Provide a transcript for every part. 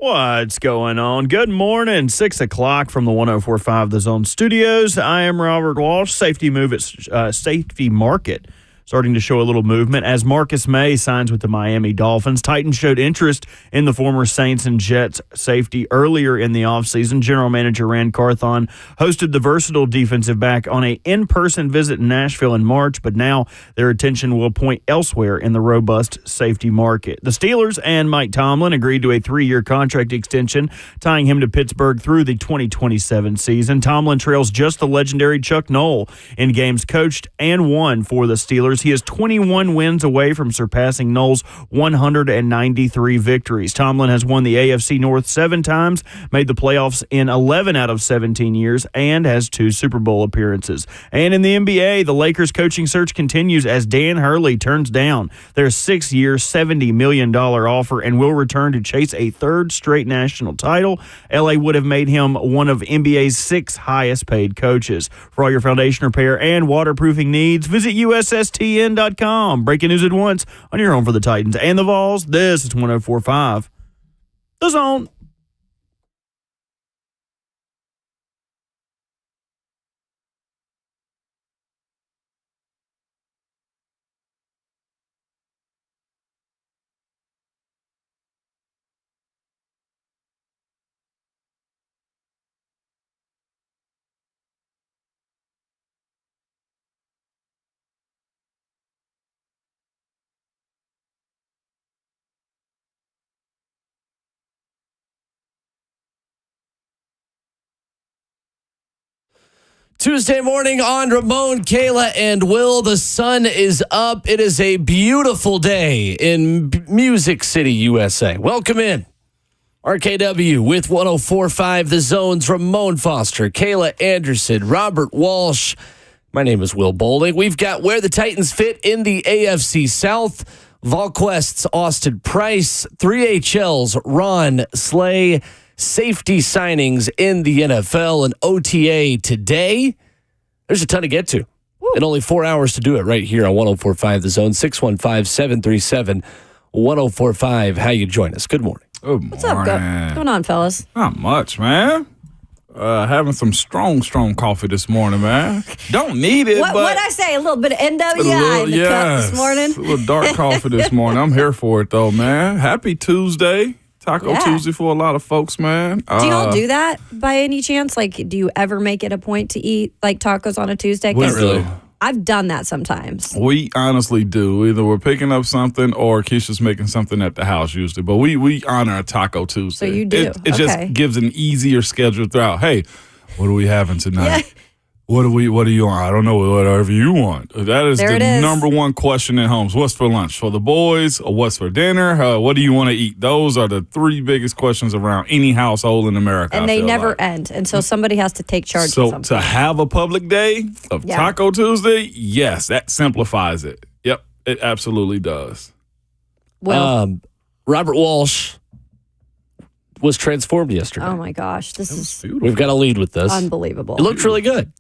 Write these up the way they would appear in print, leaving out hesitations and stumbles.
What's going on? Good morning. 6 o'clock from the 104.5 The Zone Studios. I am Robert Walsh. Safety move at Safety Market starting to show a little movement as Marcus May signs with the Miami Dolphins. Titans showed interest in the former Saints and Jets safety earlier in the offseason. General Manager Rand Carthon hosted the versatile defensive back on an in-person visit in Nashville in March, but now their attention will point elsewhere in the robust safety market. The Steelers and Mike Tomlin agreed to a 3-year contract extension, tying him to Pittsburgh through the 2027 season. Tomlin trails just the legendary Chuck Noll in games coached and won for the Steelers. He is 21 wins away from surpassing Noll's 193 victories. Tomlin has won the AFC North 7 times, made the playoffs in 11 out of 17 years, and has 2 Super Bowl appearances. And in the NBA, the Lakers coaching search continues as Dan Hurley turns down their 6-year, $70 million offer and will return to chase a 3rd straight national title. LA would have made him one of NBA's 6 highest paid coaches. For all your foundation repair and waterproofing needs, visit USSTN.com. Breaking news at once on your home for the Titans and the Vols. This is 104.5 The Zone. Tuesday morning on Ramon, Kayla, and Will. The sun is up. It is a beautiful day in Music City, USA. Welcome in. RKW with 104.5 The Zone's Ramon Foster, Kayla Anderson, Robert Walsh. My name is Will Bowling. We've got Where the Titans Fit in the AFC South, VolQuest's Austin Price, 3HL's Ron Slay, safety signings in the NFL and OTA today. There's a ton to get to. And only 4 hours to do it right here on 104.5 The Zone, 615-737-1045. How you join us? Good morning. Good morning. What's up? What's going on, fellas? Not much, man. Having some strong coffee this morning, man. Don't need it, but... What'd I say? A little bit of NWI in the cup this morning? A little dark coffee this morning. I'm here for it, though, man. Happy Tuesday. Taco Tuesday for a lot of folks, man. Do y'all do that by any chance? Like, do you ever make it a point to eat like tacos on a Tuesday? Not really. I've done that sometimes. We honestly do. Either we're picking up something or Keisha's making something at the house usually. But we honor a Taco Tuesday. So you do. It just gives an easier schedule throughout. Hey, what are we having tonight? Yeah. What do you want? I don't know, whatever you want. That is the number one question at homes. What's for lunch for the boys or what's for dinner? What do you want to eat? Those are the 3 biggest questions around any household in America. And they never end. And so somebody has to take charge of something. So to have a public day of Taco Tuesday, yes, that simplifies it. Yep, it absolutely does. Well, Robert Walsh was transformed yesterday. oh my gosh, this is Beautiful. We've got a lead with this. unbelievable. It looks really good.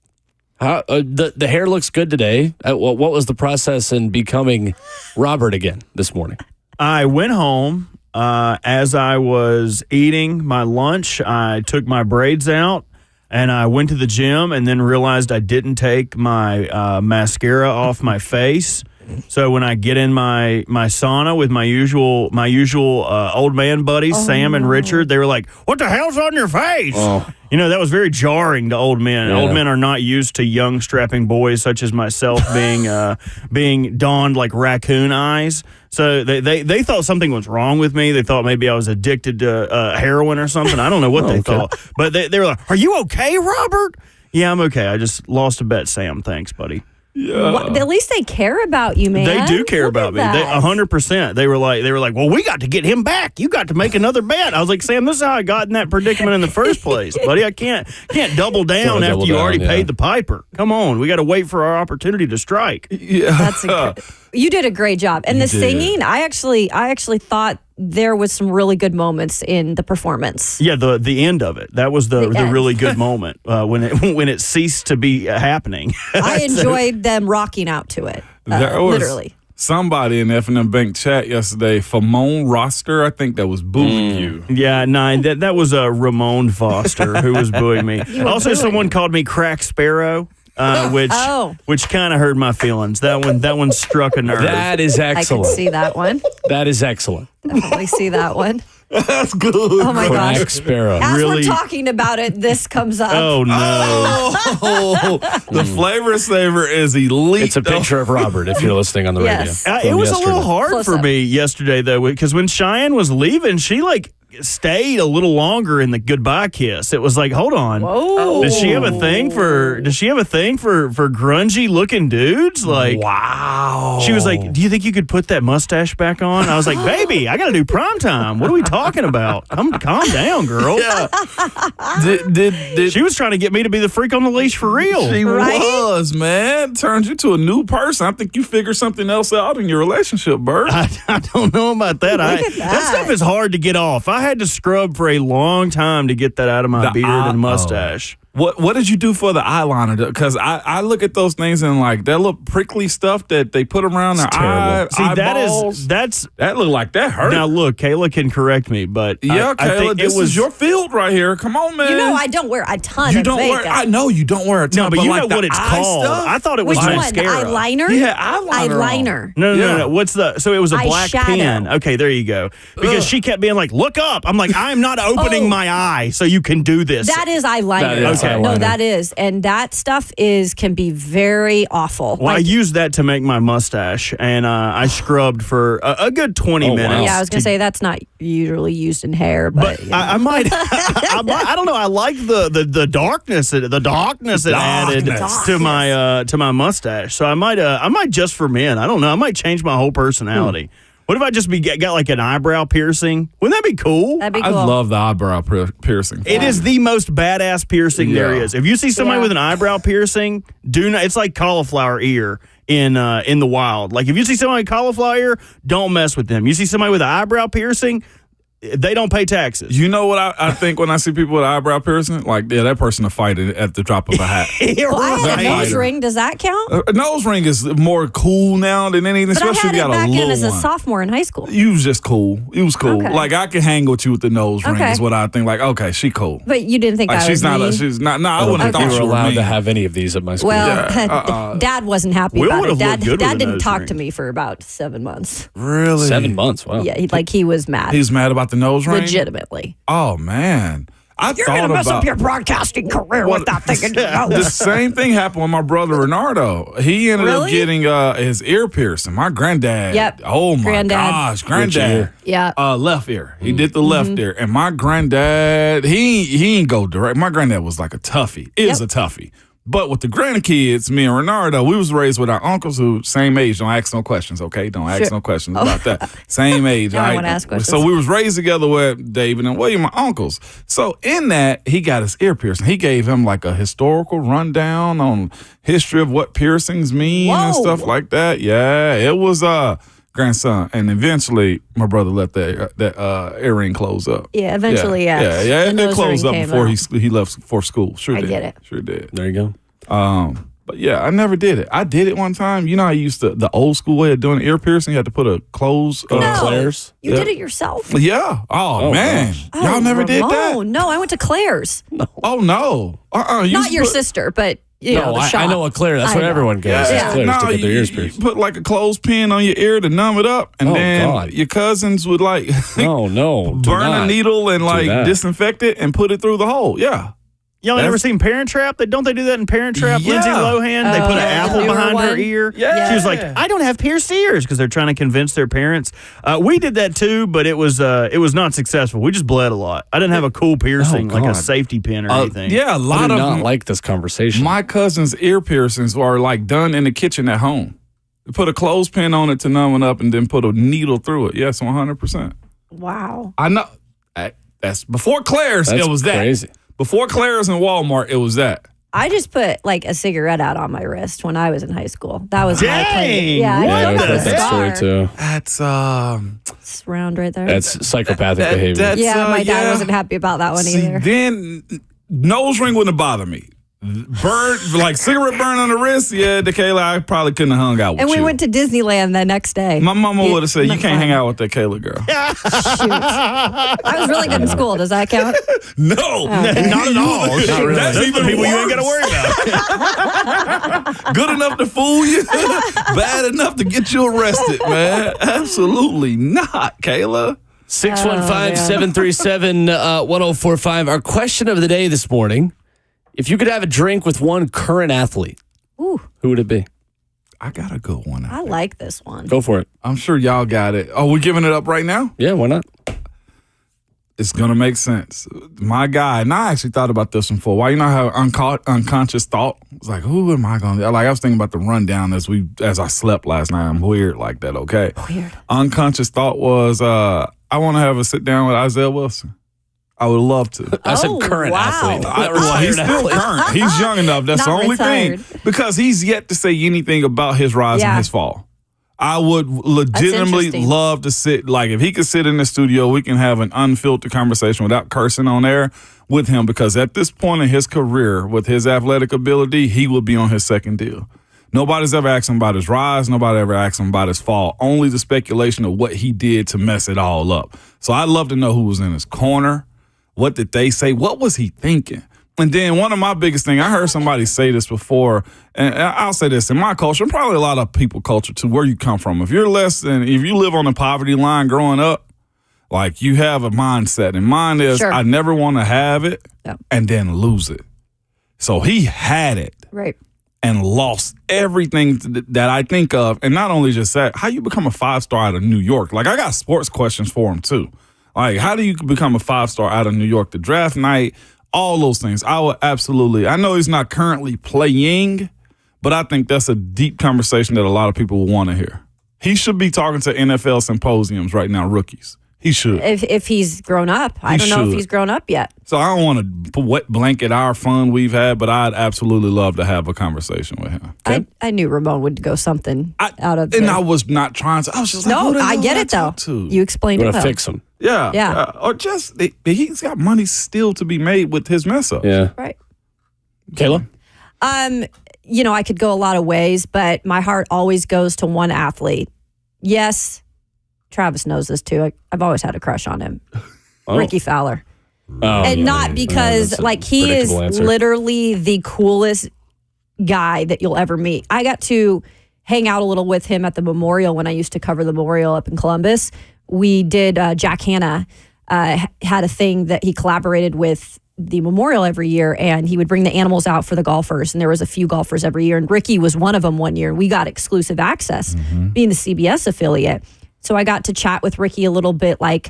The hair looks good today. What was the process in becoming Robert again this morning? I went home. As I was eating my lunch, I took my braids out and I went to the gym and then realized I didn't take my mascara off my face. So when I get in my sauna with my usual old man buddies, Sam and Richard, they were like, "What the hell's on your face?" Oh. You know, that was very jarring to old men. Yeah. Old men are not used to young, strapping boys such as myself being donned like raccoon eyes. So they thought something was wrong with me. They thought maybe I was addicted to heroin or something. I don't know what they thought. But they were like, "Are you okay, Robert?" "Yeah, I'm okay. I just lost a bet, Sam. Thanks, buddy." Yeah. At least they care about you, man. They do care Look about at me. that. 100%. They were like, "Well, we got to get him back. You got to make another bet." I was like, "Sam, this is how I got in that predicament in the first place, buddy. I can't double down after you already paid the piper. Come on, we got to wait for our opportunity to strike." Yeah. You did a great job. And the singing, I actually thought there was some really good moments in the performance. Yeah, the end of it. That was the really good moment when it ceased to be happening. I enjoyed them rocking out to it. Literally. somebody in the F&M Bank chat yesterday, Famone Roster, I think that was booing you. Yeah, that was Ramon Foster who was booing me. Also, someone called me Crack Sparrow. Which kind of hurt my feelings. That one struck a nerve. That is excellent. I can see that one. That is excellent. Definitely see that one. That's good. Oh my gosh. Crack Sparrow. As Really? we're talking about it, this comes up. Oh no! The flavor saver is elite. It's a picture of Robert if you're listening on the Yes. radio. It From was yesterday. a little hard Close for up. me yesterday though, because when Cheyenne was leaving, she stayed a little longer in the goodbye kiss. It was like, hold on. Whoa. Does she have a thing for grungy looking dudes? Like, Wow. she was like, do you think you could put that mustache back on? I was like, baby, I got to do prime time. What are we talking about? Calm down, girl. Yeah. Did She was trying to get me to be the freak on the leash for real. She Right? was, man. Turned you to a new person. I think you figured something else out in your relationship, Bert. I don't know about that. That stuff is hard to get off. I had to scrub for a long time to get that out of my beard and mustache. What did you do for the eyeliner? Because I look at those things and like that little prickly stuff that they put around their terrible. See, eyeballs. That looked like that hurt. Now look, Kayla can correct me, but yeah, I Kayla, think this is your field right here. Come on, man. You know, I don't wear a ton You of don't makeup. wear. I know you don't wear a ton. No, but you like know the what it's eye called. stuff? I thought it was Which one? The mascara. eyeliner? Yeah, eyeliner. Eyeliner. No. What's so it was a black Eyeshadow. pen. Okay, there you go. Because she kept being like, look up. I'm like, I'm not opening Oh. my eye so you can do this. That is eyeliner. That is Okay. No, eyeliner. that is. And that stuff can be very awful. Well, I used that to make my mustache, and I scrubbed for a good 20 wow. minutes. yeah, I was going to say that's not usually used in hair, but, But I might, I don't know. I like the darkness, the darkness it added to my mustache. So I might just for men. I don't know. I might change my whole personality. What if I just got like an eyebrow piercing? Wouldn't that be cool? that'd be I cool. love the eyebrow piercing. It is the most badass piercing there Yeah. is. If you see somebody Yeah. with an eyebrow piercing, do not. It's like cauliflower ear in the wild. Like if you see somebody with cauliflower ear, don't mess with them. You see somebody with an eyebrow piercing, they don't pay taxes. You know what I think when I see people with eyebrow piercing? Like, yeah, that person will fight it at the drop of a hat. Well, I had a Right. nose ring. Does that count? A nose ring is more cool now than anything, But I especially had if you it got a back in little as a one. sophomore in high school. You was just cool. You was cool. Okay. Like I can hang with you with the nose ring. Okay. Is what I think. Like, okay, she cool. But you didn't think Like I she's was not. mean? She's not. No, I I don't wouldn't have think thought we you were were allowed mean. to have any of these at my school. Well, Dad wasn't happy Will about would it. have looked good with Dad a didn't nose talk ring. to me for about 7 months. Really? 7 months. Wow. Yeah, he was mad. He's mad about the nose ring. Legitimately. Oh man, I You're thought gonna mess about up your broadcasting career Well, without thinking your the nose. same thing happened with my brother Renardo. He ended up Really? getting his ear piercing. My granddad. Yep. Oh my Granddad. gosh, granddad. ear? Yeah. Left ear. He did the left ear, and my granddad he ain't go direct. My granddad was like a toughie. Is a toughie. But with the grandkids, me and Renardo, we was raised with our uncles who same age. Don't ask no questions, okay? Don't ask Sure. no questions about that. Same age. I don't right? wanna ask questions. So we was raised together with David and William, my uncles. So in that, he got his ear piercing. He gave him like a historical rundown on history of what piercings mean and Whoa. stuff like that. Yeah, it was grandson. And eventually, my brother let that earring close up. Yeah, eventually, yeah. Yeah, The it nose closed ring up came before out. he left for school. Sure I did. get it. Sure did. There you go. But yeah, I never did it. I did it one time. You know, I used to the old school way of doing ear piercing. You had to put a close. No. Claire's? You Yeah. did it yourself? Yeah. Oh, man, gosh. y'all never did that. Oh, no, I went to Claire's. Oh no. You Not used your to put- sister, but you know, No, the I shop. know a Claire. That's I where know. everyone goes. Yeah, It's Claire's to no, get their ears you pierced. put like a clothespin on your ear to numb it up, and Oh, then God. your cousins would like No, do burn a not. needle and do like that. disinfect it and put it through the hole. Yeah. Y'all That's- never seen Parent Trap? Don't they do that in Parent Trap? Yeah. Lindsay Lohan, they Oh, put an yeah, apple the newer behind her one. ear. Yeah. She was like, I don't have pierced ears because they're trying to convince their parents. We did that too, but it was not successful. We just bled a lot. I didn't have a cool piercing, like a God. safety pin or anything. Yeah, a I lot do of not them. like this conversation. My cousin's ear piercings are like done in the kitchen at home. They put a clothespin on it to numb it up and then put a needle through it. Yes, 100%. Wow. I know. That's before Claire's. That's it was that. crazy. Before Claire's and Walmart, it was that. I just put like a cigarette out on my wrist when I was in high school. That was my Dang, plan. Yeah, what I Yeah, still I've got heard the that story scar. too. That's It's round right there. That's psychopathic behavior. that's, yeah, my dad yeah. wasn't happy about that one See, either. then nose ring wouldn't have bothered me. like cigarette burn on the wrist, yeah, Kayla, I probably couldn't have hung out with you. And we went to Disneyland the next day. My mama would have said, you can't hang out with that Kayla girl. Shoot. I was really good in school. Does that count? No, not at all. Not really. That's even people you ain't got to worry about. Good enough to fool you, bad enough to get you arrested, man. Absolutely not, Kayla. 615-737-1045. Our question of the day this morning: if you could have a drink with one current athlete, Ooh, who would it be? I got a good one. I like this one. Go for it. I'm sure y'all got it. Oh, we're giving it up right now? Yeah, why not? It's going to make sense. My guy, and I actually thought about this one for a while. You know how unconscious thought? It's like, who am I going to? Like, I was thinking about the rundown as I slept last night. I'm weird like that, okay? Weird. Unconscious thought was, I want to have a sit down with Isaiah Wilson. I would love to. I said current athlete. He's still current. He's young enough. That's Not the only retired. thing. Because he's yet to say anything about his rise and his fall. I would legitimately interesting. love to sit, like if he could sit in the studio, we can have an unfiltered conversation without cursing on air with him, because at this point in his career, with his athletic ability, he would be on his second deal. Nobody's ever asked him about his rise. Nobody ever asked him about his fall. Only the speculation of what he did to mess it all up. So I'd love to know who was in his corner. What did they say? What was he thinking? And then one of my biggest things, I heard somebody say this before, and I'll say this, in my culture, and probably a lot of people culture too, where you come from. If you live on the poverty line growing up, like you have a mindset, and mine is Sure. I never want to have it and then lose it. So he had it. Right. And lost everything that I think of. And not only just that, how you become a 5-star out of New York. Like, I got sports questions for him, too. Like, how do you become a 5-star out of New York? The draft night, all those things. I would absolutely. I know he's not currently playing, but I think that's a deep conversation that a lot of people will want to hear. He should be talking to NFL symposiums right now, rookies. He should. If he's grown up. I don't know if he's grown up yet. So I don't want to wet blanket our fun we've had, but I'd absolutely love to have a conversation with him. Okay? I knew Ramon would go something out of And there. I was not trying to. I was just like, No, who the I hell get did it, though. talk to? You explained I'm it going to well. fix him. Yeah. Yeah. Or just, he's got money still to be made with his mess up. Yeah. Right. Kayla? I could go a lot of ways, but my heart always goes to one athlete. Yes, Travis knows this too. I've always had a crush on him. Oh. Ricky Fowler. Oh, And yeah, not yeah. because, That's a he is predictable answer. literally the coolest guy that you'll ever meet. I got to hang out a little with him at the Memorial when I used to cover the Memorial up in Columbus. We did, Jack Hanna had a thing that he collaborated with the Memorial every year, and he would bring the animals out for the golfers, and there was a few golfers every year, and Ricky was one of them one year. We got exclusive access, being the CBS affiliate. So I got to chat with Ricky a little bit, on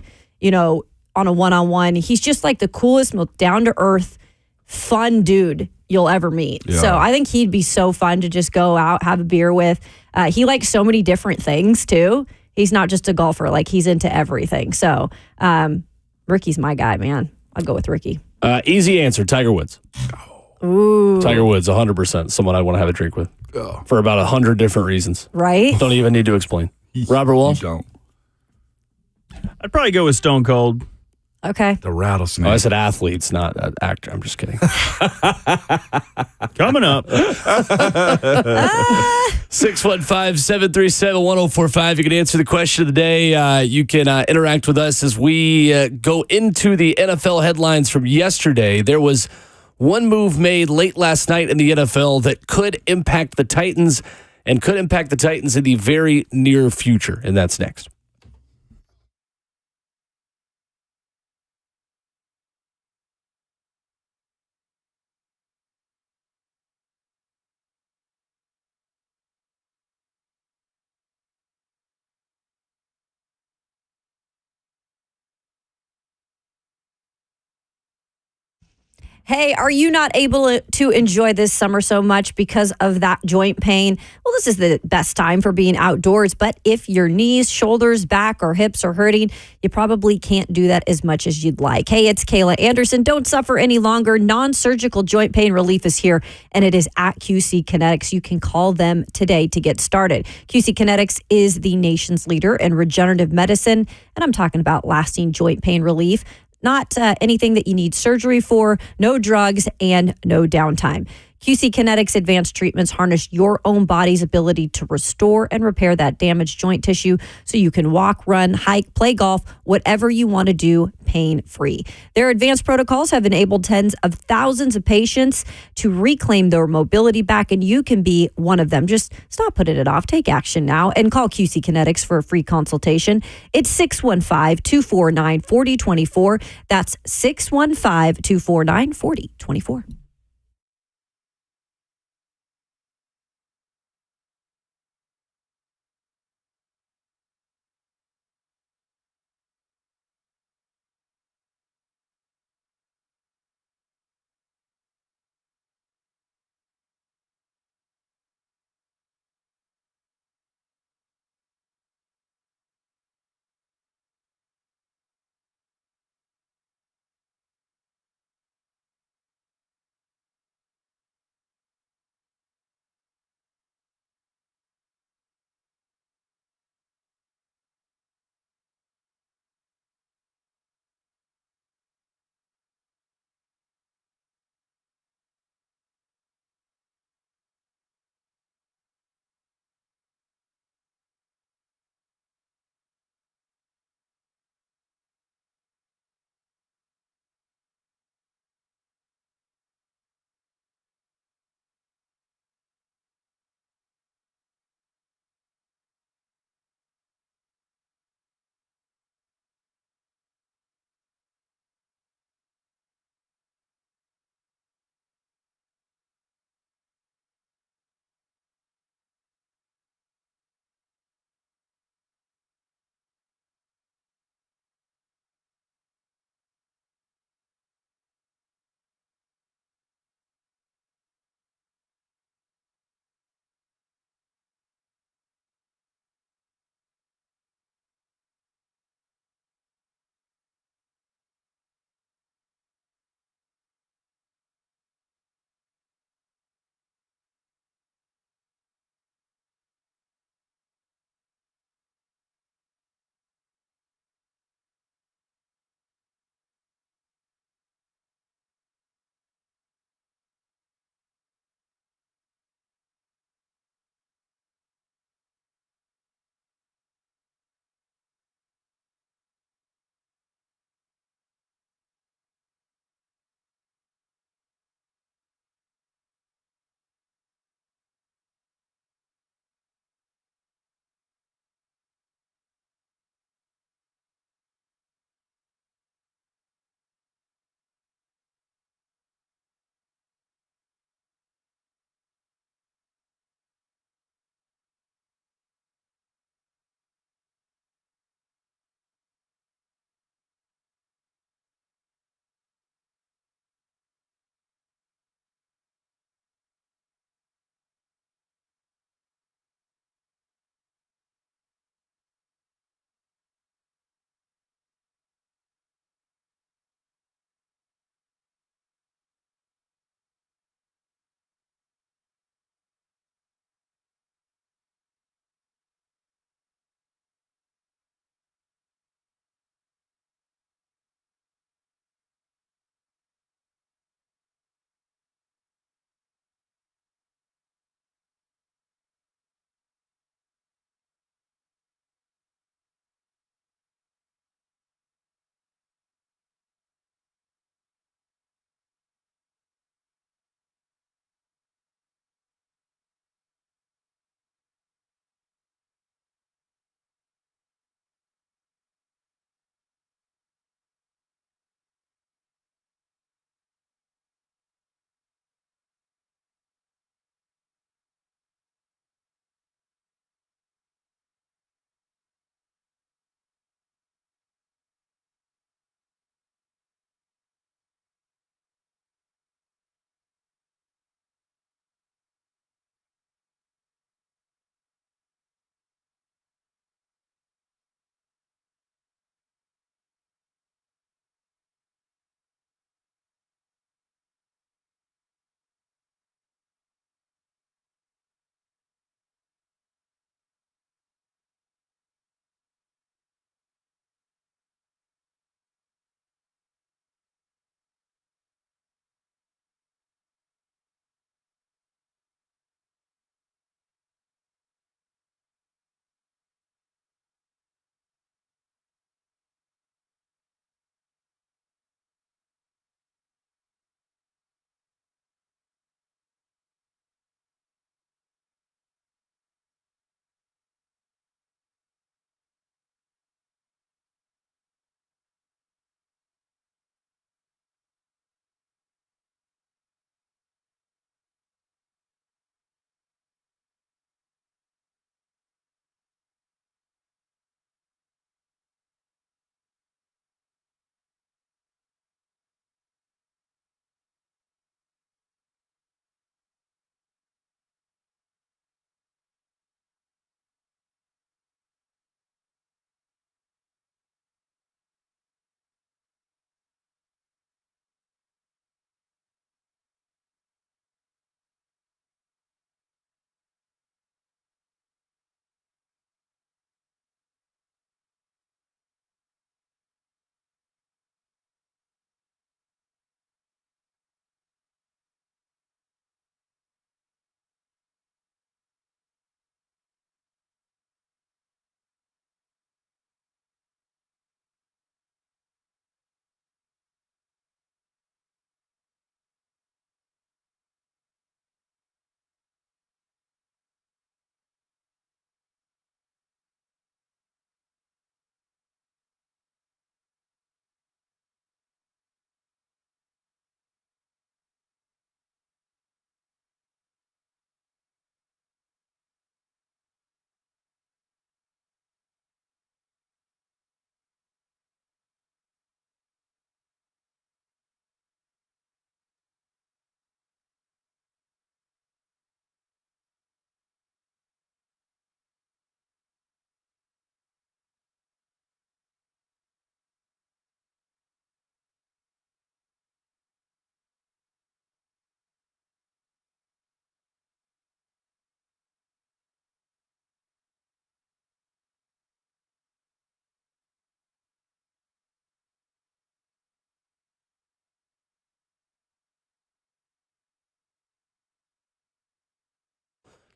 a one-on-one. He's just like the coolest, most down-to-earth, fun dude you'll ever meet. Yeah. So I think he'd be so fun to just go out, have a beer with. He likes so many different things, too. He's not just a golfer. Like, he's into everything. So Ricky's my guy, man. I'll go with Ricky. Easy answer, Tiger Woods. Ooh. Tiger Woods, 100%. Someone I want to have a drink with for about 100 different reasons. Right? Don't even need to explain. Robert Walsh? You don't. I'd probably go with Stone Cold. Okay. The rattlesnake. Oh, I said athletes, not actor. I'm just kidding. Coming up. 615-737-1045. You can answer the question of the day. You can interact with us as we go into the NFL headlines from yesterday. There was one move made late last night in the NFL that could impact the Titans and could impact the Titans in the very near future. And that's next. Hey, are you not able to enjoy this summer so much because of that joint pain? Well, this is the best time for being outdoors, but if your knees, shoulders, back, or hips are hurting, you probably can't do that as much as you'd like. Hey, it's Kayla Anderson. Don't suffer any longer. Non-surgical joint pain relief is here, and it is at QC Kinetics. You can call them today to get started. QC Kinetics is the nation's leader in regenerative medicine, and I'm talking about lasting joint pain relief. not anything that you need surgery for, no drugs, and no downtime. QC Kinetics advanced treatments harness your own body's ability to restore and repair that damaged joint tissue so you can walk, run, hike, play golf, whatever you want to do, pain-free. Their advanced protocols have enabled tens of thousands of patients to reclaim their mobility back, and you can be one of them. Just stop putting it off. Take action now and call QC Kinetics for a free consultation. It's 615-249-4024. That's 615-249-4024.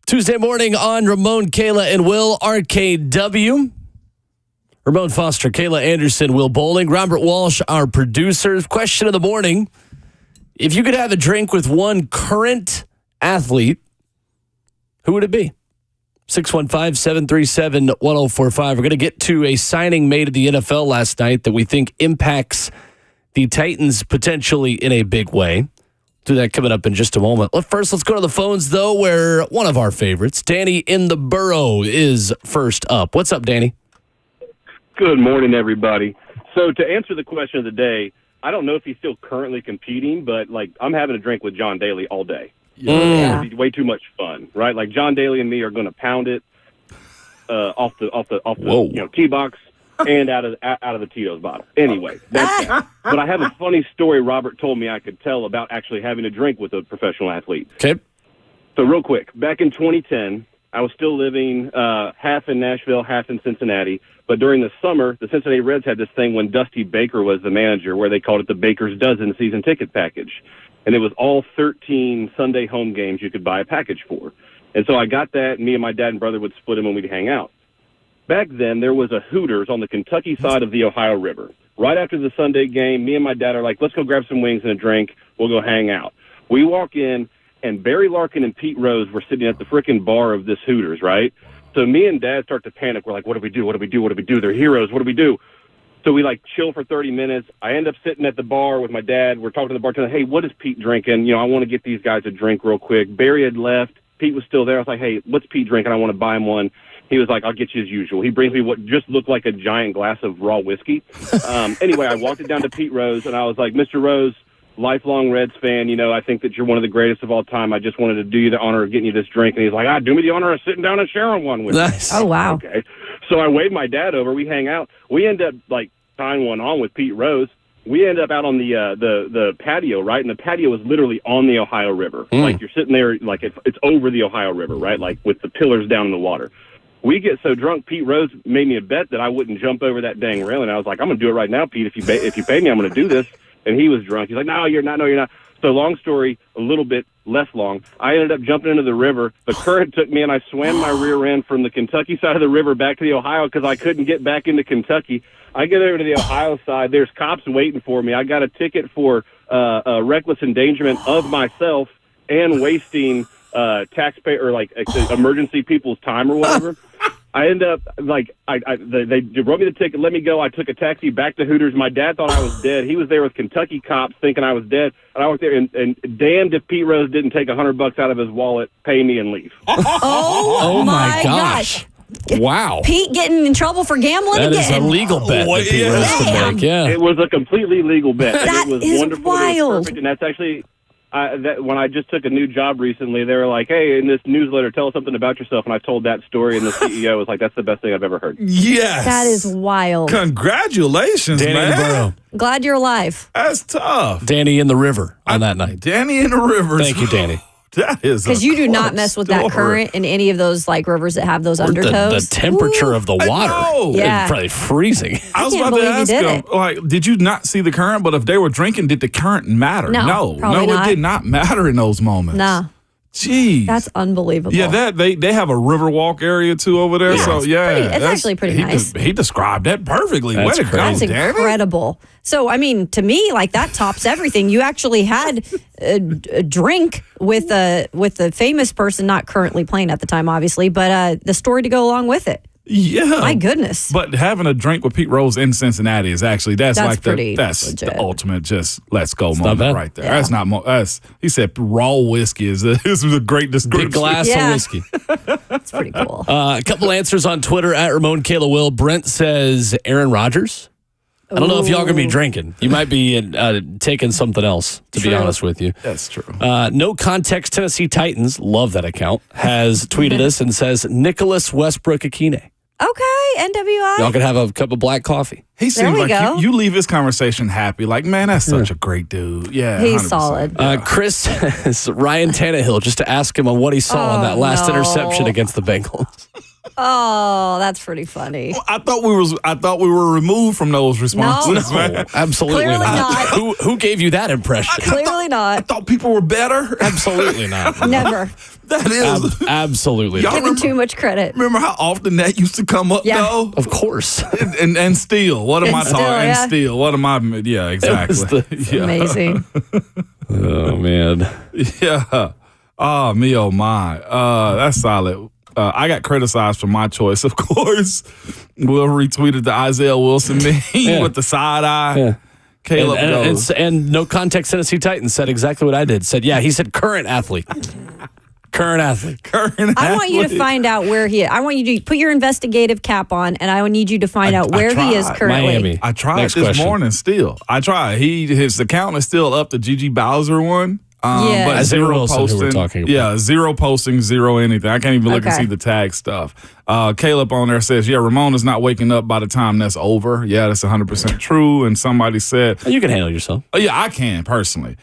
Tuesday morning on Ramon, Kayla, and Will, RKW. Ramon Foster, Kayla Anderson, Will Bowling, Robert Walsh, our producer. Question of the morning. If you could have a drink with one current athlete, who would it be? 615-737-1045. We're going to get to a signing made at the NFL last night that we think impacts the Titans potentially in a big way. Do that coming up in just a moment. First, let's go to the phones, though, where one of our favorites, Danny in the Borough, is first up. What's up, Danny? Good morning, everybody. So to answer the question of the day, I don't know if he's still currently competing, but, I'm having a drink with John Daly all day. Yeah. It'd be way too much fun, right? Like, John Daly and me are going to pound it off the tee box and out of the Tito's bottle. Anyway, that's that. But I have a funny story Robert told me I could tell about actually having a drink with a professional athlete. Okay. So real quick, back in 2010, I was still living half in Nashville, half in Cincinnati. But during the summer, the Cincinnati Reds had this thing when Dusty Baker was the manager where they called it the Baker's Dozen season ticket package. And it was all 13 Sunday home games you could buy a package for. And so I got that, and me and my dad and brother would split them when we'd hang out. Back then, there was a Hooters on the Kentucky side of the Ohio River. Right after the Sunday game, me and my dad are like, let's go grab some wings and a drink. We'll go hang out. We walk in, and Barry Larkin and Pete Rose were sitting at the frickin' bar of this Hooters, right? So me and Dad start to panic. We're like, what do we do? What do we do? What do we do? They're heroes. What do we do? So we, chill for 30 minutes. I end up sitting at the bar with my dad. We're talking to the bartender. Hey, what is Pete drinking? I want to get these guys a drink real quick. Barry had left. Pete was still there. I was like, hey, what's Pete drinking? I want to buy him one. He was like, I'll get you as usual. He brings me what just looked like a giant glass of raw whiskey. Anyway, I walked it down to Pete Rose, and I was like, Mr. Rose, lifelong Reds fan, I think that you're one of the greatest of all time. I just wanted to do you the honor of getting you this drink. And he's like, do me the honor of sitting down and sharing one with nice. me. Oh, wow. Okay. So I waved my dad over. We hang out. We end up, tying one on with Pete Rose. We end up out on the patio, right? And the patio is literally on the Ohio River. You're sitting there, it's over the Ohio River, right? With the pillars down in the water. We get so drunk, Pete Rose made me a bet that I wouldn't jump over that dang railing. I was like, I'm going to do it right now, Pete. If you pay me, I'm going to do this. And he was drunk. He's like, no, you're not. No, you're not. So long story, a little bit less long. I ended up jumping into the river. The current took me, and I swam my rear end from the Kentucky side of the river back to the Ohio because I couldn't get back into Kentucky. I get over to the Ohio side. There's cops waiting for me. I got a ticket for reckless endangerment of myself and wasting taxpayer or emergency people's time or whatever. I end up they wrote me the ticket, let me go. I took a taxi back to Hooters. My dad thought I was dead. He was there with Kentucky cops thinking I was dead. And I went there and damned if Pete Rose didn't take $100 out of his wallet, pay me, and leave. Oh my gosh. Wow. Pete getting in trouble for gambling again. That is a legal bet that Pete Rose could make. Yeah. It was a completely legal bet. That it was is wonderful. wild. It was perfect. And that's actually when I just took a new job recently, they were like, hey, in this newsletter, tell us something about yourself. And I told that story, and the CEO was like, that's the best thing I've ever heard. Yes. That is wild. Congratulations, Danny man. in the Borough. Glad you're alive. That's tough. Danny in the river on that night. Danny in the river. Thank you, Danny. That is because you do not mess with that current in any of those rivers that have those undertows. The temperature of the water is probably freezing. I was about to ask him, did you not see the current? But if they were drinking, did the current matter? No, it did not matter in those moments. No. Jeez. That's unbelievable. Yeah, they have a river walk area too over there. So it's actually pretty nice. He described that perfectly. That's Way to go, That's incredible. So, to me, that tops everything. You actually had a drink with a famous person, not currently playing at the time, obviously, but the story to go along with it. Yeah. My goodness. But having a drink with Pete Rose in Cincinnati is actually that's the ultimate let's go moment right there. Yeah. That's not he said raw whiskey is a great description. Big glass of whiskey. That's pretty cool. A couple answers on Twitter at Ramon Kayla Will. Brent says Aaron Rodgers. I don't know if y'all are going to be drinking. You might be taking something else, to be honest with you. That's true. No Context Tennessee Titans, love that account, has tweeted us and says Nicholas Westbrook-Akine. Okay, NWI. Y'all can have a cup of black coffee. He seems like you leave this conversation happy. Man, that's such a great dude. Yeah, he's 100%. solid. Chris says Ryan Tannehill, just to ask him on what he saw on that last interception against the Bengals. Oh, that's pretty funny. I thought we were removed from those responses. No, absolutely Clearly not. Who gave you that impression? Clearly I not. thought people were better. Absolutely not. Never. That is. Absolutely Y'all not. Giving too much credit. Remember how often that used to come up, Yeah. though? Of course. And steal. What am I Still, talking? yeah. And steal. What am I? Yeah, exactly. Yeah. Amazing. Oh, man. Yeah. Oh, me, oh, my. That's solid. I got criticized for my choice, of course. Will retweeted the Isaiah Wilson meme with the side eye. Yeah. Caleb goes. And no context Tennessee Titans said exactly what I did. He said current athlete. Current athlete. I want you to find out where he is. I want you to put your investigative cap on, and I need you to find out where he is currently. Miami. I tried Next this question. morning still. I tried. His account is still up, the Gigi Bowser one. Yeah. But Isaiah zero Wilson, who posting. we're talking about. Yeah, zero posting, zero anything. I can't even look and Okay. see the tag stuff. Caleb on there says, yeah, Ramona's not waking up by the time that's over. Yeah, that's 100% true. And somebody said, You can handle yourself. oh, yeah, I can personally.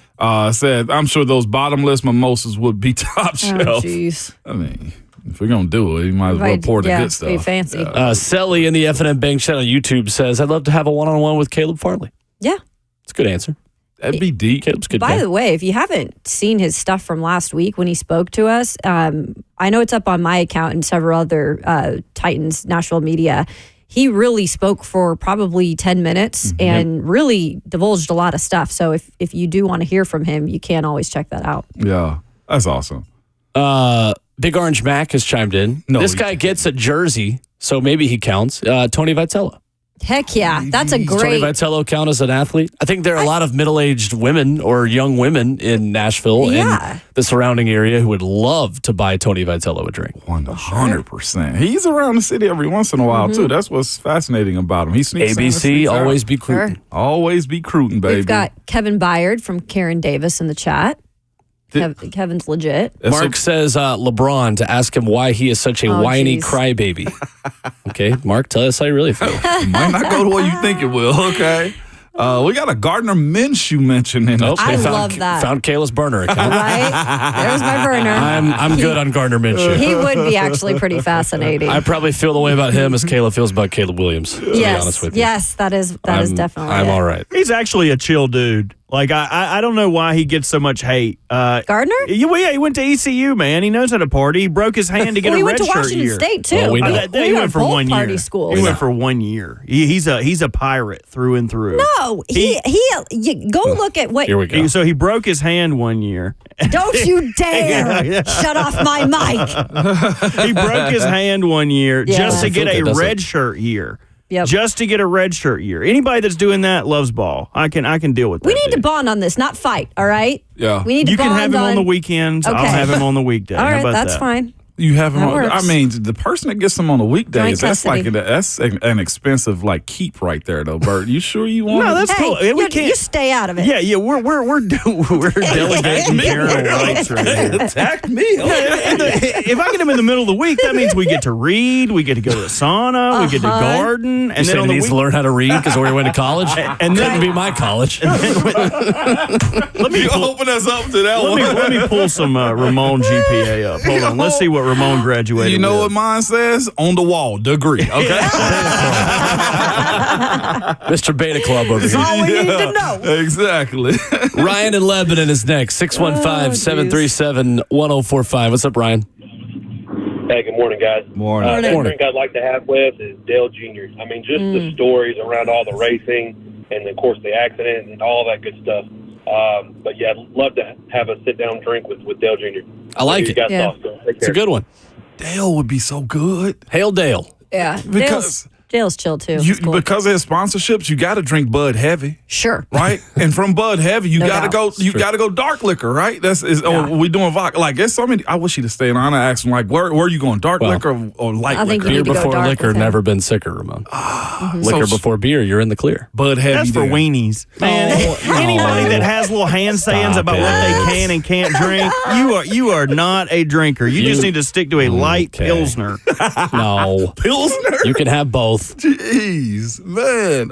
Said, I'm sure those bottomless mimosas would be top Oh, shelf. jeez. I mean, if we're going to do it, you might as well pour the good stuff. Be fancy. Selly in the F&M Bank Chat on YouTube says, I'd love to have a one-on-one with Caleb Farley. Yeah. It's a good answer. That'd be deep. Caleb's good. By guy. the way, if you haven't seen his stuff from last week when he spoke to us, I know it's up on my account and several other Titans Nashville media. He really spoke for probably 10 minutes and really divulged a lot of stuff. So if you do want to hear from him, you can always check that out. Yeah, that's awesome. Big Orange Mac has chimed in. No, this he guy gets a jersey, so maybe he counts. Tony Vitello. Heck yeah. That's a Does Tony great. Vitello count as an athlete? I think there are a lot of middle-aged women or young women in Nashville Yeah. and the surrounding area who would love to buy Tony Vitello a drink. 100%. He's around the city every once in a while, too. That's what's fascinating about him. He sneaks in and ABC, sneaks out. always be cruising. Sure. Always be recruiting, baby. We've got Kevin Byard from Karen Davis in the chat. Kevin's legit. Mark says LeBron to ask him why he is such a Oh, whiny geez. crybaby. Okay, Mark, tell us how you really feel. It might not go the way you think it will, okay? We got a Gardner Minshew mention in it. I they love that. Found Kayla's burner account. Right? There's my burner. I'm good on Gardner Minshew. He would be actually pretty fascinating. I probably feel the way about him as Kayla feels about Caleb Williams, to be honest with you. Yes, that is definitely I'm it. all right. He's actually a chill dude. Like, I don't know why he gets so much hate. Gardner? Yeah, he went to ECU, man. He knows how to party. He broke his hand to get Well, he a went red to shirt Washington year. State too. Well, we know. He went for both 1 year. party schools. He went for 1 year. He's a pirate through and through. No, he go look at what. Here we go. So he broke his hand 1 year. Don't you dare shut off my mic. He broke his hand 1 year Yeah. just to I feel get a good, doesn't red it? shirt year. Yep. Just to get a red shirt year. Anybody that's doing that loves ball. I can deal with that. We need to dude. bond on this, not fight. All right. Yeah. We need to You bond can have him on the weekends. I'll Okay. have him on the weekday. All How right, about that's that? fine. You have him That on. works. I mean, the person that gets them on the weekdays, Joint that's like custody. that's an expensive like keep right there, though, Bert. You sure you want? No, it? that's Hey, cool. We you can't. stay out of it. Yeah, we're delegating parental rights right here. Attack me. If I get him in the middle of the week, that means we get to read, we get to go to the sauna, we get to garden, You and say then on he the needs week, to learn how to read because where he went to college? and Couldn't then be my college. let me You pull, open us up to that one. let me pull some Ramon GPA up. Hold on, let's see what Ramon graduated. You know what with. mine says? On the wall, degree. Okay. Mr. Beta Club over here. all we need to know. Exactly. Ryan in Lebanon is next. 615-737-1045. What's up, Ryan? Hey, good morning, guys. Morning. The Morning. drink I'd like to have with is Dale Jr. I mean, just the stories around all the racing and, of course, the accident and all that good stuff. But, yeah, I'd love to have a sit-down drink with Dale Jr. I like You it. guys Yeah. talk, so take It's a care. good one. Dale would be so good. Hail Dale. Yeah. Because Dale's chill too. It's cool. because of his sponsorships, you got to drink Bud Heavy. Sure. Right, and from Bud Heavy, you No gotta doubt. go. You gotta go dark liquor, right? We doing vodka. Like there's so many. I wish he'd have stayed on. I asked him like, where are you going? Dark Well, liquor or light I think liquor? you Beer need to go before dark liquor, with him. never been sicker, Ramon. Liquor So- before beer, you're in the clear. Bud Heavy. That's for then. weenies. Man, anybody that has little hand sayings Stop about it. what they can and can't drink, you are not a drinker. You just need to stick to a light Okay. pilsner. No. Pilsner. You can have both. Jeez, man.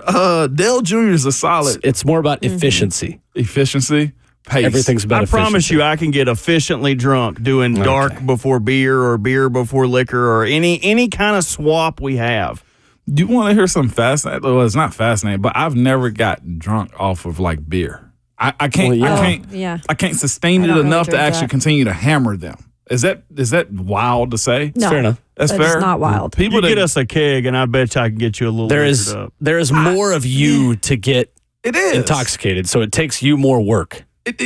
Dale Jr. is a solid It's more about efficiency. efficiency. pace. Everything's about I promise efficiency. you, I can get efficiently drunk doing dark before beer or beer before liquor or any kind of swap we have. You want to hear something fascinating? Well, it's not fascinating, but I've never got drunk off of like beer. I can't. Well, I can't sustain it don't really enough to drink actually that. continue to hammer them. Is that wild to say? No, fair enough. That's but fair. It's not wild. You get us a keg, and I bet you I can get you a little. There liquored up. is more of you to get It is intoxicated, so it takes you more work.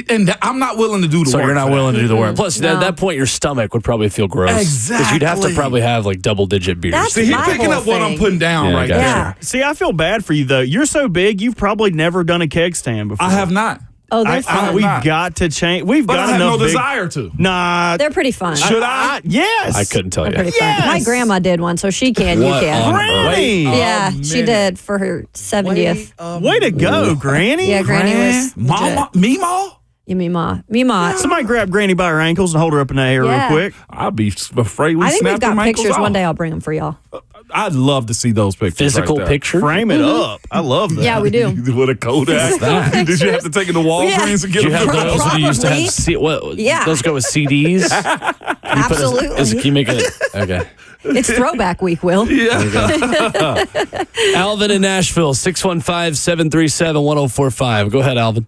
and I'm not willing to do the So work. you're not for that. willing to do the work. Plus, No. at that point, your stomach would probably feel gross. Because you'd have to Exactly. probably have like double-digit beers. That's See, he's my picking whole up what I'm thing. putting down Yeah, right gotcha. there. Yeah. See, I feel bad for you though. You're so big, you've probably never done a keg stand before. I have not. Oh, they're fun. We've not. got to change. We've But got I have enough no big- desire to. Nah. They're pretty fun. Should I? Yes. I couldn't tell They're you. pretty fun. My grandma did one, so she can. What You can. on Granny. Yeah, a she minute. did for her 70th. Way to go, Granny. Yeah, Granny was Mama, Meemaw? Yeah, Mima. Somebody grab Granny by her ankles and hold her up in the air Yeah. real quick. I'd be afraid we I think snap we've got them ankles pictures. off. One day I'll bring them for y'all. I'd love to see those pictures. Physical right there. picture? Frame it up. I love that. Yeah, we do. With a Kodak. Physical Did you have to take it to Walgreens and get Do you them? have those? Or do you used to have Probably. Yeah. Those go with CDs? Absolutely. Can you make it? Okay. It's throwback week, Will. Alvin in Nashville, 615-737-1045. Go ahead, Alvin.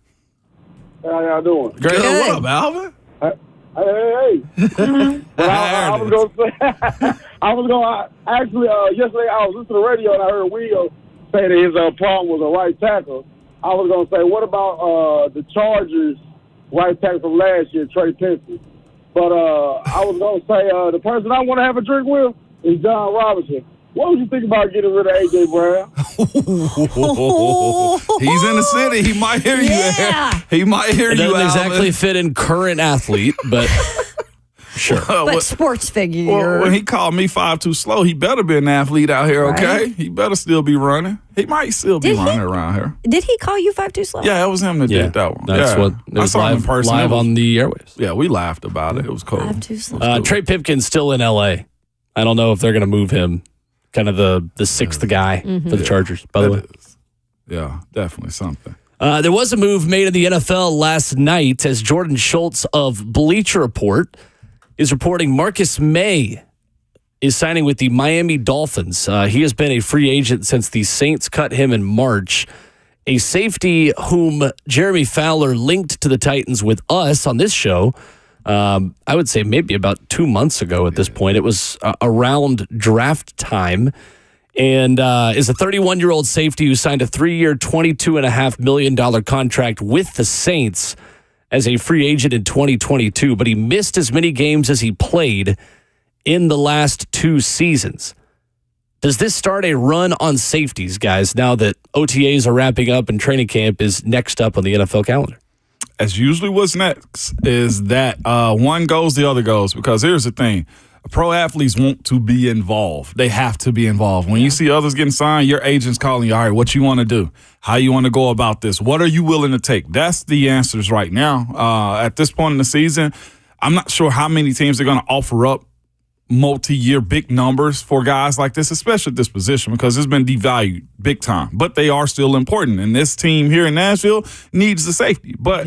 How y'all doing? Girl, Good. what up, Alvin? Hey. But I was going to say, actually, yesterday I was listening to the radio and I heard Will say that his problem was a right tackle. I was going to say, what about the Chargers right tackle from last year, Trey Pinson? But I was going to say, the person I want to have a drink with is John Robinson. What would you think about getting rid of A.J. Brown? He's in the city. He might hear Yeah. you. He might hear It you, doesn't Alvin. exactly fit in current athlete, but sure. But sports figure. Well, when he called me 5'2" slow, he better be an athlete out here, okay? Right. He better still be running. He might still be Did he? running around here. Did he call you 5'2" slow? Yeah, it was him that did that one. That's yeah. what it I was saw him in live, person. live It was- on the airwaves. Yeah, we laughed about it. It was cool. 5'2" slow. Trey Pipkin's still in L.A. I don't know if they're going to move him. Kind of the sixth guy for the Chargers, by the way. That is- yeah, definitely something. There was a move made in the NFL last night as Jordan Schultz of Bleacher Report is reporting Marcus May is signing with the Miami Dolphins. He has been a free agent since the Saints cut him in March. A safety whom Jeremy Fowler linked to the Titans with us on this show, I would say maybe about 2 months ago at this point. It was around draft time. And is a 31-year-old safety who signed a 3-year, $22.5 million contract with the Saints as a free agent in 2022. But he missed as many games as he played in the last 2 seasons. Does this start a run on safeties, guys, now that OTAs are wrapping up and training camp is next up on the NFL calendar? As usually what's next is that one goes, the other goes. Because here's the thing. Pro athletes want to be involved. They have to be involved. When you see others getting signed, your agent's calling you, all right, what you want to do? How you want to go about this? What are you willing to take? That's the answers right now. At this point in the season, I'm not sure how many teams are going to offer up multi-year big numbers for guys like this, especially at this position, because it's been devalued big time. But they are still important. And this team here in Nashville needs the safety. But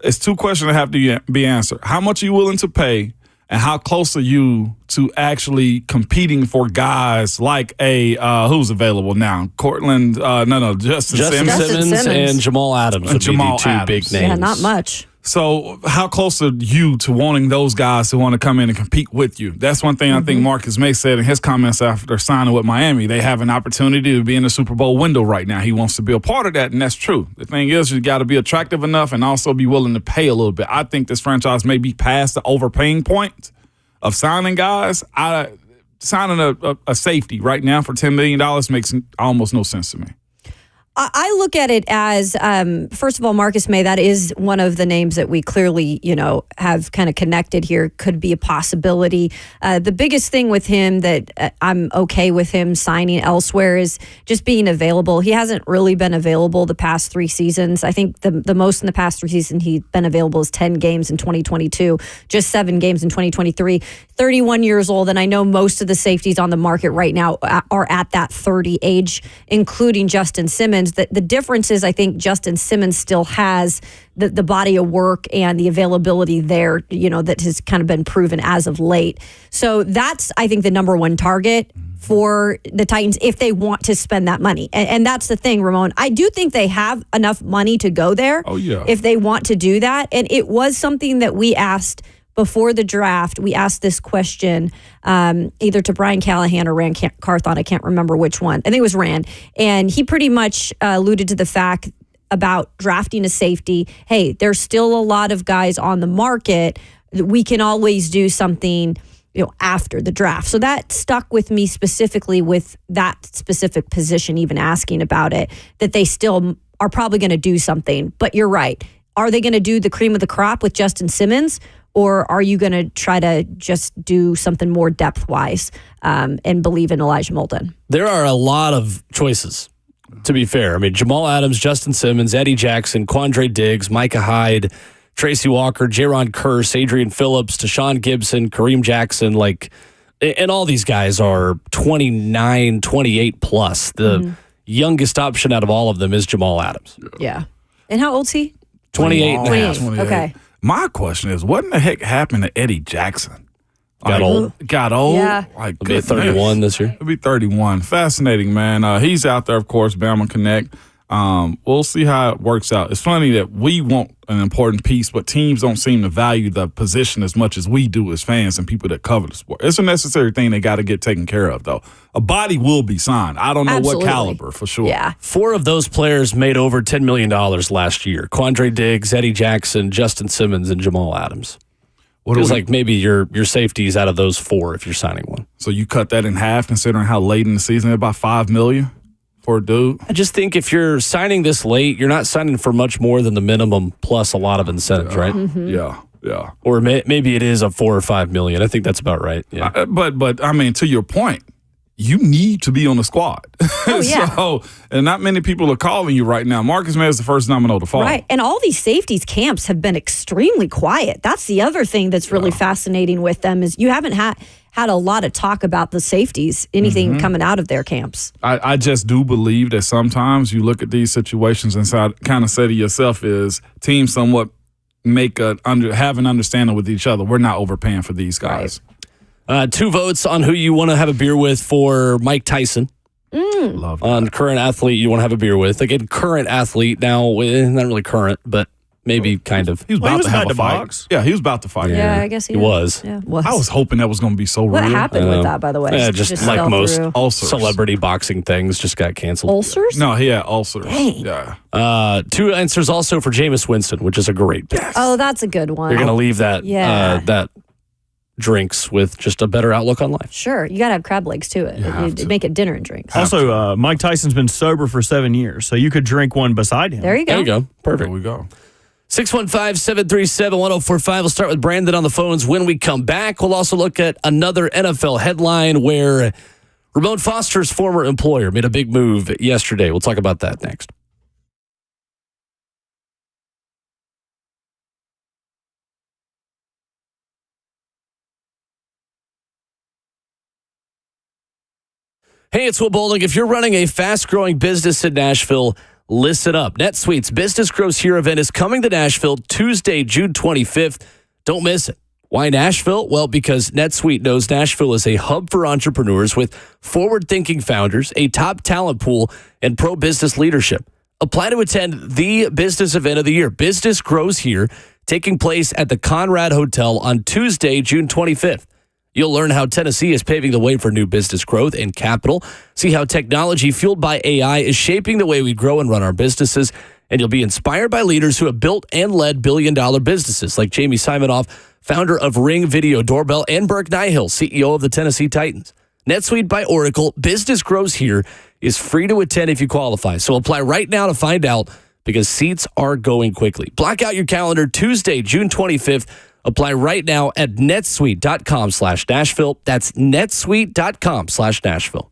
it's 2 questions that have to be answered. How much are you willing to pay? And how close are you to actually competing for guys like who's available now? Cortland, Justin Simmons and Jamal Adams would Jamal be the 2 Adams. big names. Yeah, not much. So how close are you to wanting those guys to want to come in and compete with you? That's one thing I think Marcus May said in his comments after signing with Miami. They have an opportunity to be in the Super Bowl window right now. He wants to be a part of that, and that's true. The thing is, you got to be attractive enough and also be willing to pay a little bit. I think this franchise may be past the overpaying point of signing guys. Signing a safety right now for $10 million makes almost no sense to me. I look at it as, first of all, Marcus May, that is one of the names that we clearly, have kind of connected here, could be a possibility. The biggest thing with him that I'm okay with him signing elsewhere is just being available. He hasn't really been available the past 3 seasons. I think the most in the past 3 seasons he's been available is 10 games in 2022, just 7 games in 2023. 31 years old, and I know most of the safeties on the market right now are at that 30 age, including Justin Simmons. Titans. The difference is I think Justin Simmons still has the body of work and the availability there, that has kind of been proven as of late. So that's, I think, the number one target for the Titans if they want to spend that money. And that's the thing, Ramon. I do think they have enough money to go there if they want to do that. And it was something that we asked before the draft. We asked this question either to Brian Callahan or Rand Carthon. I can't remember which one. I think it was Rand. And he pretty much alluded to the fact about drafting a safety. Hey, there's still a lot of guys on the market. We can always do something after the draft. So that stuck with me specifically with that specific position, even asking about it, that they still are probably going to do something. But you're right. Are they going to do the cream of the crop with Justin Simmons? Or are you going to try to just do something more depth-wise and believe in Elijah Molden? There are a lot of choices, to be fair. I mean, Jamal Adams, Justin Simmons, Eddie Jackson, Quandre Diggs, Micah Hyde, Tracy Walker, Jaron Kearse, Adrian Phillips, Deshaun Gibson, Kareem Jackson, and all these guys are 29, 28 plus. The youngest option out of all of them is Jamal Adams. Yeah. And how old's he? 28 and a half. 28. Okay. My question is, what in the heck happened to Eddie Jackson? Got old. Yeah. Like, He'll be 31 this year. He'll be 31. Fascinating, man. He's out there, of course, Bama Connect. We'll see how it works out. It's funny that we want an important piece, but teams don't seem to value the position as much as we do as fans and people that cover the sport. It's a necessary thing they got to get taken care of, though. A body will be signed. I don't know Absolutely. what caliber, for sure. Yeah. 4 of those players made over $10 million last year. Quandre Diggs, Eddie Jackson, Justin Simmons, and Jamal Adams. It was like maybe your safeties out of those 4 if you're signing one. So you cut that in half, considering how late in the season, about $5 million for a dude. I just think if you're signing this late, you're not signing for much more than the minimum plus a lot of incentives, right? Yeah. Or maybe it is a $4 or $5 million. I think that's about right. Yeah. But I mean, to your point, you need to be on the squad. Oh, yeah. So, and not many people are calling you right now. Marcus May is the first domino to fall. Right. And all these safeties camps have been extremely quiet. That's the other thing that's really fascinating with them is you haven't had a lot of talk about the safeties, anything coming out of their camps. I just do believe that sometimes you look at these situations and kind of say to yourself is teams somewhat have an understanding with each other. We're not overpaying for these guys. Right. 2 votes on who you want to have a beer with for Mike Tyson. Love that. On current athlete you want to have a beer with. Again, current athlete now, not really current, but maybe kind of. He was about to have a fight. box. Yeah, he was about to fight. Yeah, I guess he was. Yeah, I was hoping that was going to be so What real. happened with that, by the way? Yeah, just like fell most through. Ulcers. celebrity boxing things just got canceled. Ulcers? No, he had ulcers. Dang. Yeah. 2 answers also for Jameis Winston, which is a great pick. Oh, that's a good one. You're going to leave that that drinks with just a better outlook on life. Sure. You got to have crab legs to it. You make it dinner and drinks. Also, Mike Tyson's been sober for 7 years, so you could drink one beside him. There you go. There you go. Perfect. There we go. 615-737-1045. We'll start with Brandon on the phones when we come back. We'll also look at another NFL headline where Ramon Foster's former employer made a big move yesterday. We'll talk about that next. Hey, it's Will Bowling. If you're running a fast-growing business in Nashville, listen up. NetSuite's Business Grows Here event is coming to Nashville Tuesday, June 25th. Don't miss it. Why Nashville? Well, because NetSuite knows Nashville is a hub for entrepreneurs with forward-thinking founders, a top talent pool, and pro-business leadership. Apply to attend the business event of the year, Business Grows Here, taking place at the Conrad Hotel on Tuesday, June 25th. You'll learn how Tennessee is paving the way for new business growth and capital, see how technology fueled by AI is shaping the way we grow and run our businesses, and you'll be inspired by leaders who have built and led billion-dollar businesses like Jamie Simonoff, founder of Ring Video Doorbell, and Burke Nihill, CEO of the Tennessee Titans. NetSuite by Oracle, Business Grows Here, is free to attend if you qualify. So apply right now to find out because seats are going quickly. Block out your calendar Tuesday, June 25th. Apply right now at netsuite.com/Nashville. That's netsuite.com/Nashville.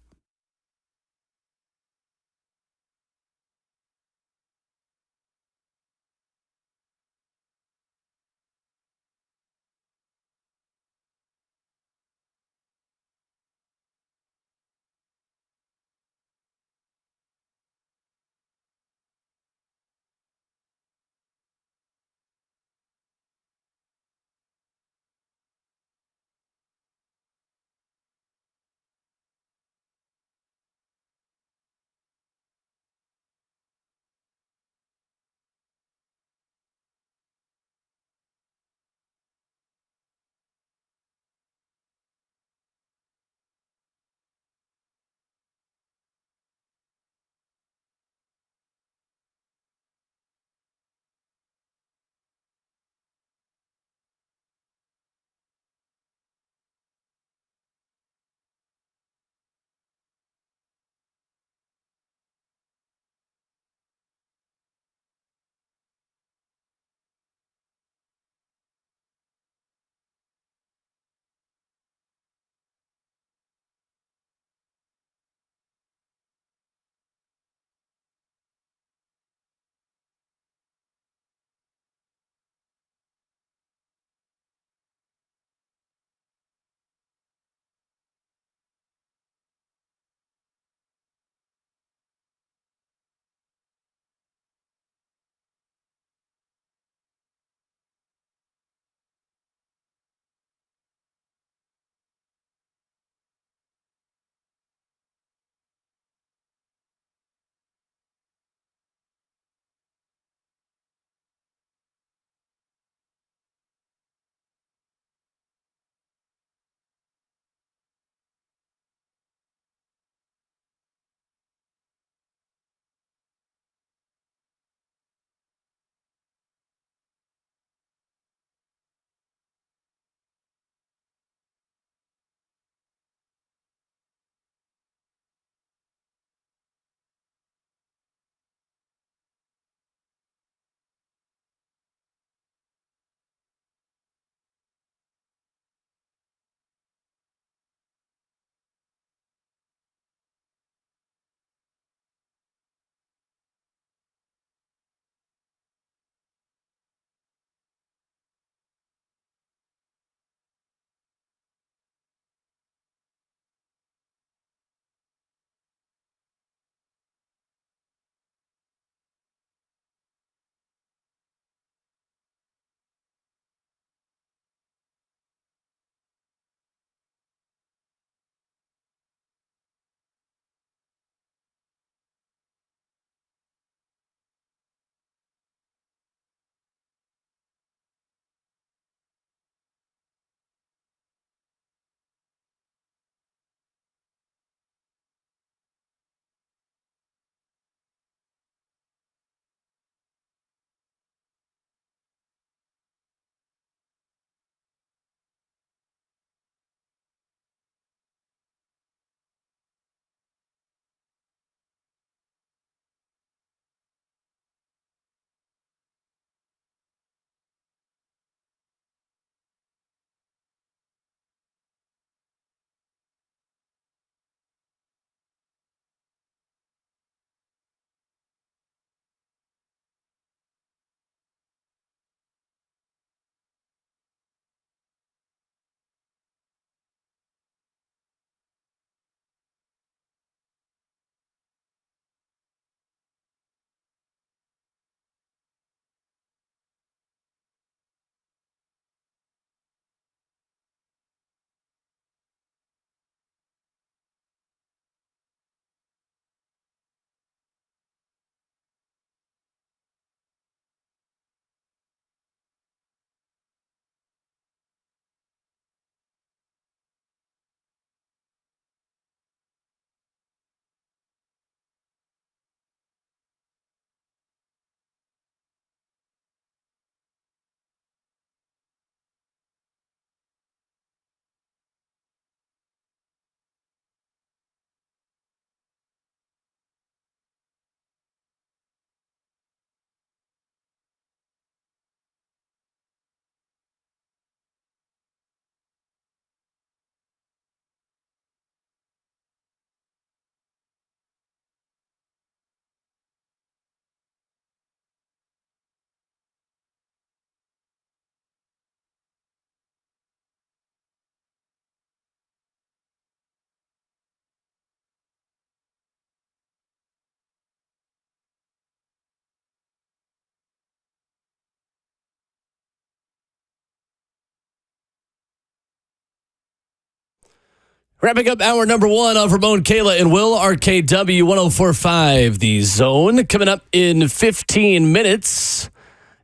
Wrapping up hour number 1 of Ramon, Kayla, and Will, RKW 104.5, The Zone. Coming up in 15 minutes,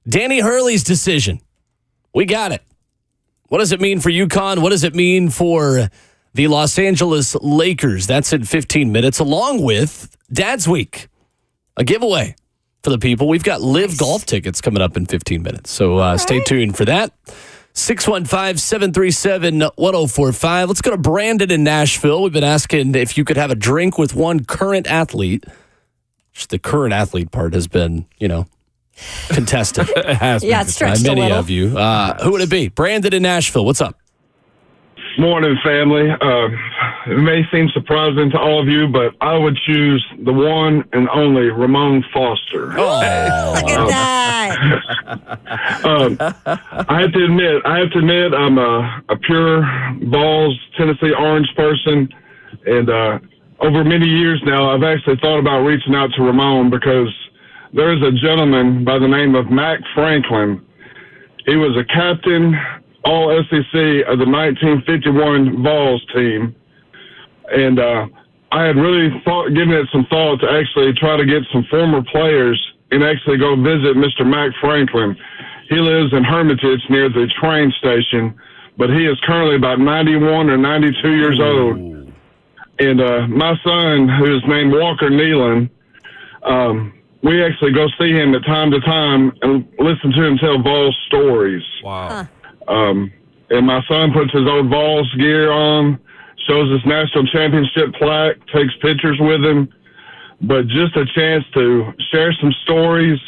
Danny Hurley's decision. We got it. What does it mean for UConn? What does it mean for the Los Angeles Lakers? That's in 15 minutes, along with Dad's Week, a giveaway for the people. We've got live golf tickets coming up in 15 minutes, so stay tuned for that. 615-737-1045. Let's go to Brandon in Nashville. We've been asking if you could have a drink with one current athlete. The current athlete part has been, contested. It has been. Yeah, it's stretched by many a little. of you. Who would it be? Brandon in Nashville. What's up? Morning, family. It may seem surprising to all of you, but I would choose the one and only Ramon Foster. Look at that. I have to admit, I'm a pure Vols, Tennessee Orange person, and over many years now, I've actually thought about reaching out to Ramon because there is a gentleman by the name of Mac Franklin. He was a captain, all SEC of the 1951 Vols team, and I had really given it some thought to actually try to get some former players and actually go visit Mr. Mac Franklin. He lives in Hermitage near the train station, but he is currently about 91 or 92 years old. And my son, who is named Walker Nealon, we actually go see him at time to time and listen to him tell Vols stories. Wow. And my son puts his old Vols gear on, shows his national championship plaque, takes pictures with him. But just a chance to share some stories,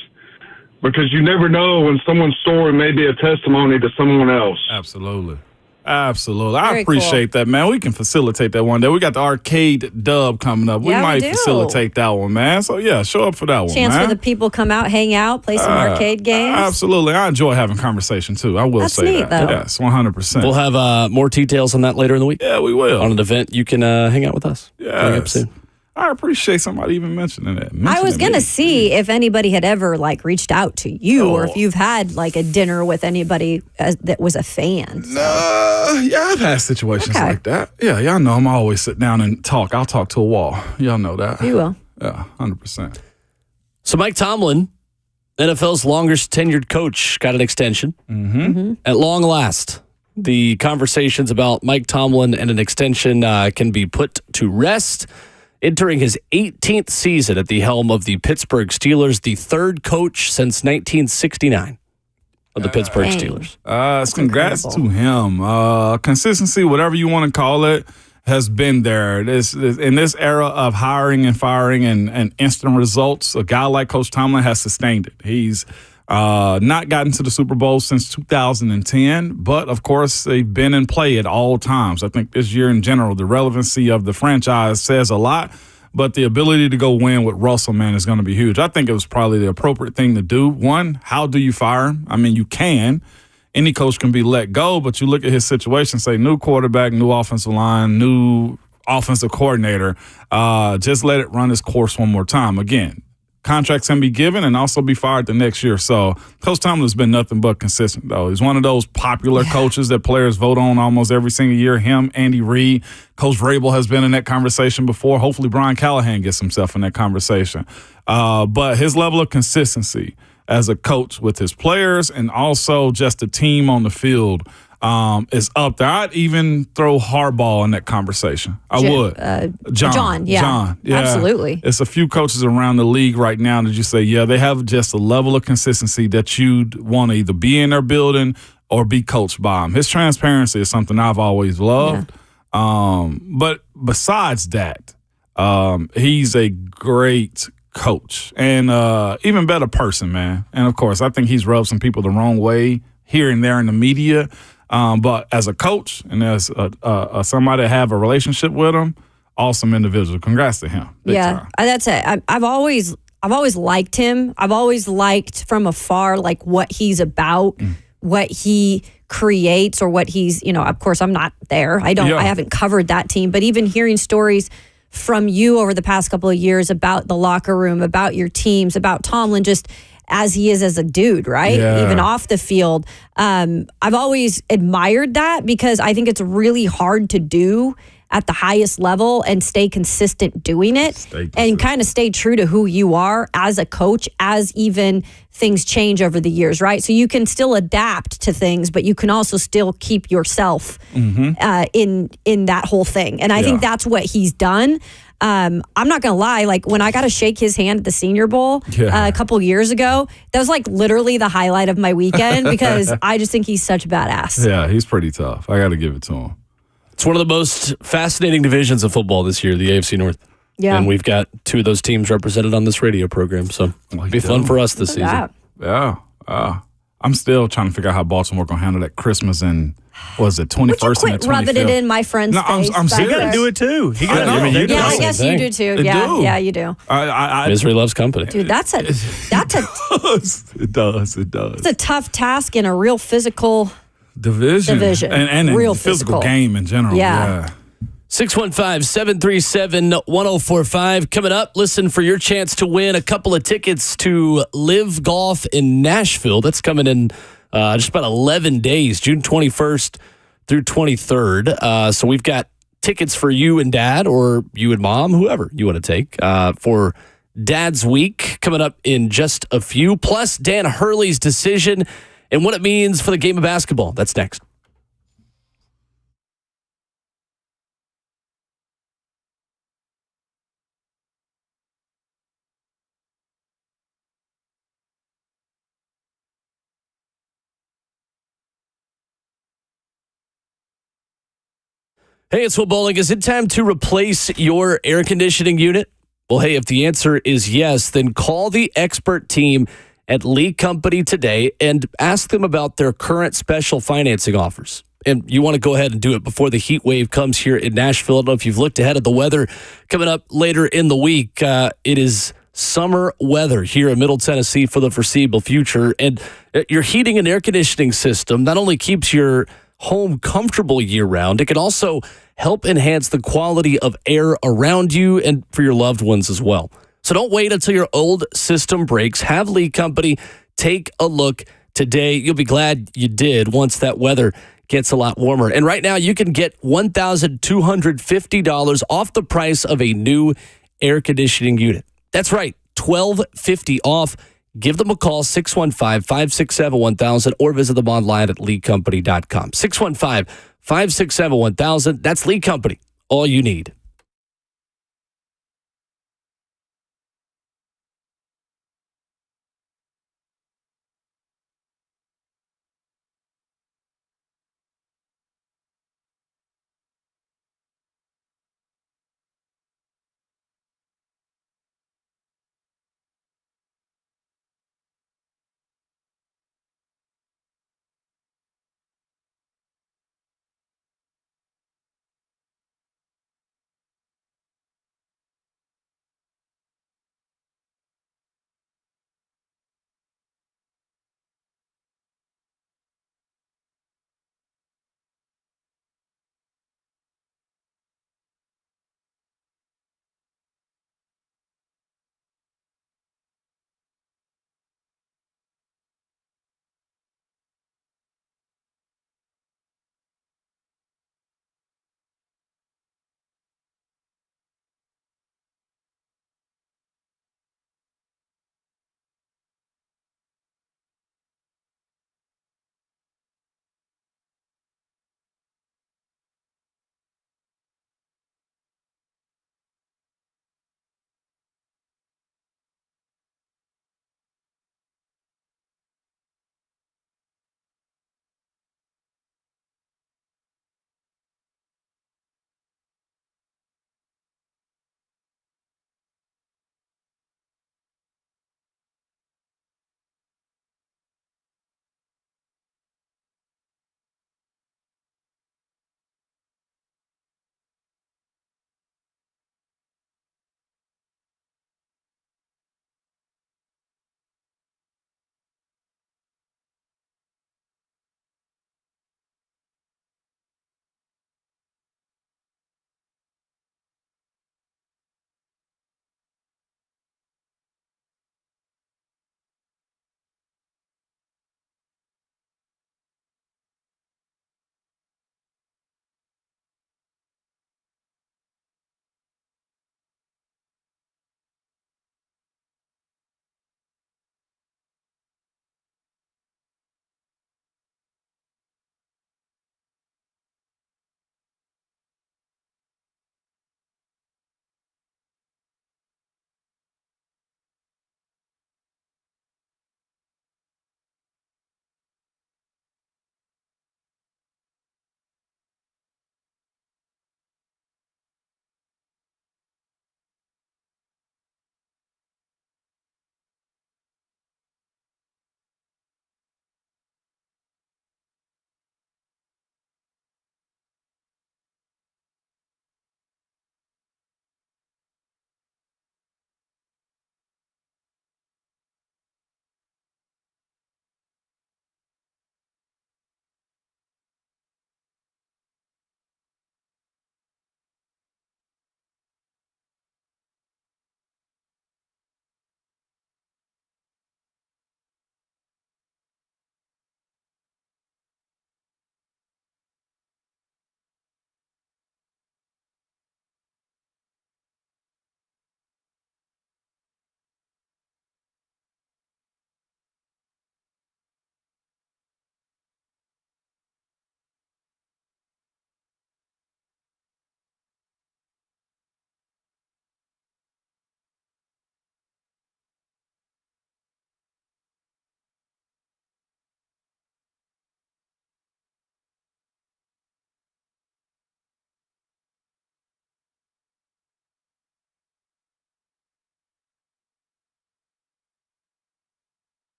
because you never know when someone's story may be a testimony to someone else. Absolutely. I Very appreciate that, man. We can facilitate that one day. We got the arcade dub coming up. We Yeah, we might do. facilitate that one, man. So, yeah, show up for that one, Chance man. for the people come out, hang out, play some arcade games. Absolutely. I enjoy having conversation, too. I will That's say neat, that. though. Yes, 100%. We'll have more details on that later in the week. Yeah, we will. On an event, you can hang out with us. Coming up Yes. soon. I appreciate somebody even mentioning that. I was going to me. see if anybody had ever reached out to you or if you've had a dinner with anybody that was a fan. Yeah, I've had situations Okay. like that. Yeah, y'all know I'm always sit down and talk. I'll talk to a wall. Y'all know that. You will. Yeah, 100%. So Mike Tomlin, NFL's longest tenured coach, got an extension. Mm-hmm. At long last, the conversations about Mike Tomlin and an extension can be put to rest. Entering his 18th season at the helm of the Pittsburgh Steelers, the third coach since 1969 of the Pittsburgh Dang. Steelers. Congrats incredible. to him. Consistency, whatever you want to call it, has been there. In this era of hiring and firing and instant results, a guy like Coach Tomlin has sustained it. He's not gotten to the Super Bowl since 2010, but of course they've been in play at all times. I think this year in general, the relevancy of the franchise says a lot, but the ability to go win with Russell, man, is going to be huge. I think it was probably the appropriate thing to do. One, how do you fire him? I mean, you can. Any coach can be let go, but you look at his situation, say new quarterback, new offensive line, new offensive coordinator, just let it run its course one more time. Again, contracts can be given and also be fired the next year. So Coach Tomlin has been nothing but consistent, though. He's one of those popular coaches that players vote on almost every single year. Him, Andy Reid, Coach Vrabel has been in that conversation before. Hopefully Brian Callahan gets himself in that conversation. But his level of consistency as a coach with his players and also just the team on the field is up there. I'd even throw Harbaugh in that conversation. I would. John, yeah. Absolutely. It's a few coaches around the league right now that you say, yeah, they have just a level of consistency that you'd want to either be in their building or be coached by him. His transparency is something I've always loved. But besides that, he's a great coach and even better person, man. And, of course, I think he's rubbed some people the wrong way here and there in the media. But as a coach and as somebody to have a relationship with him, awesome individual. Congrats to him. Big time. That's it. I've always liked him. I've always liked from afar what he's about, what he creates, or what he's. Of course, I'm not there. I haven't covered that team, but even hearing stories from you over the past couple of years about the locker room, about your teams, about Tomlin, just as he is as a dude, right? Yeah. Even off the field. I've always admired that because I think it's really hard to do at the highest level and stay consistent doing it and kind of stay true to who you are as a coach, as even things change over the years, right? So you can still adapt to things, but you can also still keep yourself in that whole thing. And I think that's what he's done. I'm not going to lie. Like when I got to shake his hand at the Senior Bowl a couple years ago, that was like literally the highlight of my weekend because I just think he's such a badass. Yeah, he's pretty tough. I got to give it to him. It's one of the most fascinating divisions of football this year, the AFC North. Yeah. And we've got two of those teams represented on this radio program. So it'll be fun for us this season. Yeah. I'm still trying to figure out how Baltimore going to handle that Christmas and was it 21st Would you and quit the 25th? rubbing it in my friend's face? I'm You serious. got to do it too. You gotta I mean, do you it. do. Yeah, I Same guess you thing. do too. They Yeah, do. yeah, you do. Misery loves company. Dude, that's a It does. it's a tough task in a real physical. Division. And Real physical physical. game in general. Yeah. 615-737-1045. Coming up, listen for your chance to win a couple of tickets to Live Golf in Nashville. That's coming in just about 11 days, June 21st through 23rd. So we've got tickets for you and Dad or you and Mom, whoever you want to take, for Dad's Week coming up in just a few. Plus, Dan Hurley's decision and what it means for the game of basketball. That's next. Hey, it's Will Bowling. Is it time to replace your air conditioning unit? Well, hey, if the answer is yes, then call the expert team at Lee Company today and ask them about their current special financing offers. And you want to go ahead and do it before the heat wave comes here in Nashville. I don't know if you've looked ahead at the weather coming up later in the week. It is summer weather here in Middle Tennessee for the foreseeable future. And your heating and air conditioning system not only keeps your home comfortable year-round, it can also help enhance the quality of air around you and for your loved ones as well. So don't wait until your old system breaks. Have Lee Company take a look today. You'll be glad you did once that weather gets a lot warmer. And right now, you can get $1,250 off the price of a new air conditioning unit. That's right, $1,250 off. Give them a call, 615-567-1000, or visit them online at leecompany.com. 615-567-1000. That's Lee Company, all you need.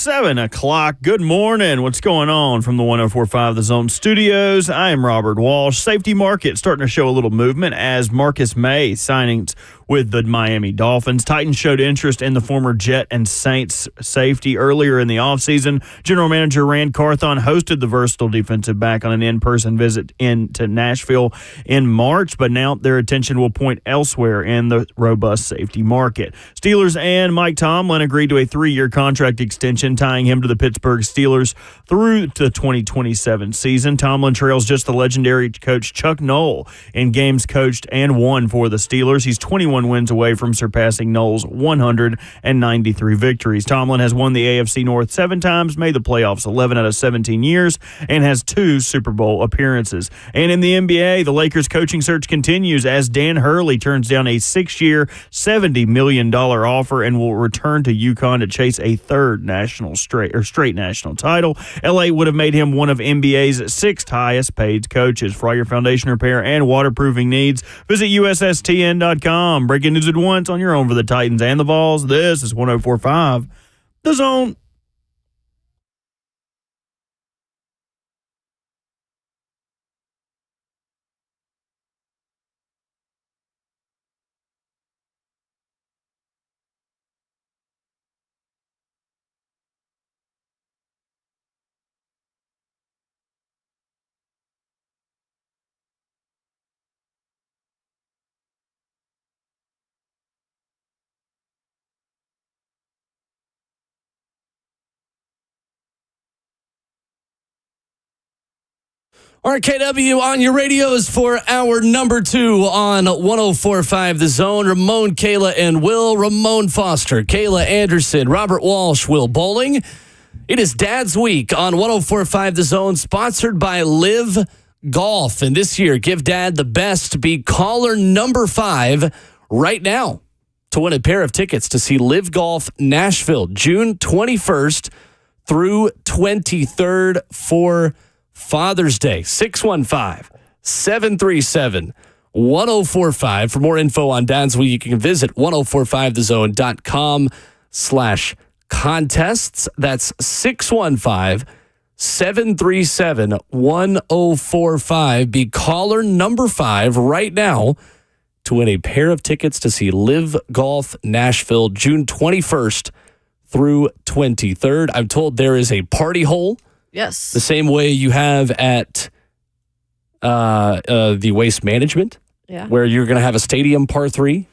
7 o'clock. Good morning. What's going on from the 104.5 The Zone Studios? I am Robert Walsh. Safety market starting to show a little movement as Marcus May signings with the Miami Dolphins. Titans showed interest in the former Jet and Saints safety earlier in the offseason. General Manager Rand Carthon hosted the versatile defensive back on an in-person visit into Nashville in March, but now their attention will point elsewhere in the robust safety market. Steelers and Mike Tomlin agreed to a 3-year contract extension, tying him to the Pittsburgh Steelers through the 2027 season. Tomlin trails just the legendary coach Chuck Noll in games coached and won for the Steelers. He's 21 wins away from surpassing Noll's 193 victories. Tomlin has won the AFC North 7 times, made the playoffs 11 out of 17 years, and has 2 Super Bowl appearances. And in the NBA, the Lakers coaching search continues as Dan Hurley turns down a 6-year, $70 million offer and will return to UConn to chase a third straight national title. LA would have made him one of NBA's 6th highest paid coaches. For all your foundation repair and waterproofing needs, visit USSTN.com. Breaking news at once on your own for the Titans and the Vols. This is 104.5 The Zone. RKW on your radios for hour number 2 on 104.5 The Zone. Ramon, Kayla, and Will. Ramon Foster, Kayla Anderson, Robert Walsh, Will Bowling. It is Dad's Week on 104.5 The Zone, sponsored by Live Golf. And this year, give Dad the best. Be caller number 5 right now to win a pair of tickets to see Live Golf Nashville, June 21st through 23rd for Father's Day. 615-737-1045. For more info on Dad's Week, you can visit 1045thezone.com/contests. That's 615-737-1045. Be caller number 5 right now to win a pair of tickets to see Live Golf Nashville, June 21st through 23rd. I'm told there is a party hole. Yes. The same way you have at the Waste Management, where you're going to have a stadium par 3,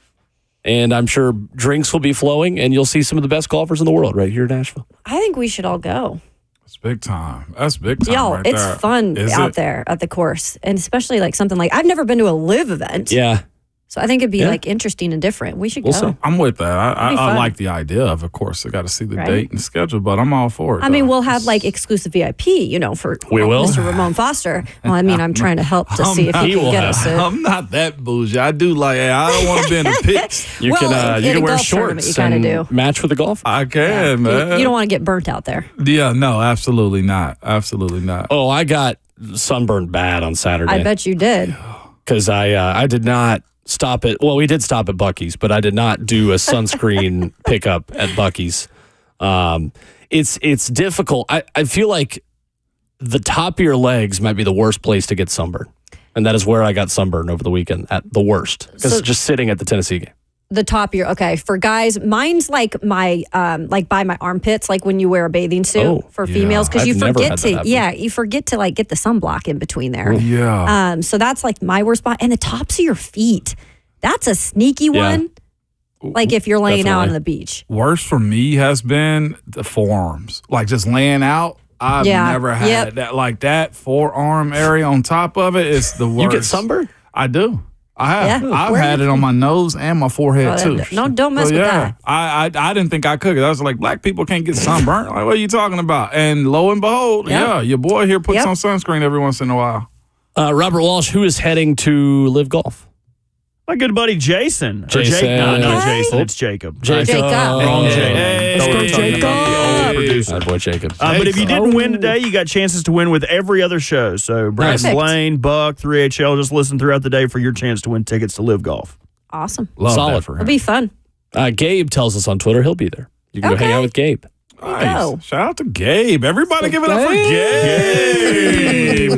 and I'm sure drinks will be flowing, and you'll see some of the best golfers in the world right here in Nashville. I think we should all go. It's big time. That's big time. Yo, right it's there. fun out there at the course, and especially like something like I've never been to a live event. Yeah. So I think it'd be like interesting and different. We should go. I'm with that. I like the idea of course. I got to see the date and schedule, but I'm all for it. I mean, we'll have like exclusive VIP, for Mr. Ramon Foster. Well, I mean, I'm trying to help to see if he can get us. I'm not that bougie. I do I don't want to be in the pits. You can wear shorts and match with the golf. I can, man. You don't want to get burnt out there. Yeah, no, absolutely not. Absolutely not. Oh, I got sunburned bad on Saturday. I bet you did. Because I did not stop at, we did stop at Buc-ee's, but I did not do a sunscreen pickup at Buc-ee's. It's difficult. I feel like the top of your legs might be the worst place to get sunburned. And that is where I got sunburned over the weekend at the worst. Because just sitting at the Tennessee game. The top of your, okay. For guys, mine's like my, like by my armpits, like when you wear a bathing suit for females. Because you forget you forget to like get the sunblock in between there. Yeah. So that's like my worst spot. And the tops of your feet. That's a sneaky one. Like if you're laying out on the beach. Worst for me has been the forearms. Like just laying out. I've never had that. Like that forearm area on top of it is the worst. You get sunburned? I do. I have. Yeah. I've had it on my nose and my forehead too. No, don't mess with that. I didn't think I could. I was like, black people can't get sunburned. Like, what are you talking about? And lo and behold, your boy here puts on sunscreen every once in a while. Robert Walsh, who is heading to Live Golf? My good buddy Jason. Jason. No, Jason. It's Jacob. Jacob. Wrong Jacob. Let's go, Jacob. The old producer. Our boy Jacob. But if you didn't win today, you got chances to win with every other show. So Brandon Blaine, Buck, 3HL, just listen throughout the day for your chance to win tickets to Live Golf. Awesome. Love Solid that for him. It'll be fun. Gabe tells us on Twitter he'll be there. You can go hang out with Gabe. Nice. Shout out to Gabe. Everybody give it up for Gabe.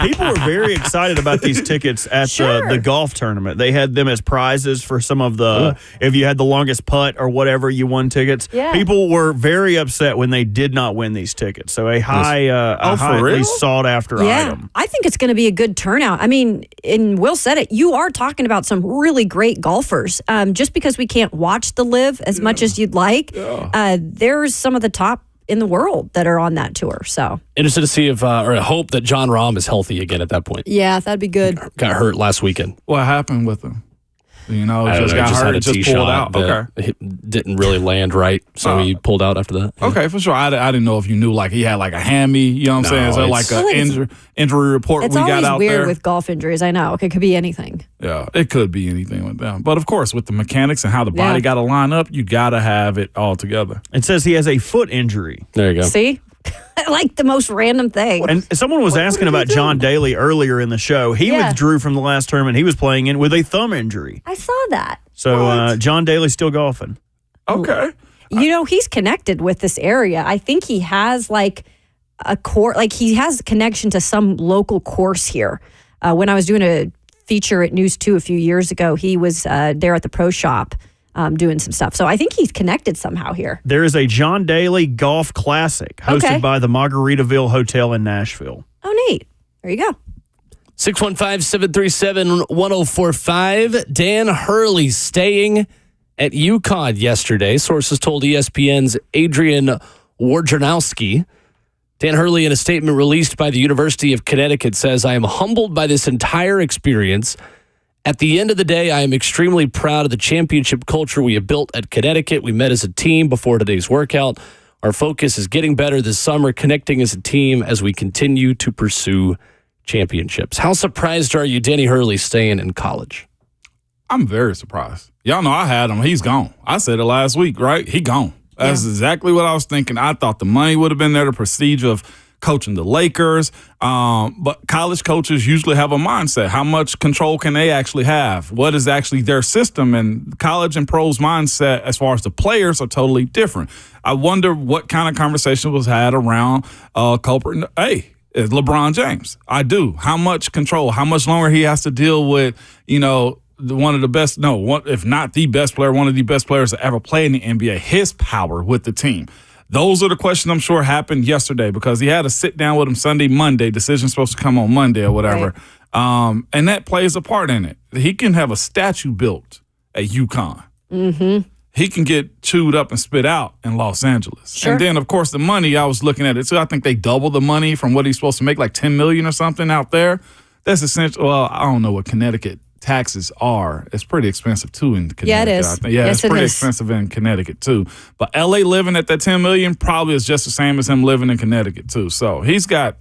People were very excited about these tickets at the golf tournament. They had them as prizes for some of the, if you had the longest putt or whatever, you won tickets. Yeah. People were very upset when they did not win these tickets. So a highly sought after item. I think it's going to be a good turnout. I mean, and Will said it, you are talking about some really great golfers. Just because we can't watch the Live as much as you'd like, there's some of the top in the world that are on that tour. So interested to see if, or hope that John Rahm is healthy again at that point. Yeah, that'd be good. Got hurt last weekend. What happened with him? Just got hurt, just pulled out. Okay. Didn't really land right, so he pulled out after that. Yeah. Okay, for sure. I didn't know if you knew, like, he had, like, a hammy, you know what I'm saying? Is there, like, an injury report we got out there? It's always weird with golf injuries, I know. It could be anything. Yeah, it could be anything with them. But, of course, with the mechanics and how the body got to line up, you got to have it all together. It says he has a foot injury. There you go. See? Like the most random thing. And someone was asking about John Daly earlier in the show. He withdrew from the last tournament he was playing in with a thumb injury. I saw that. So John Daly's still golfing. Okay. He's connected with this area. I think he has like a course, like he has a connection to some local course here. When I was doing a feature at News 2 a few years ago, he was there at the pro shop doing some stuff. So I think he's connected somehow here. There is a John Daly Golf Classic hosted by the Margaritaville Hotel in Nashville. Oh, neat. There you go. 615-737-1045. Dan Hurley staying at UConn yesterday. Sources told ESPN's Adrian Wojnarowski. Dan Hurley, in a statement released by the University of Connecticut, says, "I am humbled by this entire experience. At the end of the day, I am extremely proud of the championship culture we have built at Connecticut. We met as a team before today's workout. Our focus is getting better this summer, connecting as a team as we continue to pursue championships." How surprised are you Danny Hurley staying in college? I'm very surprised. Y'all know I had him. He's gone. I said it last week, right? He gone. That's exactly what I was thinking. I thought the money would have been there, the prestige of coaching the Lakers. But college coaches usually have a mindset. How much control can they actually have? What is actually their system? And college and pros mindset as far as the players are totally different. I wonder what kind of conversation was had around culprit. Hey, is LeBron James. I do. How much control? How much longer he has to deal with, one of the best, if not the best player, one of the best players to ever play in the NBA, his power with the team. Those are the questions I'm sure happened yesterday because he had to sit down with him Sunday, Monday. Decision's supposed to come on Monday or whatever. Right. And that plays a part in it. He can have a statue built at UConn. Mm-hmm. He can get chewed up and spit out in Los Angeles. Sure. And then, of course, the money, I was looking at it. So I think they double the money from what he's supposed to make, like $10 million or something out there. That's essential. Well, I don't know what Connecticut taxes are. It's pretty expensive, too, in Connecticut. Yeah, it is. It's pretty expensive in Connecticut, too. But L.A. living at that $10 million probably is just the same as him living in Connecticut, too. So he's got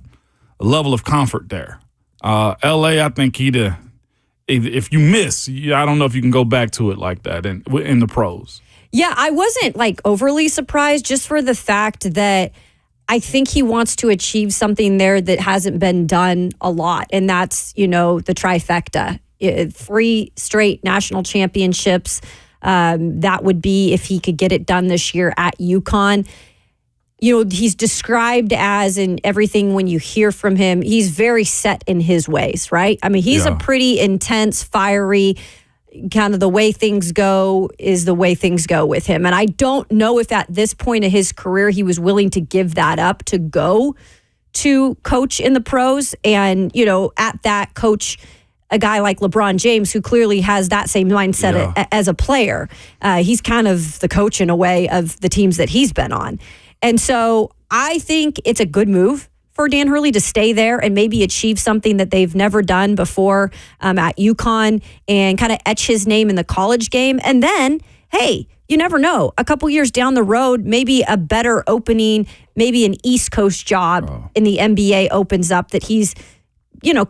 a level of comfort there. L.A., I think if you miss, I don't know if you can go back to it like that in the pros. Yeah, I wasn't overly surprised just for the fact that I think he wants to achieve something there that hasn't been done a lot. And that's, the trifecta. 3 straight national championships. That would be if he could get it done this year at UConn. He's described as, in everything when you hear from him, he's very set in his ways, right? I mean, he's a pretty intense, fiery, kind of the way things go is the way things go with him. And I don't know if at this point of his career he was willing to give that up to go to coach in the pros and, at that coach a guy like LeBron James, who clearly has that same mindset as a player. He's kind of the coach in a way of the teams that he's been on. And so I think it's a good move for Dan Hurley to stay there and maybe achieve something that they've never done before at UConn and kind of etch his name in the college game. And then, hey, you never know. A couple years down the road, maybe a better opening, maybe an East Coast job in the NBA opens up that he's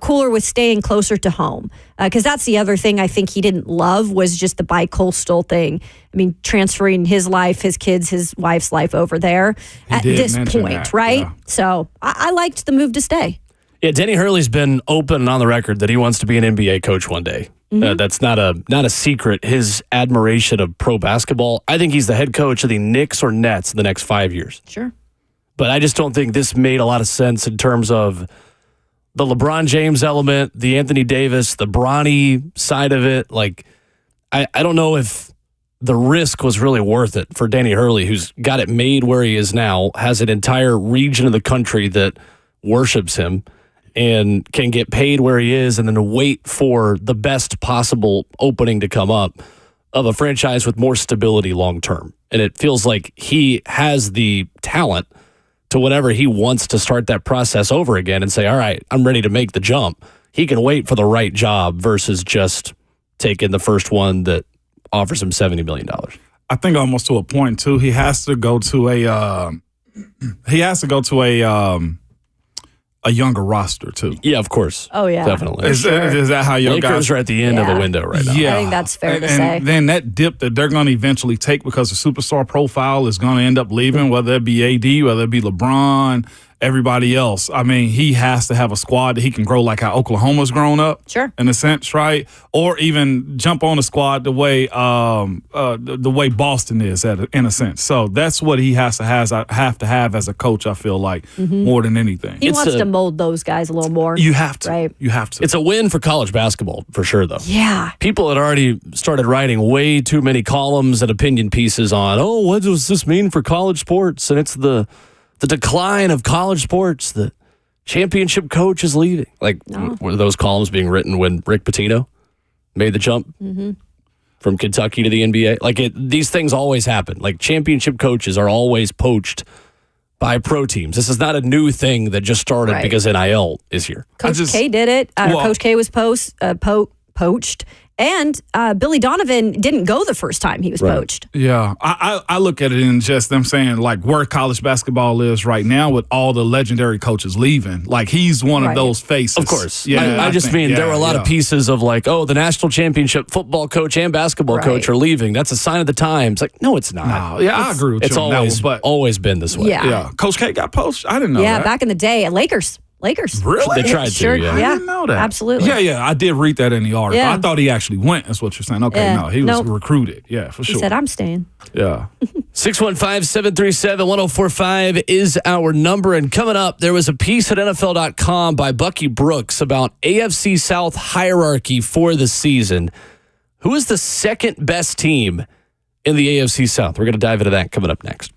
cooler with staying closer to home. Because that's the other thing I think he didn't love was just the bi-coastal thing. I mean, transferring his life, his kids, his wife's life over there at this point, right? Yeah. So I liked the move to stay. Yeah, Danny Hurley's been open and on the record that he wants to be an NBA coach one day. That's not a secret. His admiration of pro basketball. I think he's the head coach of the Knicks or Nets in the next 5 years. Sure. But I just don't think this made a lot of sense in terms of the LeBron James element, the Anthony Davis, the Bronny side of it. Like, I don't know if the risk was really worth it for Danny Hurley, who's got it made where he is now, has an entire region of the country that worships him and can get paid where he is and then wait for the best possible opening to come up of a franchise with more stability long term. And it feels like he has the talent to whenever he wants to start that process over again and say, all right, I'm ready to make the jump. He can wait for the right job versus just taking the first one that offers him $70 million. I think almost to a point too. He has to go to a younger roster too. Yeah, of course. Oh yeah, definitely. Is that how your Lakers guys are at the end of the window right now? Yeah, I think that's fair to and say. Then that dip that they're going to eventually take because the superstar profile is going to end up leaving, whether it be AD, whether it be LeBron, everybody else. I mean, he has to have a squad that he can grow like how Oklahoma's grown up, Sure, in a sense, right? Or even jump on the squad the way Boston is, in a sense. So that's what he have to have as a coach. I feel like more than anything. he wants to mold those guys a little more. You have to, right? You have to. It's a win for college basketball for sure, though. Yeah. People had already started writing way too many columns and opinion pieces on, what does this mean for college sports? And it's the decline of college sports. The championship coach is leaving. Like, were those columns being written when Rick Pitino made the jump from Kentucky to the NBA? Like, these things always happen. Like, championship coaches are always poached by pro teams. This is not a new thing that just started because NIL is here. Coach K did it. Coach K was poached. And Billy Donovan didn't go the first time he was poached. Yeah, I look at it in just them saying like where college basketball is right now with all the legendary coaches leaving. Like he's one of those faces. Of course. Yeah, I just mean there were a lot of pieces of like, the national championship football coach and basketball coach are leaving. That's a sign of the times. Like, no, it's not. No, I agree with you on that one, but always been this way. Yeah. Coach K got poached? I didn't know that. Back in the day at Lakers. Really? They tried to, I didn't know that. Absolutely. Yeah, I did read that in the article. Yeah. I thought he actually went, is what you're saying. Okay, no, he was recruited. Yeah, for sure. He said, I'm staying. Yeah. 615-737-1045 is our number. And coming up, there was a piece at NFL.com by Bucky Brooks about AFC South hierarchy for the season. Who is the second best team in the AFC South? We're going to dive into that coming up next.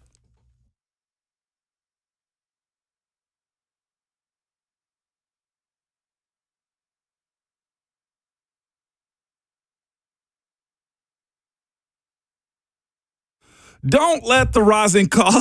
Don't let the rising cost.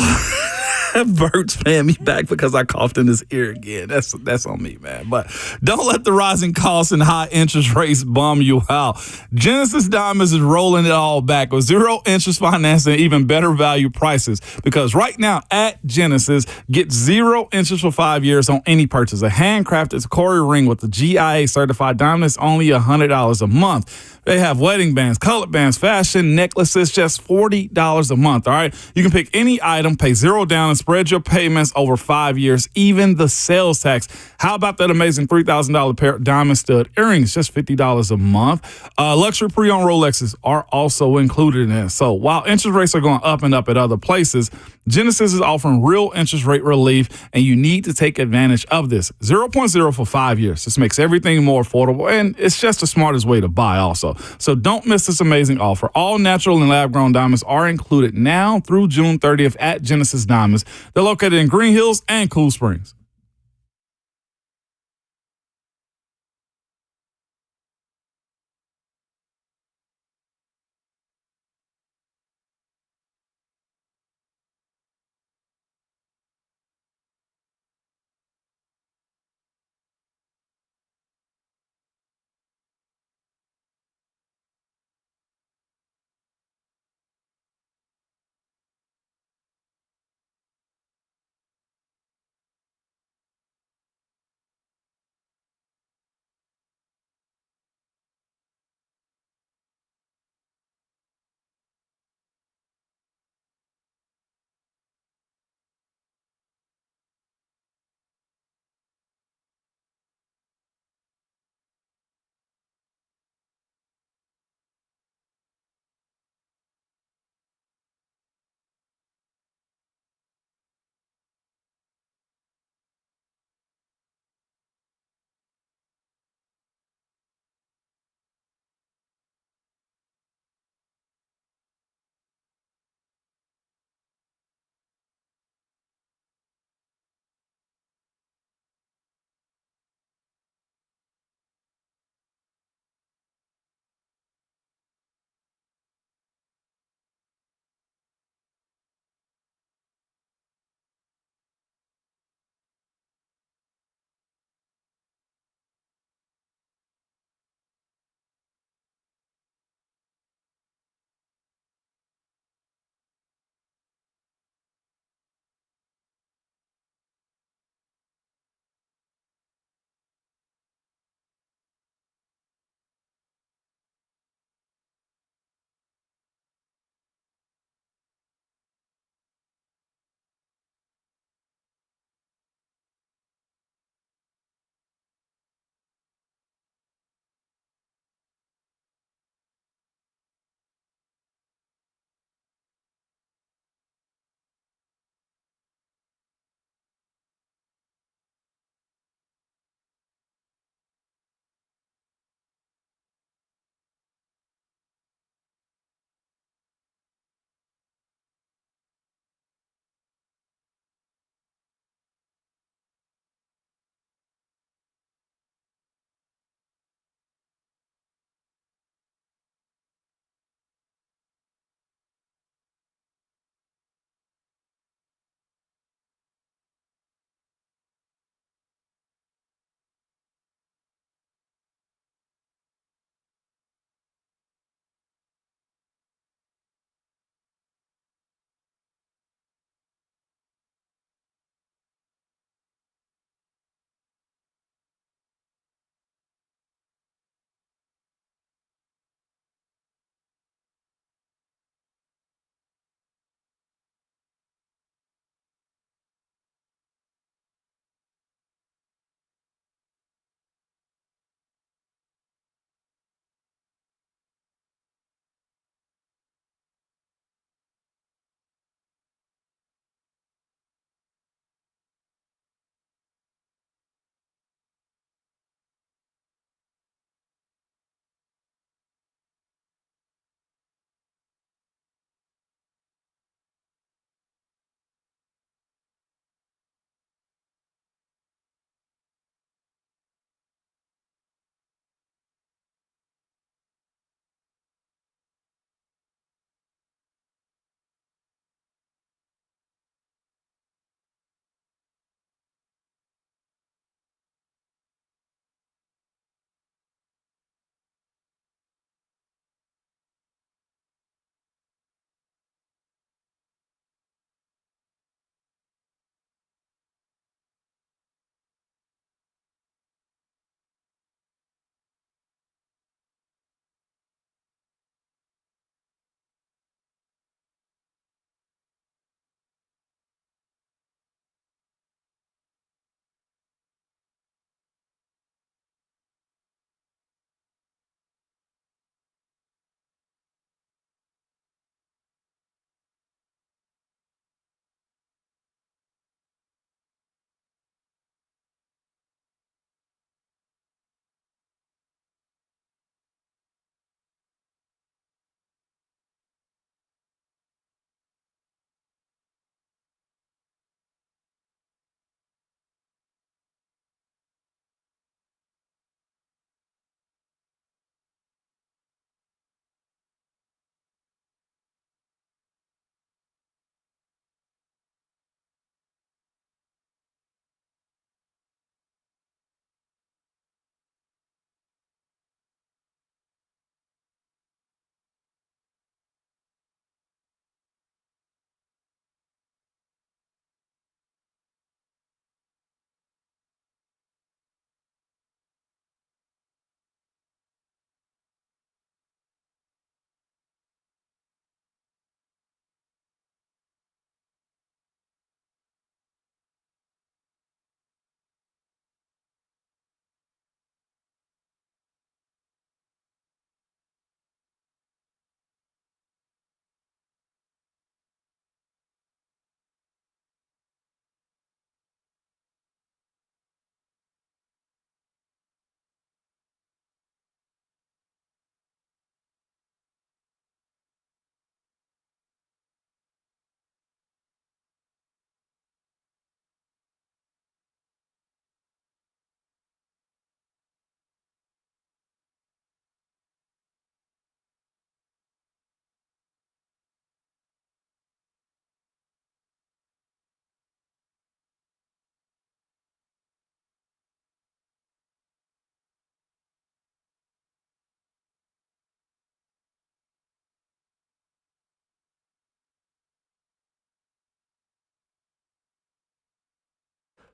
Bert's paying me back because I coughed in his ear again. That's on me, man. But don't let the rising costs and high interest rates bum you out. Genesis Diamonds is rolling it all back with zero interest financing and even better value prices. Because right now at Genesis, get zero interest for 5 years on any purchase. A handcrafted Corey ring with the GIA certified diamond is only $100 a month. They have wedding bands, colored bands, fashion, necklaces, just $40 a month, all right? You can pick any item, pay zero down, and spread your payments over 5 years, even the sales tax. How about that amazing $3,000 pair of diamond stud earrings, just $50 a month? Luxury pre-owned Rolexes are also included in it. So while interest rates are going up and up at other places, Genesis is offering real interest rate relief, and you need to take advantage of this. 0.0 for 5 years. This makes everything more affordable, and it's just the smartest way to buy also. So don't miss this amazing offer. All natural and lab-grown diamonds are included now through June 30th at Genesis Diamonds. They're located in Green Hills and Cool Springs.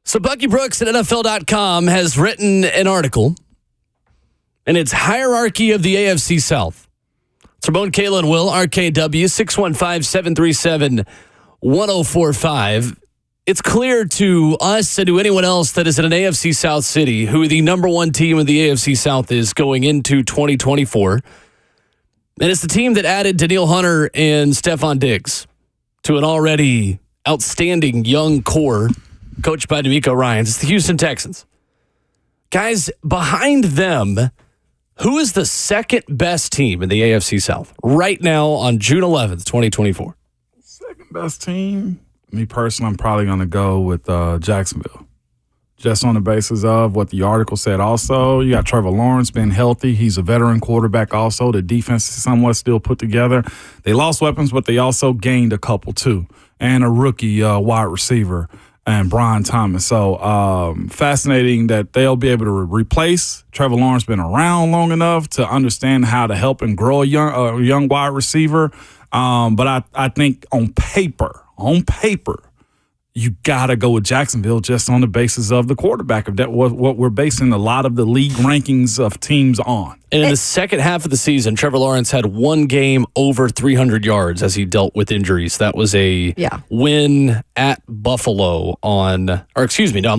So Bucky Brooks at NFL.com has written an article, and it's Hierarchy of the AFC South. It's Ramon, Kayla, and Will, RKW, 615-737-1045. It's clear to us and to anyone else that is in an AFC South city who the number one team of the AFC South is going into 2024. And it's the team that added Danielle Hunter and Stephon Diggs to an already outstanding young core coached by D'Amico Ryans. It's the Houston Texans. Guys, behind them, who is the second best team in the AFC South right now on June 11th, 2024? Second best team? Me personally, I'm probably going to go with Jacksonville. Just on the basis of what the article said also. You got Trevor Lawrence being healthy. He's a veteran quarterback also. The defense is somewhat still put together. They lost weapons, but they also gained a couple too. And a rookie wide receiver, and Brian Thomas. So fascinating that they'll be able to replace. Trevor Lawrence been around long enough to understand how to help and grow a young wide receiver. But I think on paper, you got to go with Jacksonville just on the basis of the quarterback. Of that, what we're basing a lot of the league rankings of teams on. And in the second half of the season, Trevor Lawrence had one game over 300 yards as he dealt with injuries. That was a win at Buffalo I'm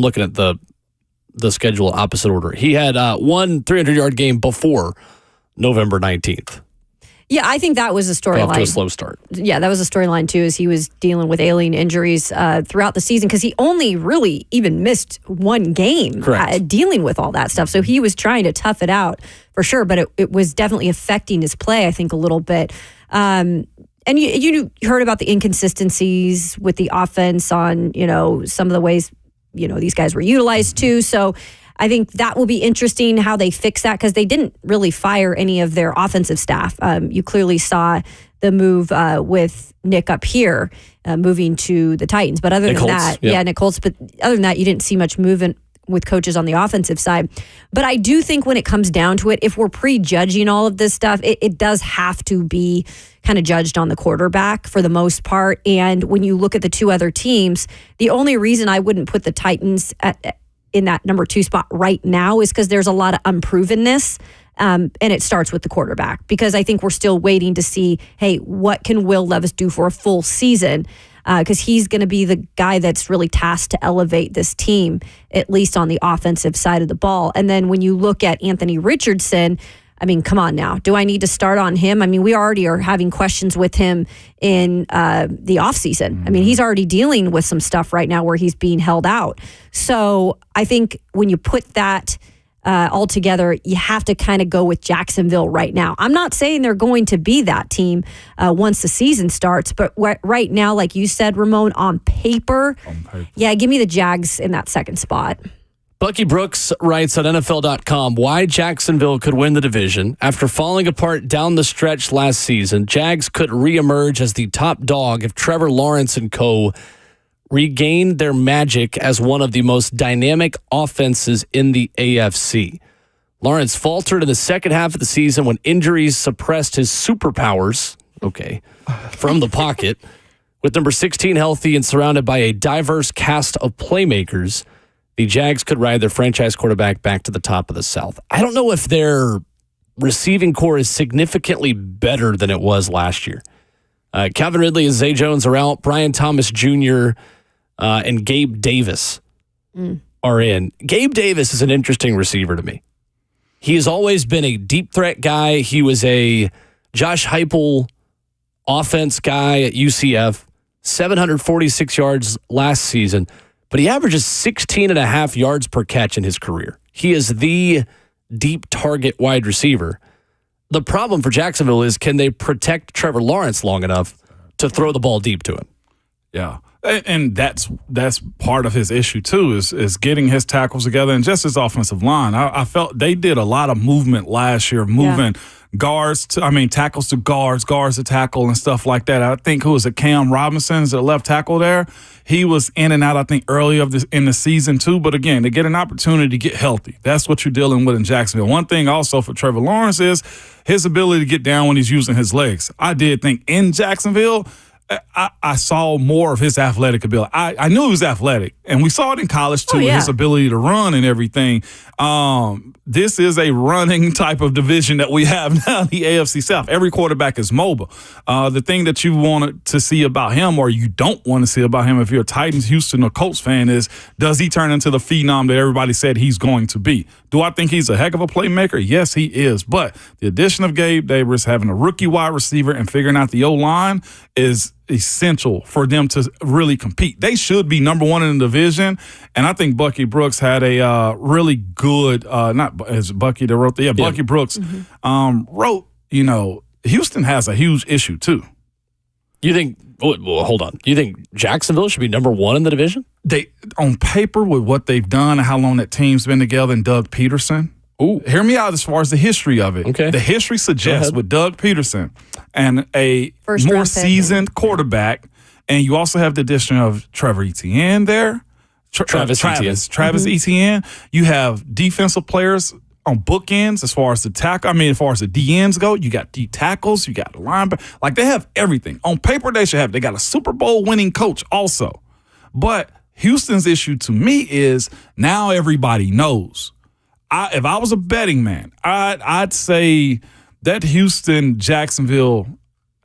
looking at the schedule opposite order. He had one 300-yard game before November 19th. Yeah, I think that was a storyline. Off to a slow start. Yeah, that was a storyline too, as he was dealing with alien injuries throughout the season because he only really even missed one game dealing with all that stuff. So he was trying to tough it out for sure, but it was definitely affecting his play, I think, a little bit. And you heard about the inconsistencies with the offense on, some of the ways, these guys were utilized too. So I think that will be interesting how they fix that because they didn't really fire any of their offensive staff. You clearly saw the move with Nick up here moving to the Titans. But other than that, Nick Holtz. But other than that, you didn't see much movement with coaches on the offensive side. But I do think when it comes down to it, if we're prejudging all of this stuff, it does have to be kind of judged on the quarterback for the most part. And when you look at the two other teams, the only reason I wouldn't put the Titans in that number 2 spot right now is because there's a lot of unprovenness, and it starts with the quarterback because I think we're still waiting to see, hey, what can Will Levis do for a full season? Because he's going to be the guy that's really tasked to elevate this team, at least on the offensive side of the ball. And then when you look at Anthony Richardson, I mean, come on now. Do I need to start on him? I mean, we already are having questions with him in the offseason. I mean, he's already dealing with some stuff right now where he's being held out. So I think when you put that all together, you have to kind of go with Jacksonville right now. I'm not saying they're going to be that team once the season starts, but right now, like you said, Ramon, on paper, yeah, give me the Jags in that second spot. Bucky Brooks writes on NFL.com why Jacksonville could win the division. After falling apart down the stretch last season, Jags could reemerge as the top dog if Trevor Lawrence and co. regained their magic as one of the most dynamic offenses in the AFC. Lawrence faltered in the second half of the season when injuries suppressed his superpowers, from the pocket. With number 16 healthy and surrounded by a diverse cast of playmakers, the Jags could ride their franchise quarterback back to the top of the South. I don't know if their receiving core is significantly better than it was last year. Calvin Ridley and Zay Jones are out. Brian Thomas Jr. And Gabe Davis are in. Gabe Davis is an interesting receiver to me. He has always been a deep threat guy. He was a Josh Heupel offense guy at UCF, 746 yards last season. But he averages 16.5 yards per catch in his career. He is the deep target wide receiver. The problem for Jacksonville is, can they protect Trevor Lawrence long enough to throw the ball deep to him? Yeah. And that's part of his issue, too, is getting his tackles together and just his offensive line. I felt they did a lot of movement last year, moving tackles to guards to tackle and stuff like that. I think Cam Robinson's the left tackle there. He was in and out, I think, early in the season, too. But again, to get an opportunity to get healthy, that's what you're dealing with in Jacksonville. One thing also for Trevor Lawrence is his ability to get down when he's using his legs. I did think in Jacksonville, I saw more of his athletic ability. I knew he was athletic, and we saw it in college too, his ability to run and everything. This is a running type of division that we have now in the AFC South. Every quarterback is mobile. The thing that you want to see about him, or you don't want to see about him if you're a Titans, Houston, or Colts fan, is does he turn into the phenom that everybody said he's going to be? Do I think he's a heck of a playmaker? Yes, he is. But the addition of Gabe Davis, having a rookie wide receiver, and figuring out the O-line is essential for them to really compete. They should be number one in the division, and I think Bucky Brooks had a really good not as Bucky that wrote the Bucky Brooks wrote, Houston has a huge issue too. You think well, hold on. You think Jacksonville should be number one in the division? They on paper with what they've done and how long that team's been together, and Doug Peterson. Ooh. Hear me out as far as the history of it. Okay. The history suggests with Doug Peterson and a more seasoned quarterback, and you also have the addition of Trevor Etienne there. Travis Etienne. You have defensive players on bookends as far as the tackle. I mean, as far as the DNs go, you got D tackles, you got linebackers. Like, they have everything. On paper, they should have. They got a Super Bowl winning coach also. But Houston's issue to me is now everybody knows. If I was a betting man, I'd say that Houston-Jacksonville,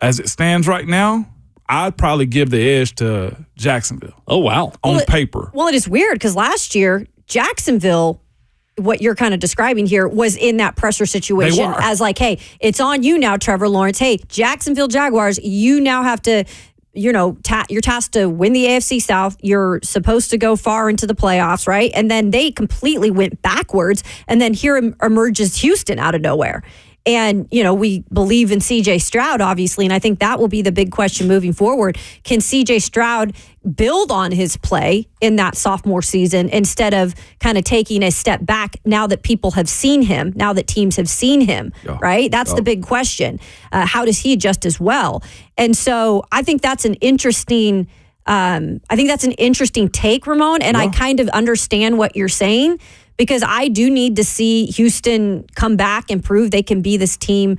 as it stands right now, I'd probably give the edge to Jacksonville. Oh, wow. On paper. Well, it is weird because last year, Jacksonville, what you're kind of describing here, was in that pressure situation as like, hey, it's on you now, Trevor Lawrence. Hey, Jacksonville Jaguars, you now have to, you're tasked to win the AFC South. You're supposed to go far into the playoffs, right? And then they completely went backwards. And then here emerges Houston out of nowhere. And, we believe in C.J. Stroud, obviously, and I think that will be the big question moving forward. Can C.J. Stroud build on his play in that sophomore season instead of kind of taking a step back now that people have seen him, now that teams have seen him, right? That's the big question. How does he adjust as well? And so I think that's an interesting take, Ramon, and I kind of understand what you're saying, because I do need to see Houston come back and prove they can be this team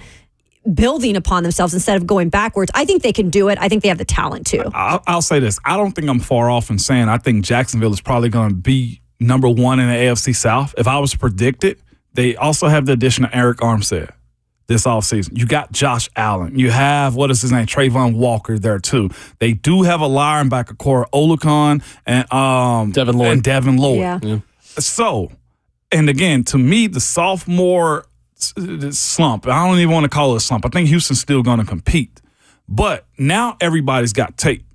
building upon themselves instead of going backwards. I think they can do it. I think they have the talent too. I'll say this. I don't think I'm far off in saying I think Jacksonville is probably going to be number one in the AFC South. If I was to predict it, they also have the addition of Eric Armstead this offseason. You got Josh Allen. You have, Trayvon Walker there too. They do have a linebacker core, Olukon and Devin Lloyd. Yeah. So, and again, to me, the sophomore slump, I don't even want to call it a slump. I think Houston's still going to compete. But now everybody's got tape.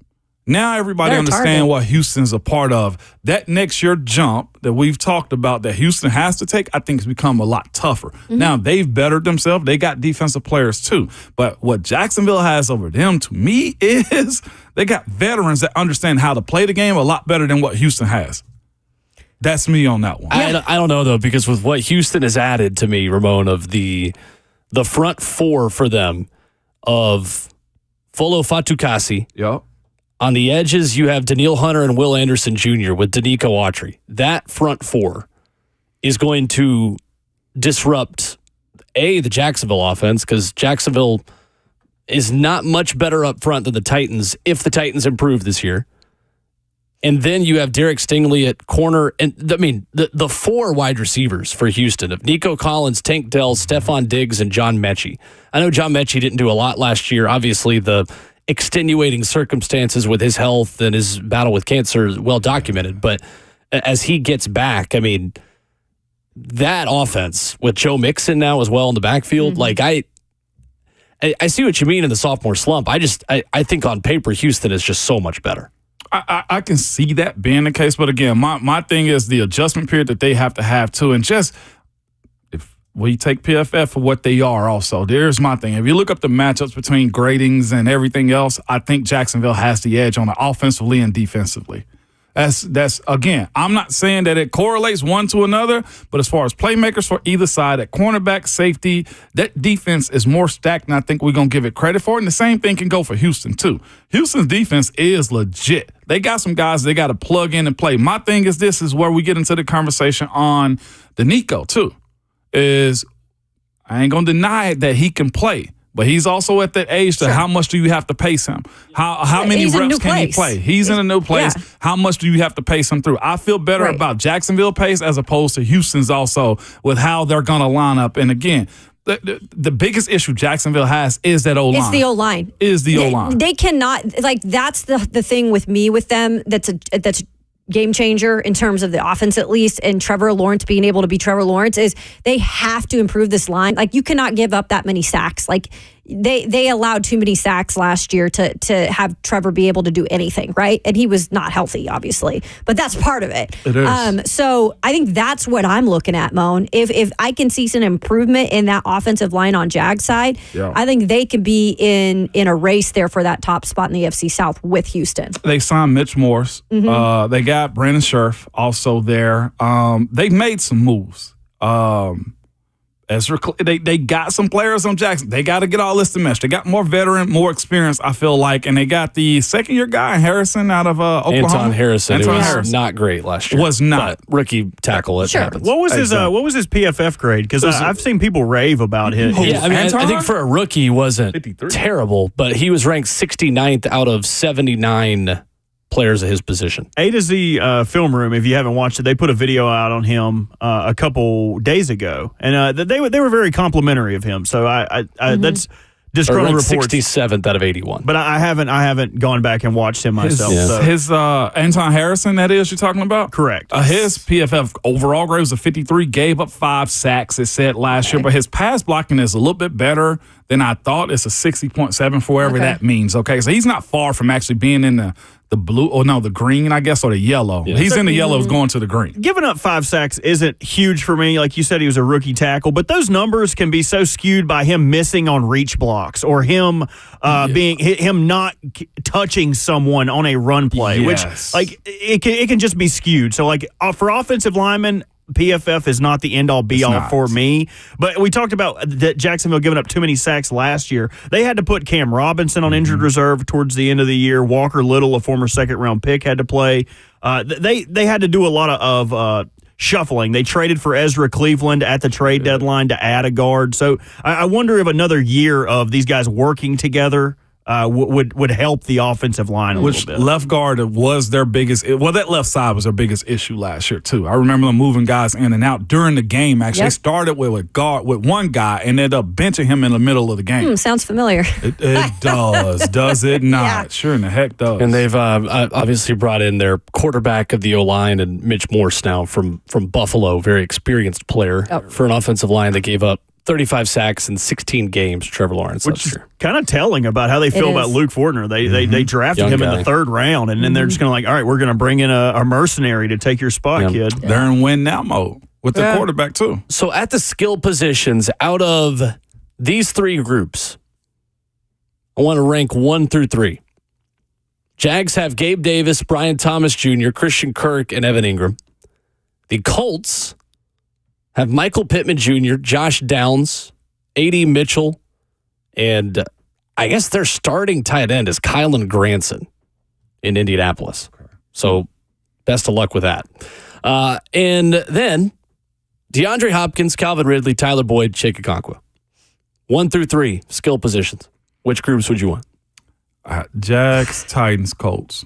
Now everybody understands what Houston's a part of. That next year jump that we've talked about that Houston has to take, I think has become a lot tougher. Mm-hmm. Now they've bettered themselves. They got defensive players too. But what Jacksonville has over them, to me, is they got veterans that understand how to play the game a lot better than what Houston has. That's me on that one. I don't know, though, because with what Houston has added to me, Ramon, of the front four for them of Folo Fatukasi. Yep. On the edges, you have Daniil Hunter and Will Anderson Jr. with Danico Autry. That front four is going to disrupt, the Jacksonville offense, because Jacksonville is not much better up front than the Titans if the Titans improve this year. And then you have Derek Stingley at corner. And the four wide receivers for Houston of Nico Collins, Tank Dell, Stephon Diggs, and John Mechie. I know John Mechie didn't do a lot last year. Obviously, the extenuating circumstances with his health and his battle with cancer is well documented. But as he gets back, that offense with Joe Mixon now as well in the backfield, I see what you mean in the sophomore slump. I think on paper, Houston is just so much better. I can see that being the case, but again, my thing is the adjustment period that they have to have too, and just if we take PFF for what they are also, there's my thing. If you look up the matchups between gradings and everything else, I think Jacksonville has the edge on it offensively and defensively. That's again, I'm not saying that it correlates one to another, but as far as playmakers for either side, at cornerback, safety, that defense is more stacked than I think we're going to give it credit for. And the same thing can go for Houston, too. Houston's defense is legit. They got some guys they got to plug in and play. My thing is this is where we get into the conversation on the Nico, too, is I ain't going to deny it that he can play. But he's also at that age to how much do you have to pace him? How many reps can he play? He's in a new place. Yeah. How much do you have to pace him through? I feel better about Jacksonville pace as opposed to Houston's also with how they're going to line up. And again, the biggest issue Jacksonville has is that O-line. It's the O-line. They cannot, that's the thing with me with them that's game changer in terms of the offense, at least, and Trevor Lawrence being able to be Trevor Lawrence, is they have to improve this line. You cannot give up that many sacks. They allowed too many sacks last year to have Trevor be able to do anything, right? And he was not healthy, obviously, but that's part of it. It is. So I think that's what I'm looking at, Moan. If I can see some improvement in that offensive line on Jag's side, I think they could be in a race there for that top spot in the AFC South with Houston. They signed Mitch Morse. They got Brandon Scherf also there. They made some moves. They got some players on Jackson. They got to get all this to mesh. They got more veteran, more experience, I feel like, and they got the second-year guy, Harrison, out of Oklahoma. Anton Harrison, who was not great last year. Was not. Rookie tackle, it happens. What was his PFF grade? Because I've seen people rave about him. Yeah, I think for a rookie, he wasn't 53. Terrible, but he was ranked 69th out of 79 players of his position. A to Z Film Room, if you haven't watched it, they put a video out on him a couple days ago, and they were very complimentary of him. So that's disgruntled reports. 67th out of 81. But I haven't gone back and watched him myself. His Anton Harrison, that is, you're talking about? Correct. His PFF overall grade was a 53, gave up 5 sacks, it said last year, but his pass blocking is a little bit better than I thought. It's a 60.7 for whatever that means. Okay, so he's not far from actually being in the the green, I guess, or the yellow. Yeah. He's in the yellow, going to the green. Giving up 5 sacks isn't huge for me. Like you said, he was a rookie tackle, but those numbers can be so skewed by him missing on reach blocks or him him not touching someone on a run play, which it can just be skewed. So for offensive linemen, PFF is not the end-all, be-all for me. But we talked about that Jacksonville giving up too many sacks last year. They had to put Cam Robinson on injured reserve towards the end of the year. Walker Little, a former second-round pick, had to play. They had to do a lot of shuffling. They traded for Ezra Cleveland at the trade deadline to add a guard. So I wonder if another year of these guys working together would help the offensive line a little bit. Left guard was their biggest. That left side was their biggest issue last year too. I remember them moving guys in and out during the game. Actually, they started with one guy and ended up benching him in the middle of the game. Sounds familiar. It does. Does it not? Yeah. Sure in the heck does. And they've obviously brought in their quarterback of the O-line and Mitch Morse now from Buffalo, very experienced player for an offensive line that gave up 35 sacks in 16 games, Trevor Lawrence. Which is kind of telling about how they feel about Luke Fortner. They drafted him in the 3rd round, and then they're just going to all right, we're going to bring in a mercenary to take your spot, kid. They're in win now mode with the quarterback, too. So at the skill positions, out of these 3 groups, I want to rank 1 through 3. Jags have Gabe Davis, Brian Thomas Jr., Christian Kirk, and Evan Ingram. The Colts have Michael Pittman Jr., Josh Downs, A.D. Mitchell, and I guess their starting tight end is Kylan Granson in Indianapolis. So best of luck with that. And then DeAndre Hopkins, Calvin Ridley, Tyler Boyd, Chig Okonkwo. 1 through 3 skill positions. Which groups would you want? Jags, Titans, Colts.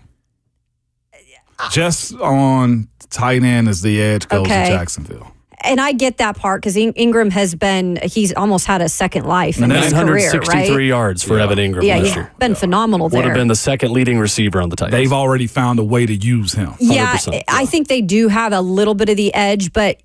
Just on tight end as the edge goes to Jacksonville. And I get that part because Ingram he's almost had a second life in his career, right? 963 yards for Evan Ingram last year. Been phenomenal there. Would have been the second leading receiver on the Titans. They've already found a way to use him. 100%. I think they do have a little bit of the edge, but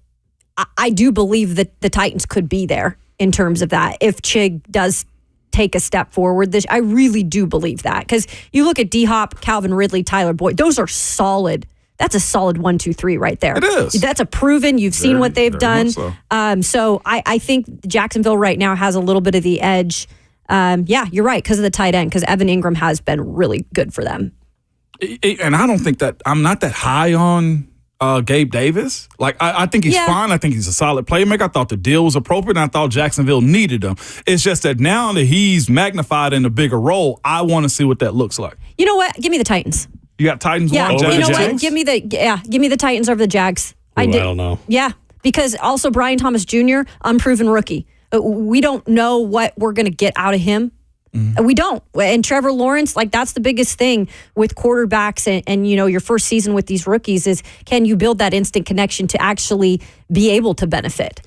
I do believe that the Titans could be there in terms of that. If Chig does take a step forward, I really do believe that. Because you look at D-Hop, Calvin Ridley, Tyler Boyd, those are solid. That's a solid 1, 2, 3 right there. It is. That's a proven. You've seen what they've done. So I think Jacksonville right now has a little bit of the edge. You're right, because of the tight end, because Evan Ingram has been really good for them. And I don't think that I'm not that high on Gabe Davis. I think he's fine. I think he's a solid playmaker. I thought the deal was appropriate, and I thought Jacksonville needed him. It's just that now that he's magnified in a bigger role, I want to see what that looks like. You know what? Give me the Titans. You got Titans over the Jags? What? Give me the Titans over the Jags. I don't know. Yeah, because also Brian Thomas Jr., unproven rookie. We don't know what we're going to get out of him. We don't. And Trevor Lawrence, like that's the biggest thing with quarterbacks and your first season with these rookies is can you build that instant connection to actually be able to benefit?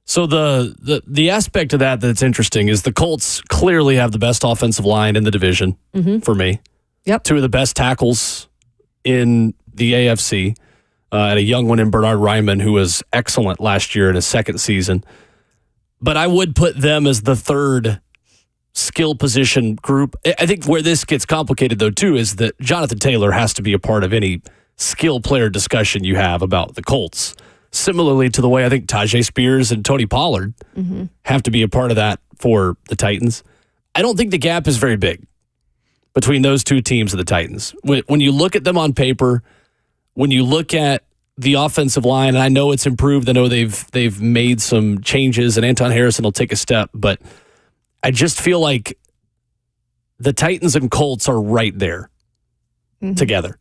So the aspect of that's interesting is the Colts clearly have the best offensive line in the division for me. Yep. 2 of the best tackles in the AFC, and a young one in Bernard Ryman who was excellent last year in his second season. But I would put them as the third skill position group. I think where this gets complicated, though, too, is that Jonathan Taylor has to be a part of any skill player discussion you have about the Colts. Similarly to the way I think Tajay Spears and Tony Pollard have to be a part of that for the Titans. I don't think the gap is very big between those 2 teams of the Titans. When you look at them on paper, when you look at the offensive line, and I know it's improved. I know they've made some changes, and Anton Harrison will take a step, but I just feel like the Titans and Colts are right there together.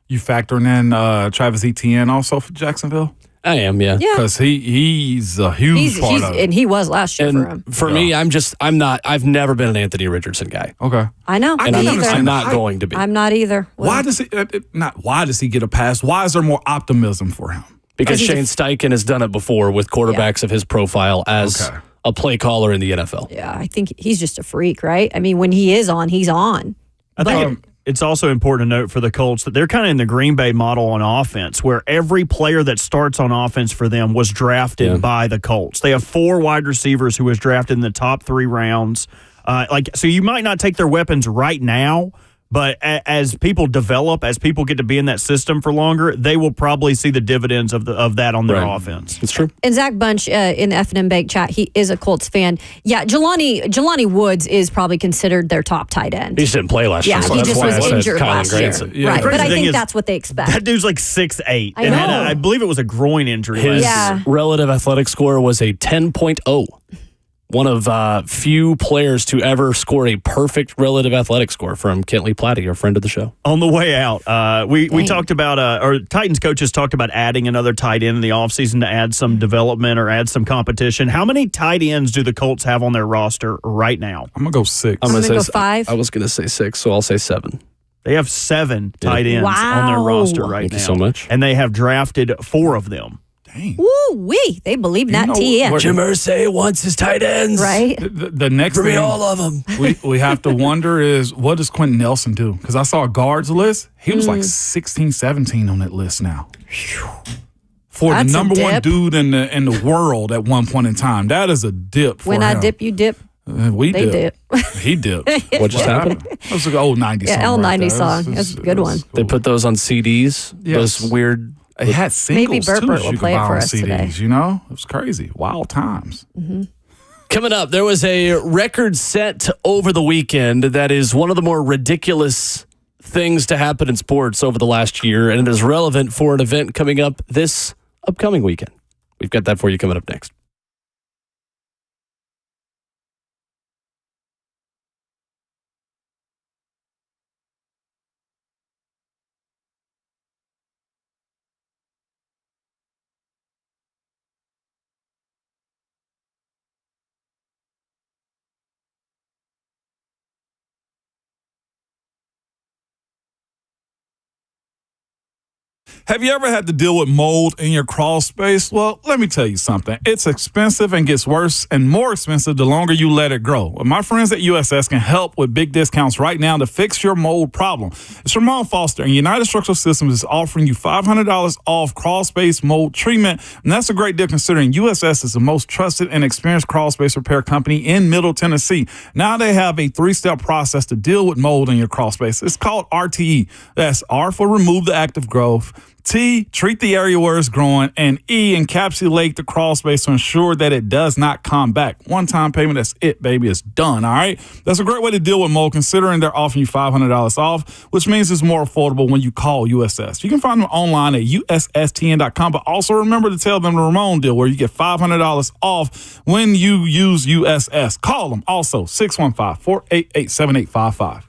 You factoring in Travis Etienne also for Jacksonville? I am, yeah. Because he's a huge part of it. And he was last year for him. For me, I've never been an Anthony Richardson guy. Okay. I know. And I'm not going to be. I'm not either. Well, Why does he get a pass? Why is there more optimism for him? Because Shane Steichen has done it before with quarterbacks of his profile as a play caller in the NFL. Yeah, I think he's just a freak, right? I mean, when he is on, he's on. I think it's also important to note for the Colts that they're kind of in the Green Bay model on offense, where every player that starts on offense for them was drafted by the Colts. They have 4 wide receivers who was drafted in the top 3 rounds. So you might not take their weapons right now, but as people develop, as people get to be in that system for longer, they will probably see the dividends of that on their offense. It's true. And Zach Bunch in the F&M Bank chat, he is a Colts fan. Yeah, Jelani Woods is probably considered their top tight end. He just didn't play last year. Yeah, he just was injured last year. Yeah. Right, but I think that's what they expect. That dude's like 6'8". I know. And I believe it was a groin injury. His relative athletic score was a 10.0. One of few players to ever score a perfect relative athletic score from Kentley Platty, our friend of the show. On the way out, we talked about, or Titans coaches talked about adding another tight end in the offseason to add some development or add some competition. How many tight ends do the Colts have on their roster right now? I'm going to go 6. I'm going to go 5. I was going to say 6, so I'll say 7. They have 7 tight ends on their roster right now. Thank you so much. And they have drafted 4 of them. Dang. Woo-wee. They believe in that TN. Jim Irsay wants his tight ends. Right. The next Bring thing all of them. we have to wonder is, what does Quentin Nelson do? Because I saw a guards list. He was like 16, 17 on that list now. For That's the number a 1 dip. dude in the world at one point in time. That is a dip for When him. I dip, you dip. We They dip. He dipped. What just happened? That was an old 90s song. Yeah, L90 right there. song. That's a good one. They put those on CDs. Yes. Those weird. It had singles Maybe Bert too. Bert will You could play it buy for on us CDs, today. You know, it was crazy. Wild times. Coming up, there was a record set over the weekend that is one of the more ridiculous things to happen in sports over the last year, and it is relevant for an event coming up this upcoming weekend. We've got that for you coming up next. Have you ever had to deal with mold in your crawl space? Well, let me tell you something. It's expensive and gets worse and more expensive the longer you let it grow. Well, my friends at USS can help with big discounts right now to fix your mold problem. It's Ramon Foster, and United Structural Systems is offering you $500 off crawl space mold treatment. And that's a great deal considering USS is the most trusted and experienced crawl space repair company in Middle Tennessee. Now they have a 3-step process to deal with mold in your crawl space. It's called RTE. That's R for remove the active growth, T, treat the area where it's growing, and E, encapsulate the crawl space to ensure that it does not come back. One-time payment, that's it, baby. It's done, all right? That's a great way to deal with mold, considering they're offering you $500 off, which means it's more affordable when you call USS. You can find them online at USSTN.com, but also remember to tell them the Ramon deal, where you get $500 off when you use USS. Call them also, 615-488-7855.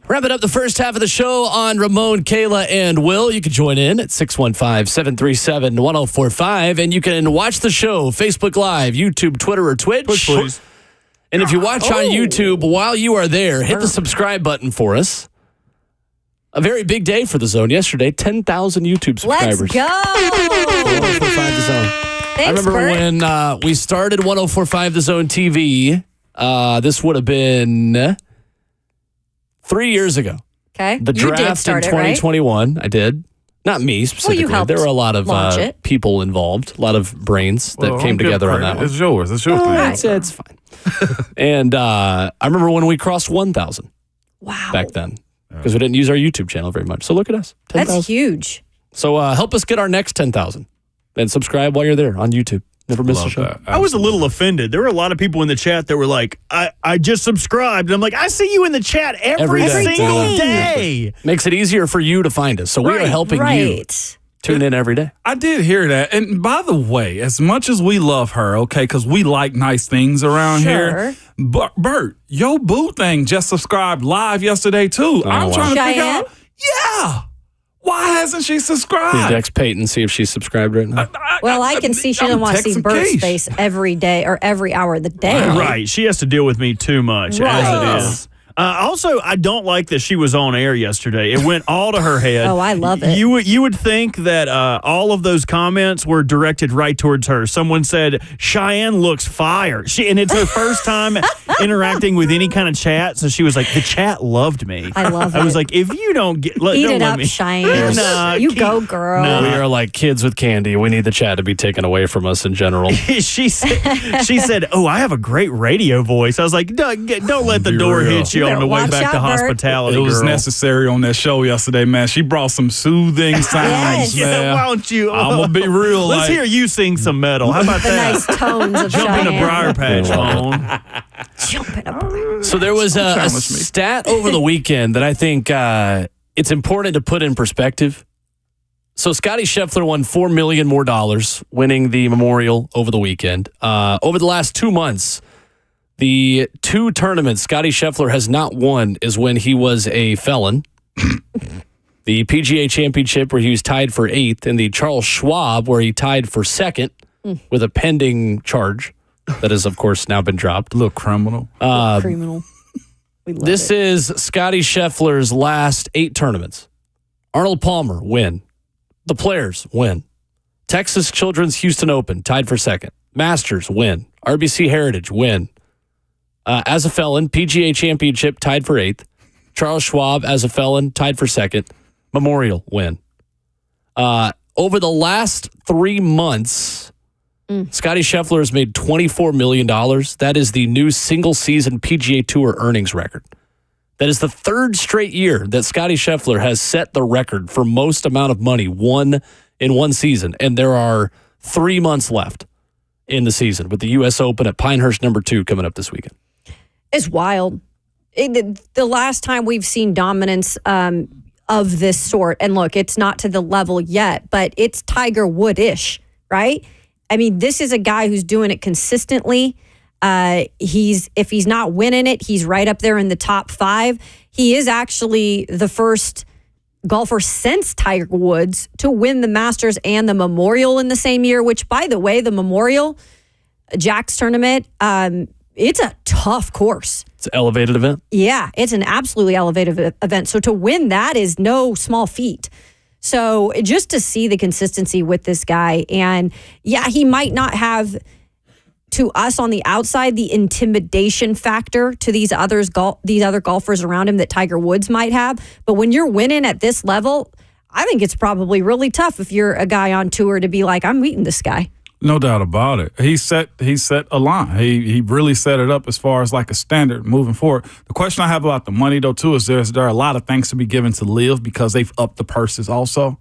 Wrapping up the first half of the show on Ramon, Kayla, and Will. You can join in at 615-737-1045, and you can watch the show Facebook Live, YouTube, Twitter, or Twitch. Push, please. And if you watch on YouTube while you are there, hit the subscribe button for us. A very big day for the Zone yesterday. 10,000 YouTube subscribers. Let's go. 1045 The Zone. Thanks, I remember Bert. when we started 1045 The Zone TV. This would have been 3 years ago. Okay. The You did draft start in it, right? 2021. I did. Not me specifically. helped there were a lot of launch it. people involved, a lot of brains that came together on that one. It's yours. It's your thing. It's fine. And I remember when we crossed 1,000 Wow. back then because we didn't use our YouTube channel very much. So look at us. 10,000. That's huge. So help us get our next 10,000 and subscribe while you're there on YouTube. Never miss a Love show. that. I was a little offended. There were a lot of people in the chat that were like, I just subscribed. And I'm like, I see you in the chat every Every single day. day. Makes it easier for you to find us. So we are helping you Right. tune in every day. I did hear that. And by the way, as much as we love her, okay, because we like nice things around here. But Bert, your boo thing just subscribed live yesterday too. I'm wow. trying to figure Cheyenne? out. Yeah. Why hasn't she You subscribed? text Peyton, see if she's subscribed right now. Well, I can see she doesn't want to see Bert's face every day or every hour of the day. Right. She has to deal with me too much Right. as it is. Also, I don't like that she was on air yesterday. It went all to her head. Oh, I love it. You would think that all of those comments were directed right towards her. Someone said Cheyenne looks fire, and it's her first time interacting with any kind of chat. So she was like, "The chat loved me." I love I was it. like, "If you don't get, Eat don't it let up, me." Cheyenne. Nah, You keep- go, girl. Nah. We are like kids with candy. We need the chat to be taken away from us in general. she said, "Oh, I have a great radio voice." I was like, "Don't let the Be door real. hit you You on the way better back watch to out, Bert. hospitality." It was girl. necessary on that show yesterday, man. She brought some soothing sounds, Yes. Yeah, man. why don't you? I'm gonna be real. Let's like, hear you sing some metal. How about The that? nice tones of Jump in a Cheyenne. briar patch, on. Jump in a briar. So there was a Challenge me. stat over the weekend that I think it's important to put in perspective. So Scotty Scheffler won $4 million more, winning the Memorial over the weekend. Over the last 2 months, the 2 tournaments Scotty Scheffler has not won is when he was a felon. The PGA Championship, where he was tied for 8th, and the Charles Schwab, where he tied for 2nd with a pending charge that has, of course, now been dropped. little criminal. Criminal. We love This it. is Scotty Scheffler's last 8 tournaments. Arnold Palmer, win. The Players, win. Texas Children's Houston Open, tied for 2nd. Masters, win. RBC Heritage, win. As a felon, PGA Championship, tied for 8th. Charles Schwab, as a felon, tied for 2nd. Memorial, win. Over the last 3 months, Scotty Scheffler has made $24 million. That is the new single-season PGA Tour earnings record. That is the 3rd straight year that Scotty Scheffler has set the record for most amount of money won in one season. And there are 3 months left in the season with the U.S. Open at Pinehurst #2 coming up this weekend. It's wild. The last time we've seen dominance of this sort, and look, it's not to the level yet, but it's Tiger Wood-ish, right? I mean, this is a guy who's doing it consistently. If he's not winning it, he's right up there in the top 5. He is actually the first golfer since Tiger Woods to win the Masters and the Memorial in the same year, which, by the way, the Memorial, Jack's tournament, it's a tough course. It's an elevated event. Yeah, it's an absolutely elevated event. So to win that is no small feat. So just to see the consistency with this guy, and yeah, he might not have, to us on the outside, the intimidation factor to these other golfers around him that Tiger Woods might have. But when you're winning at this level, I think it's probably really tough if you're a guy on tour to be like, I'm meeting this guy. No doubt about it. He set a line. He really set it up as far as like a standard moving forward. The question I have about the money though too is there are a lot of things to be given to Live because they've upped the purses also.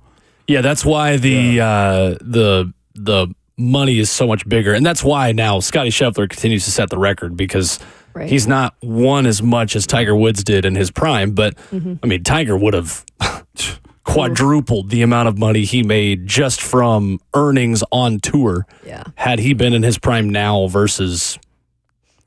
Yeah, that's why the money is so much bigger, and that's why now Scotty Scheffler continues to set the record because he's not won as much as Tiger Woods did in his prime. But I mean, Tiger would have quadrupled the amount of money he made just from earnings on tour had he been in his prime now versus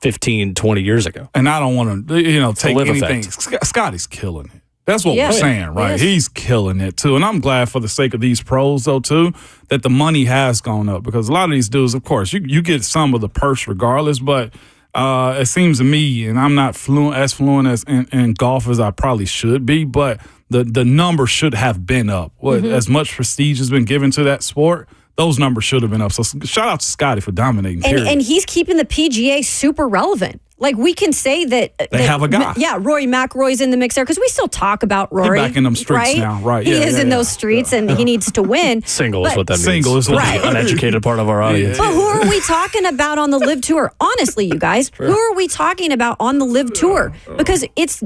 15, 20 years ago. And I don't want to, take live anything. effect. Scotty's killing it. That's what Yeah. we're saying, right? Yes. He's killing it, too. And I'm glad for the sake of these pros, though, too, that the money has gone up. Because a lot of these dudes, of course, you get some of the purse regardless, but it seems to me, and I'm not as fluent as in golf as I probably should be, but the number should have been up. As much prestige has been given to that sport, those numbers should have been up. So shout out to Scotty for dominating. And he's keeping the PGA super relevant. Like, we can say that They have a guy. Yeah, Rory McIlroy's in the mix there because we still talk about Rory. He's back in them streets right? now, right? He Yeah, is yeah, in yeah. those streets, and he needs to win. Single is what that means. Single is what Right. The uneducated part of our audience. But who are we talking about on the Live Tour? Honestly, you guys, who are we talking about on the Live Tour? Because it's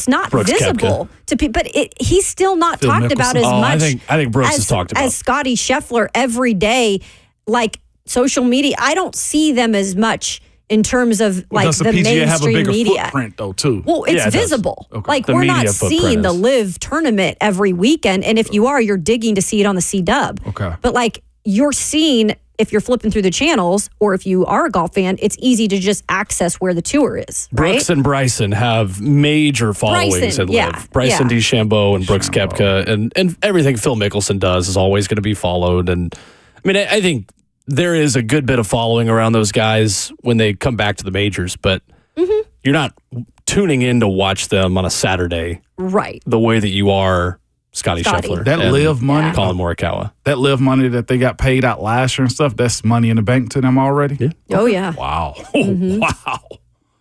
not Brooks visible to people, but he's still not Phil talked about as Mickelson. much. I think Brooks is talked about. As Scotty Scheffler every day, like social media. I don't see them as much in terms of like Does the the PGA have a mainstream bigger media. footprint, though, too? Well, it's Yeah, it does. visible. Okay. Like, The we're not media footprint seeing the is. Live tournament every weekend. And if you are, you're digging to see it on the C-Dub. Okay. But like, you're seeing, if you're flipping through the channels, or if you are a golf fan, it's easy to just access where the tour is. Brooks right? and Bryson have major followings Bryson, in yeah, Live. Bryson yeah. DeChambeau and Brooks Koepka, and everything Phil Mickelson does is always going to be followed. And I mean, I think there is a good bit of following around those guys when they come back to the majors, but you're not tuning in to watch them on a Saturday Right. the way that you are Scotty Scotty. Scheffler. That and Live money, Colin Morikawa. that Live money that they got paid out last year and stuff, that's money in the bank to them already? Yeah. Oh, yeah. Wow. Mm-hmm. Wow.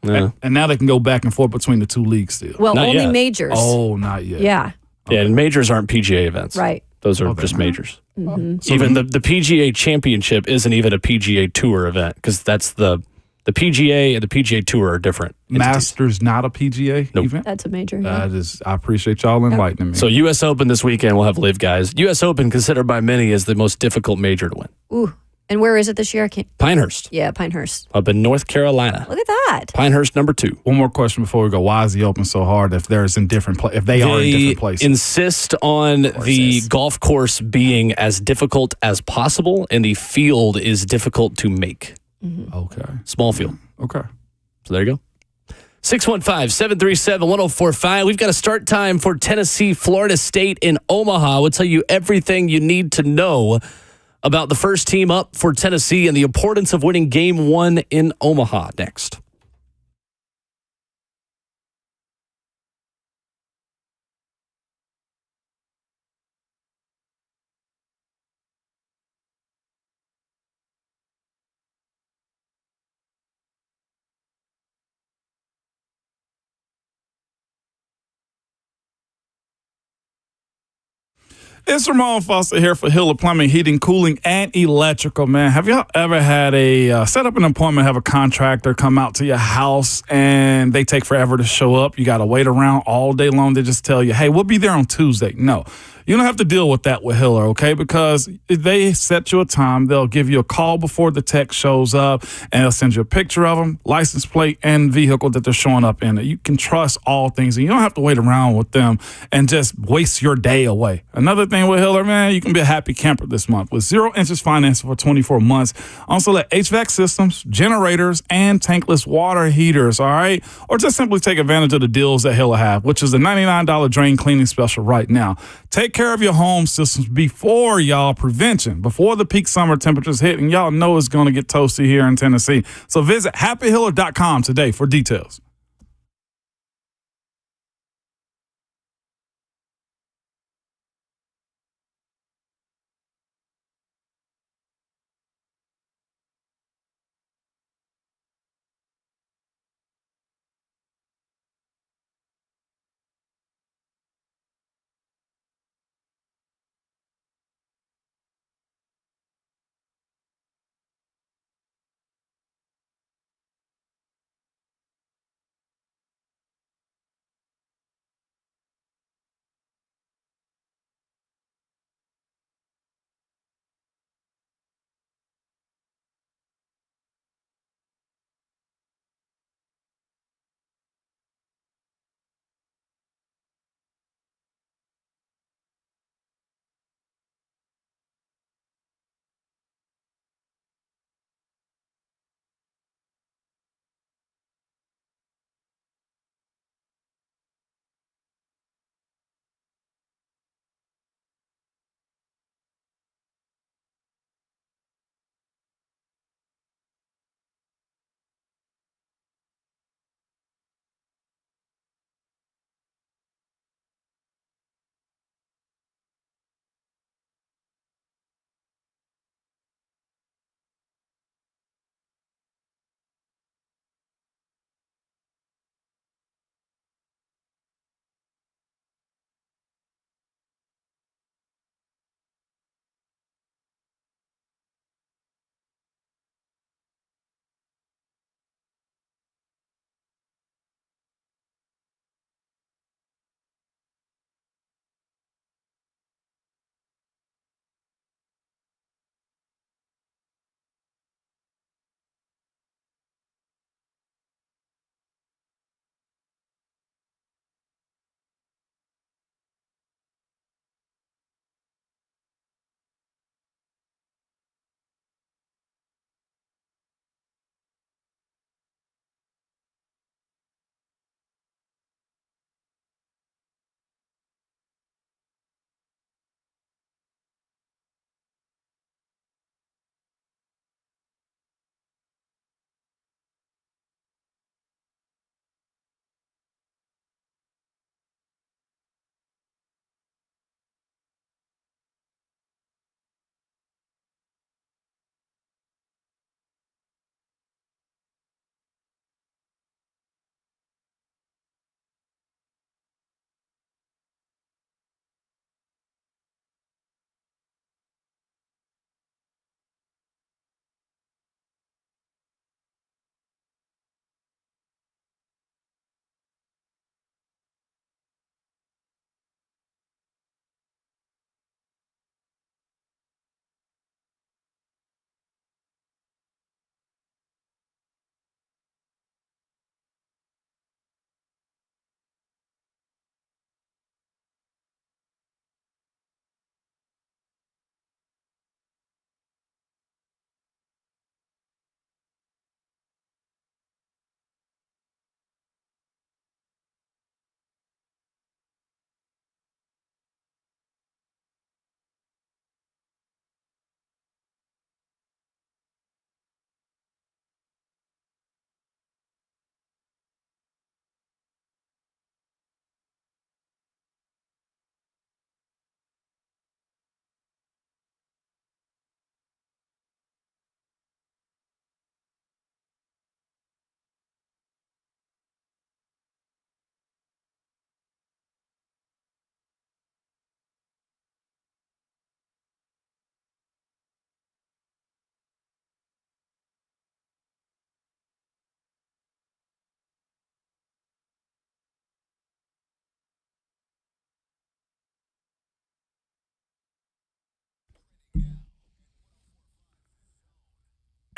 Yeah. And now they can go back and forth between the two leagues still. Well, Not only yet. majors. Oh, not yet. Yeah. Yeah, and majors aren't PGA events. Right. Those are just majors. So Even the PGA Championship isn't even a PGA Tour event because that's the PGA and the PGA Tour are different entities. Masters not a PGA Nope. event? That's a major. Yeah. I appreciate y'all enlightening me. So U.S. Open this weekend, we'll have Live guys. U.S. Open considered by many as the most difficult major to win. Ooh. And where is it this year? I can't. Pinehurst Yeah, Pinehurst. up in North Carolina. Look at that. Pinehurst number 2. One more question before we go. Why is the Open so hard if there's in different if they are in different places? Insist on the golf course being as difficult as possible, and the field is difficult to make. Okay. Small field. Okay. So there you go. 615-737-1045. We've got a start time for Tennessee, Florida State in Omaha. We'll tell you everything you need to know about the first team up for Tennessee and the importance of winning game 1 in Omaha next. It's Ramon Foster here for Hiller Plumbing, Heating, Cooling, and Electrical, man. Have y'all ever had set up an appointment, have a contractor come out to your house and they take forever to show up? You got to wait around all day long. They just tell you, hey, we'll be there on Tuesday. No, you don't have to deal with that with Hiller, okay? Because if they set you a time, they'll give you a call before the tech shows up and they'll send you a picture of them, license plate, and vehicle that they're showing up in. You can trust all things and you don't have to wait around with them and just waste your day away. Another thing with Hiller, man, you can be a happy camper this month with 0 interest financing for 24 months. Also, let HVAC systems, generators, and tankless water heaters, all right? Or just simply take advantage of the deals that Hiller have, which is the $99 drain cleaning special right now. Take care of your home systems before before the peak summer temperatures hit, and y'all know it's going to get toasty here in Tennessee. So visit happyhiller.com today for details.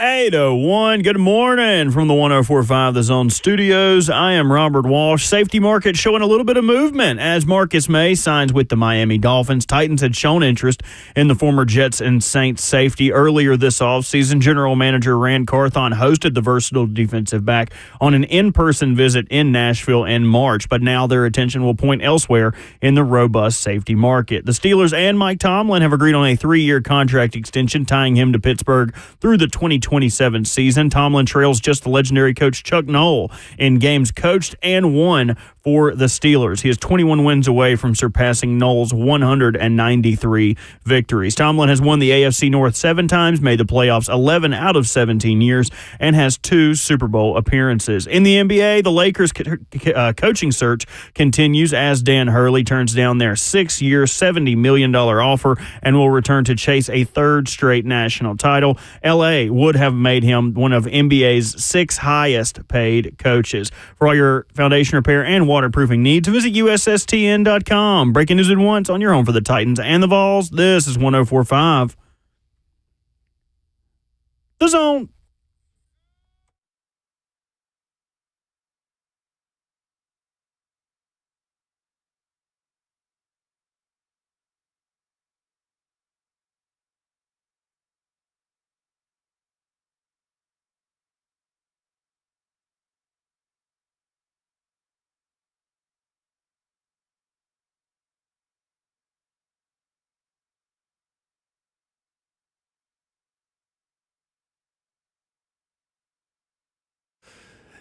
8:01. Good morning from the 104.5 The Zone Studios. I am Robert Walsh. Safety market showing a little bit of movement as Marcus May signs with the Miami Dolphins. Titans had shown interest in the former Jets and Saints safety earlier this offseason. General manager Rand Carthon hosted the versatile defensive back on an in-person visit in Nashville in March, but now their attention will point elsewhere in the robust safety market. The Steelers and Mike Tomlin have agreed on a 3-year contract extension, tying him to Pittsburgh through the 2027 season. Tomlin trails just the legendary coach Chuck Noll in games coached and won for the Steelers. He is 21 wins away from surpassing Noll's 193 victories. Tomlin has won the AFC North 7 times, made the playoffs 11 out of 17 years, and has 2 Super Bowl appearances. In the NBA, the Lakers coaching search continues as Dan Hurley turns down their 6-year, $70 million offer and will return to chase a 3rd straight national title. LA would have made him one of NBA's 6 highest paid coaches. For all your foundation repair and waterproofing needs, visit USSTN.com. Breaking news at once on your home for the Titans and the Vols. This is 104.5 The Zone.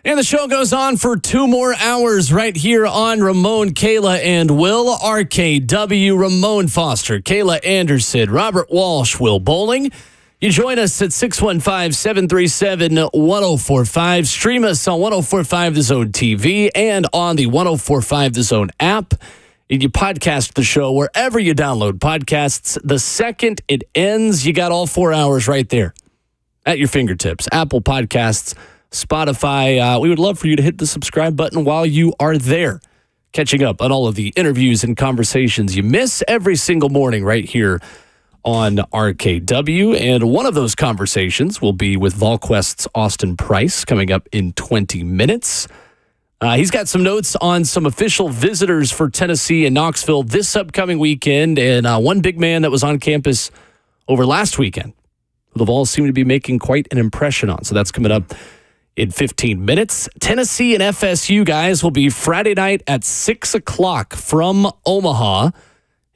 And the show goes on for 2 more hours right here on Ramon, Kayla, and Will. RKW, Ramon Foster, Kayla Anderson, Robert Walsh, Will Bowling. You join us at 615-737-1045. Stream us on 104.5 The Zone TV and on the 104.5 The Zone app. And you podcast the show wherever you download podcasts. The second it ends, you got all 4 hours right there at your fingertips. Apple Podcasts, Spotify. We would love for you to hit the subscribe button while you are there, catching up on all of the interviews and conversations you miss every single morning right here on RKW. And one of those conversations will be with VolQuest's Austin Price coming up in 20 minutes. He's got some notes on some official visitors for Tennessee and Knoxville this upcoming weekend, and one big man that was on campus over last weekend, who the Vols seem to be making quite an impression on. So that's coming up in 15 minutes. Tennessee and FSU, guys, will be Friday night at 6 o'clock from Omaha.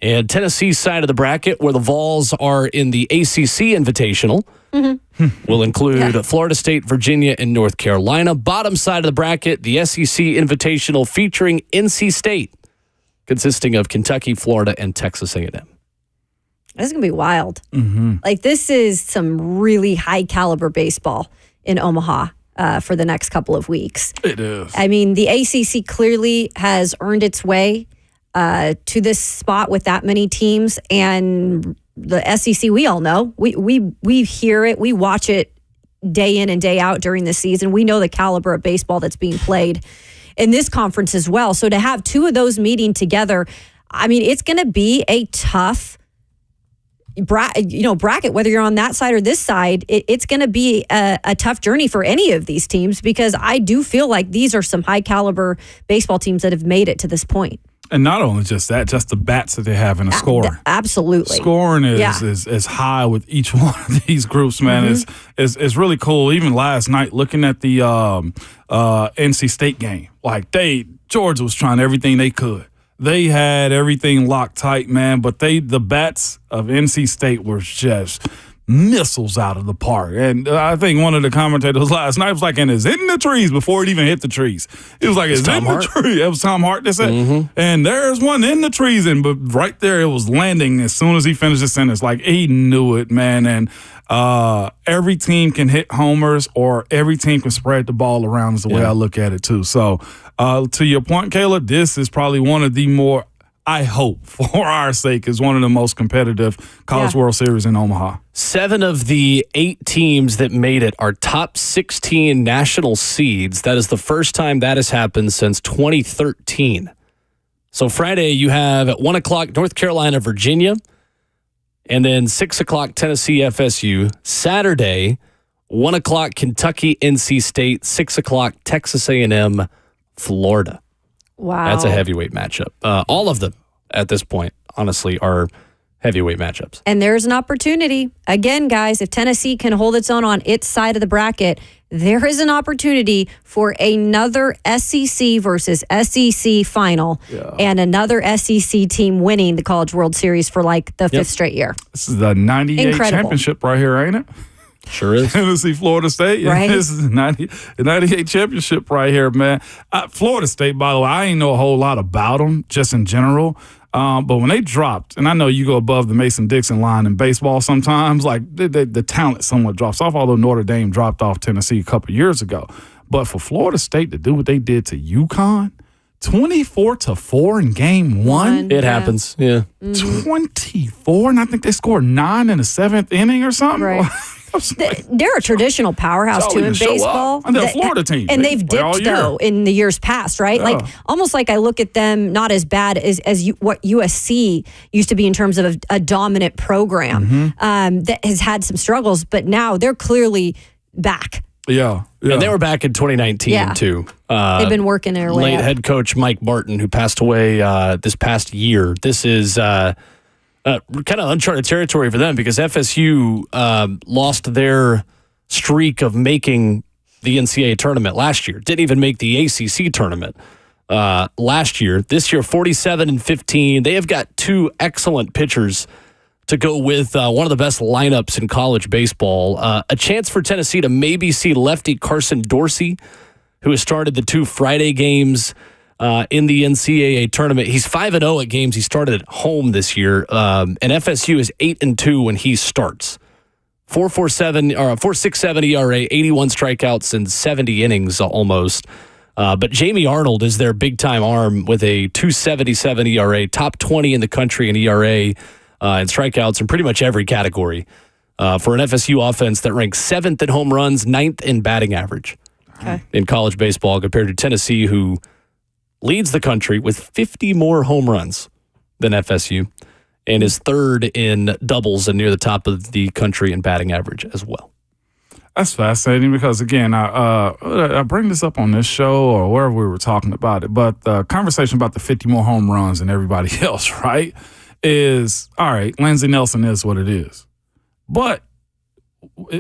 And Tennessee's side of the bracket, where the Vols are in the ACC Invitational, will include Florida State, Virginia, and North Carolina. Bottom side of the bracket, the SEC Invitational featuring NC State, consisting of Kentucky, Florida, and Texas A&M. This is going to be wild. Like, this is some really high-caliber baseball in Omaha for the next couple of weeks. It is. I mean, the ACC clearly has earned its way to this spot with that many teams, and the SEC, we all know. We hear it. We watch it day in and day out during the season. We know the caliber of baseball that's being played in this conference as well. So to have 2 of those meeting together, I mean, it's going to be a tough bracket, whether you're on that side or this side. It's going to be a tough journey for any of these teams, because I do feel like these are some high caliber baseball teams that have made it to this point. And not only just that, just the bats that they have in a scoring. Absolutely. Scoring is high with each one of these groups, man. It's really cool. Even last night, looking at the NC State game, like Georgia was trying everything they could. They had everything locked tight, man, but the bats of NC State were just missiles out of the park. And I think one of the commentators last night was like, and it's in the trees before it even hit the trees. It was like, it's in the tree. It was Tom Hart that said, and there's one in the trees. But right there, it was landing as soon as he finished the sentence. Like, he knew it, man. And every team can hit homers, or every team can spread the ball around is the way I look at it, too. So to your point, Kayla, this is probably one of the more, I hope, for our sake, is one of the most competitive College World Series in Omaha. 7 of the 8 teams that made it are top 16 national seeds. That is the first time that has happened since 2013. So Friday, you have at 1 o'clock North Carolina, Virginia, and then 6 o'clock Tennessee, FSU. Saturday, 1 o'clock, Kentucky, NC State. 6 o'clock, Texas A&M, Florida. Wow. That's a heavyweight matchup. All of them at this point, honestly, are heavyweight matchups. And there's an opportunity. Again, guys, if Tennessee can hold its own on its side of the bracket, there is an opportunity for another SEC versus SEC final and another SEC team winning the College World Series for like the fifth straight year. This is the 98 championship right here, ain't it? Sure is. Tennessee, Florida State. Right. This is the 98 championship right here, man. Florida State, by the way, I ain't know a whole lot about them just in general. But when they dropped, and I know you go above the Mason-Dixon line in baseball sometimes, like the talent somewhat drops off, although Notre Dame dropped off Tennessee a couple years ago. But for Florida State to do what they did to UConn, 24-4 in game one. It happens, yeah. 24, and I think they scored 9 in the 7th inning or something. Right. They're a traditional powerhouse too in baseball. And they're a Florida team. And they've dipped though in the years past, right? Yeah. Like almost like I look at them not as bad as what USC used to be in terms of a dominant program that has had some struggles, but now they're clearly back. Yeah. And they were back in 2019 too. They've been working their way late up. head coach Mike Martin, who passed away this past year. This is kind of uncharted territory for them because FSU lost their streak of making the NCAA tournament last year. Didn't even make the ACC tournament last year. This year, 47-15. They have got two excellent pitchers to go with one of the best lineups in college baseball. A chance for Tennessee to maybe see lefty Carson Dorsey, who has started the 2 Friday games in the NCAA tournament. He's 5-0 at games he started at home this year, and FSU is 8-2 when he starts. 4.67 ERA, 81 strikeouts, and 70 innings almost. But Jamie Arnold is their big-time arm with a 2.77 ERA, top 20 in the country in ERA and strikeouts in pretty much every category for an FSU offense that ranks 7th in home runs, 9th in batting average in college baseball compared to Tennessee, who leads the country with 50 more home runs than FSU and is 3rd in doubles and near the top of the country in batting average as well. That's fascinating because, again, I bring this up on this show or wherever we were talking about it, but the conversation about the 50 more home runs than everybody else, right, is, all right, Lindsey Nelson is what it is. But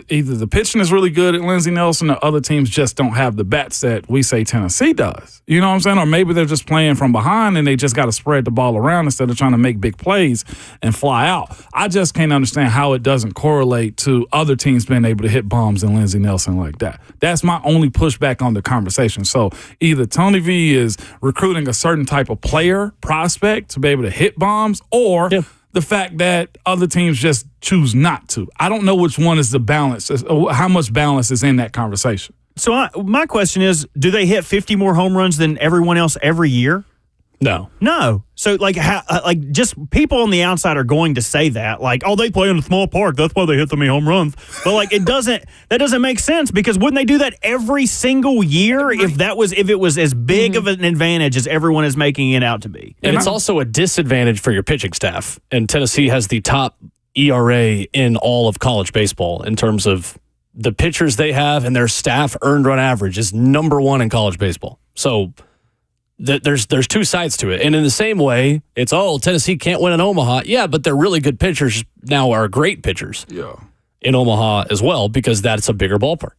either the pitching is really good at Lindsey Nelson or other teams just don't have the bats that we say Tennessee does. You know what I'm saying? Or maybe they're just playing from behind and they just got to spread the ball around instead of trying to make big plays and fly out. I just can't understand how it doesn't correlate to other teams being able to hit bombs and Lindsey Nelson like that. That's my only pushback on the conversation. So either Tony V is recruiting a certain type of player, prospect, to be able to hit bombs, or the fact that other teams just choose not to. I don't know which one is the balance, how much balance is in that conversation. So my question is, do they hit 50 more home runs than everyone else every year? No. So just people on the outside are going to say that, like, oh, they play in a small park, that's why they hit so many home runs. But like, that doesn't make sense, because wouldn't they do that every single year if it was as big of an advantage as everyone is making it out to be? And it's also a disadvantage for your pitching staff. And Tennessee has the top ERA in all of college baseball in terms of the pitchers they have, and their staff earned run average is number 1 in college baseball. So there's two sides to it. And in the same way, it's, Tennessee can't win in Omaha. Yeah, but they're really good pitchers now, are great pitchers in Omaha as well, because that's a bigger ballpark.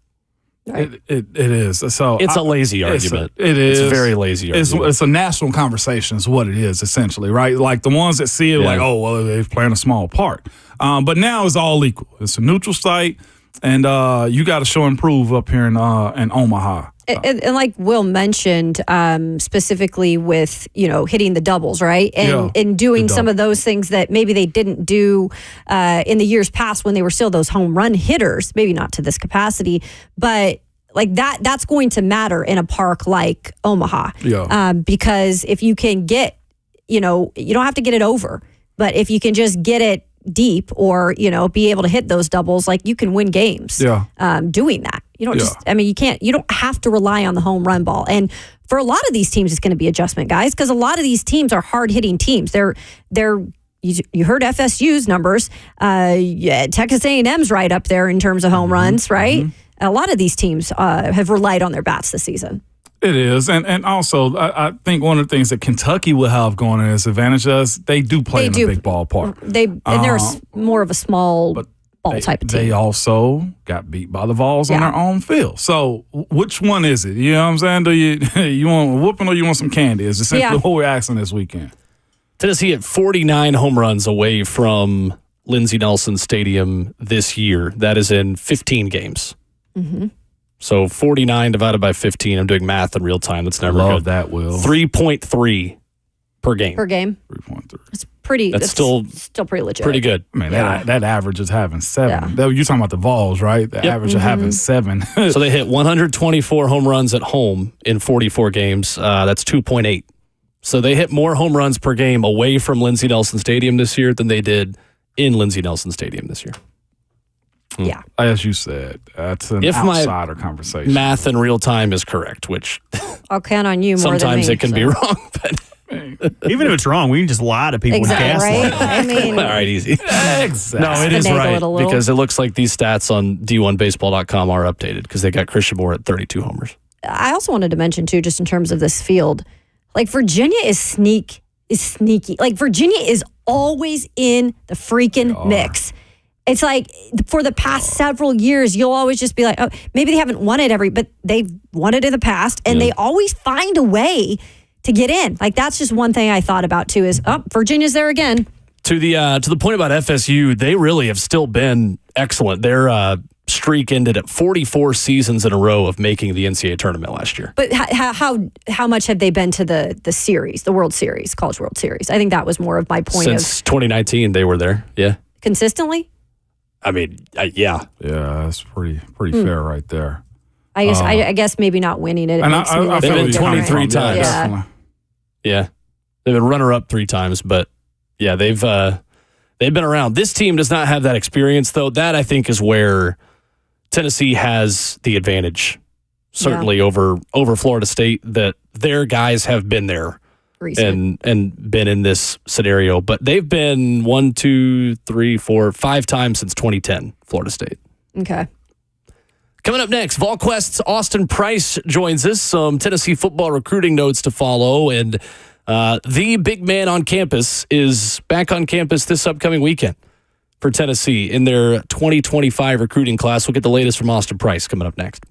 Right. It is. So it's a lazy argument. It is. It's a very lazy argument. It's a national conversation is what it is, essentially, right? Like the ones that see it like, they're playing a small park. But now it's all equal. It's a neutral site, and you got to show and prove up here in Omaha. And like Will mentioned, specifically with, hitting the doubles, right? And doing some of those things that maybe they didn't do in the years past when they were still those home run hitters, maybe not to this capacity, but like that's going to matter in a park like Omaha. Because if you can get, you don't have to get it over, but if you can just get it deep or, be able to hit those doubles, like you can win games doing that. You don't have to rely on the home run ball. And for a lot of these teams, it's going to be adjustment, guys, because a lot of these teams are hard hitting teams. You heard FSU's numbers. Texas A&M's right up there in terms of home runs, right? A lot of these teams have relied on their bats this season. It is, and also I think one of the things that Kentucky will have going in its advantage is they do play in a big ballpark. They're more of a small ball type of team. They also got beat by the Vols on their own field. So which one is it? You know what I'm saying? Do you want a whooping or you want some candy? Is essentially what we're asking this weekend. Tennessee at 49 home runs away from Lindsey Nelson Stadium this year. That is in 15 games. Mm-hmm. So 49 divided by 15. I'm doing math in real time. That's never Love good. that, Will. 3.3 per game. 3.3. It's pretty. That's still pretty legit. Pretty good. I mean, that average is having 7. Yeah. You're talking about the Vols, right? The average of having 7. So they hit 124 home runs at home in 44 games. That's 2.8. So they hit more home runs per game away from Lindsey Nelson Stadium this year than they did in Lindsey Nelson Stadium this year. Yeah. As you said, that's an outsider conversation. Math in real time is correct, which I'll count on you more than me. Sometimes it can be wrong, but even if it's wrong, we can just lie to people. Exactly, and right? I mean, all right, easy. Exactly. No, it is right a little. because it looks like these stats on D1Baseball.com are updated because they got Christian Moore at 32 homers. I also wanted to mention too, just in terms of this field, like Virginia is sneaky. Like Virginia is always in the freaking mix. It's like for the past several years, you'll always just be like, oh, maybe they haven't won it but they've won it in the past, and they always find a way to get in. Like that's just one thing I thought about too is, Virginia's there again. To the point about FSU, they really have still been excellent. Their streak ended at 44 seasons in a row of making the NCAA tournament last year. But how much have they been to the series, the World Series, College World Series? I think that was more of my point. Since 2019, they were there. Yeah. Consistently? I mean, yeah. Yeah, that's pretty fair right there. I guess maybe not winning it. They've been 23 times. Yeah. They've been runner-up 3 times, but yeah, they've been around. This team does not have that experience, though. That, I think, is where Tennessee has the advantage, certainly over Florida State, that their guys have been there and been in this scenario. But they've been 1, 2, 3, 4, 5 times since 2010, Florida State. Okay. Coming up next, VolQuest's Austin Price joins us. Some Tennessee football recruiting notes to follow, and the big man on campus is back on campus this upcoming weekend for Tennessee in their 2025 recruiting class. We'll get the latest from Austin Price coming up next.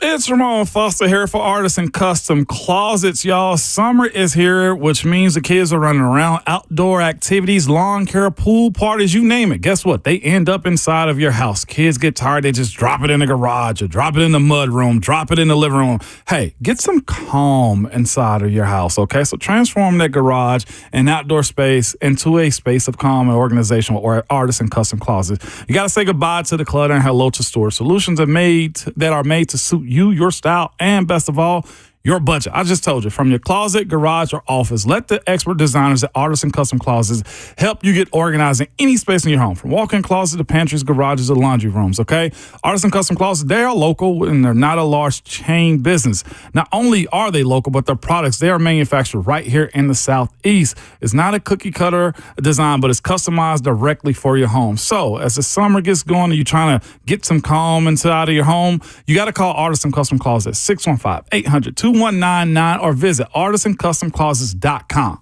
It's Ramon Foster here for Artisan Custom Closets, y'all. Summer is here, which means the kids are running around. Outdoor activities, lawn care, pool parties, you name it. Guess what? They end up inside of your house. Kids get tired, they just drop it in the garage or drop it in the mud room, drop it in the living room. Hey, get some calm inside of your house, okay? So transform that garage and outdoor space into a space of calm and organization with Artisan Custom Closets. You got to say goodbye to the clutter and hello to storage solutions that are made to suit you, your style, and best of all, your budget. I just told you, from your closet, garage, or office, let the expert designers at Artisan Custom Closets help you get organized in any space in your home, from walk-in closet to pantries, garages, to laundry rooms, okay? Artisan Custom Closets, they are local, and they're not a large chain business. Not only are they local, but their products, they are manufactured right here in the Southeast. It's not a cookie-cutter design, but it's customized directly for your home. So, as the summer gets going and you're trying to get some calm inside of your home, you got to call Artisan Custom Closets, 615-800-2199, or visit artisancustomclosets.com.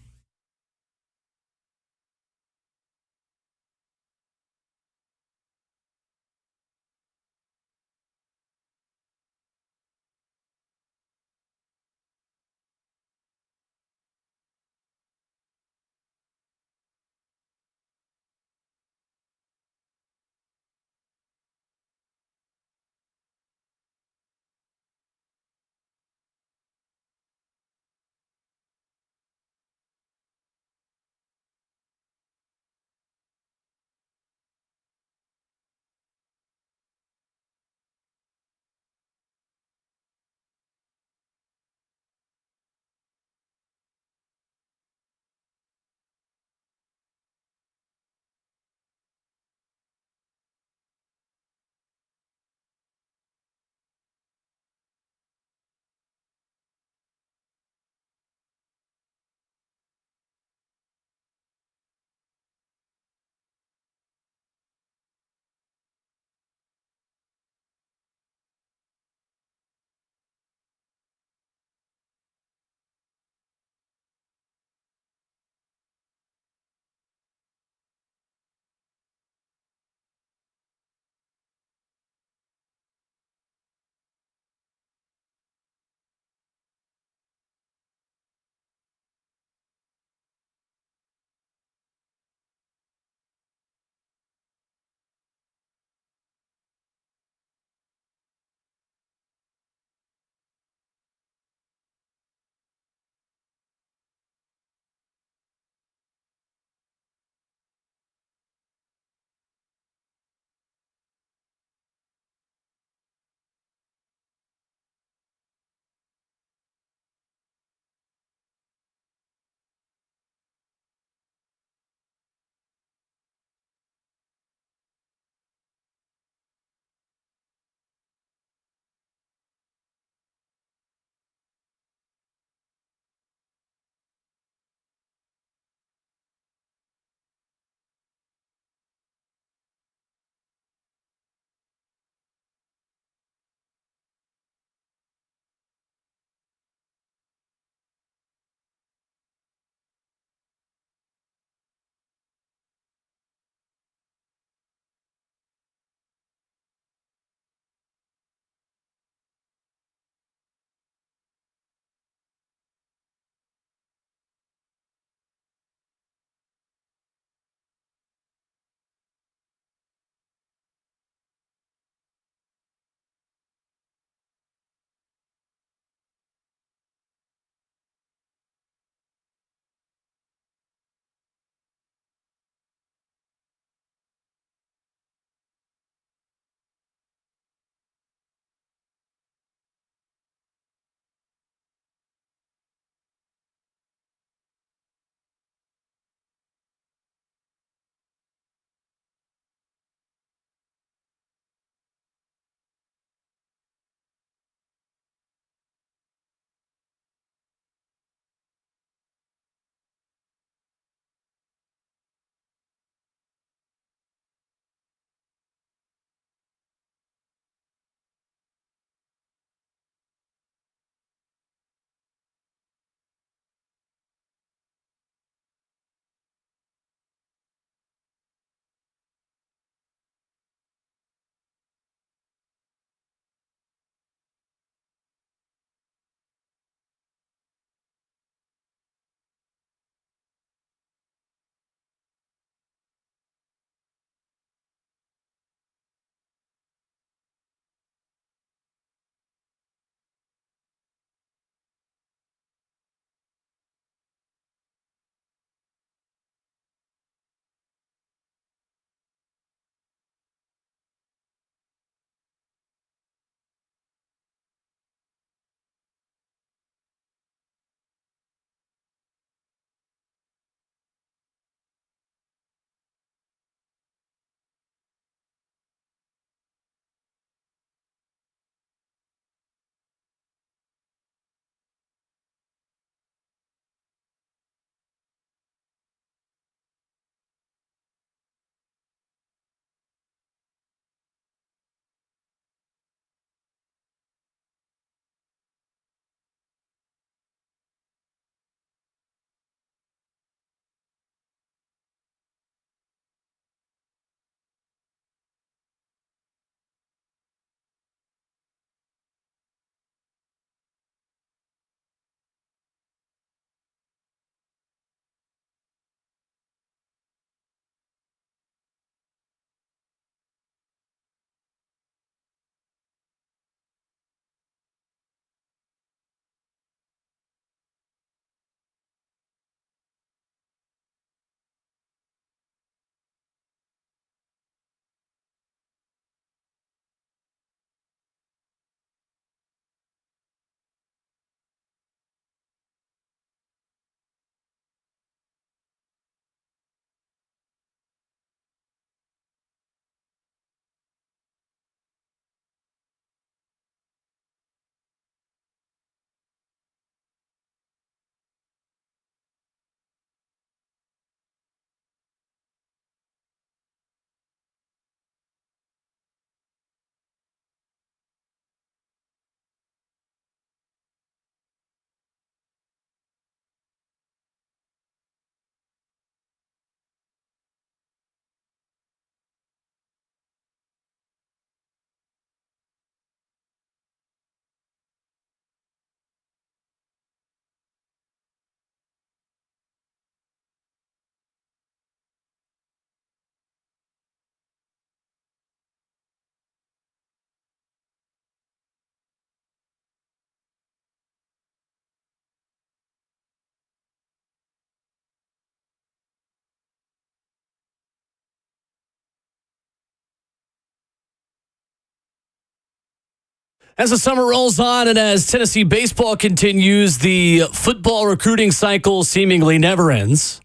As the summer rolls on and as Tennessee baseball continues, the football recruiting cycle seemingly never ends.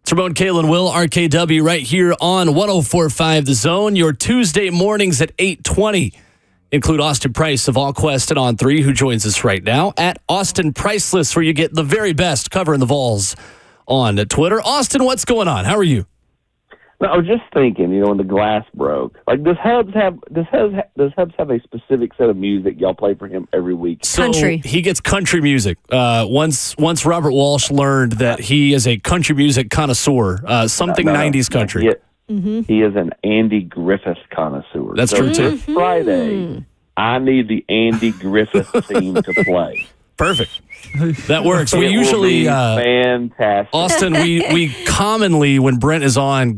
It's Ramon, Kayla, and Will, RKW, right here on 104.5 The Zone. Your Tuesday mornings at 8:20 include Austin Price of VolQuest and On3, who joins us right now at Austin Priceless, where you get the very best covering the Vols on Twitter. Austin, what's going on? How are you? No, I was just thinking, when the glass broke, like does Hubs have a specific set of music y'all play for him every week? Country. So he gets country music. Once Robert Walsh learned that he is a country music connoisseur, 90s country. He is an Andy Griffith connoisseur. That's true too. This Friday, I need the Andy Griffith theme to play. Perfect. That works. We usually fantastic. Austin, we commonly, when Brent is on,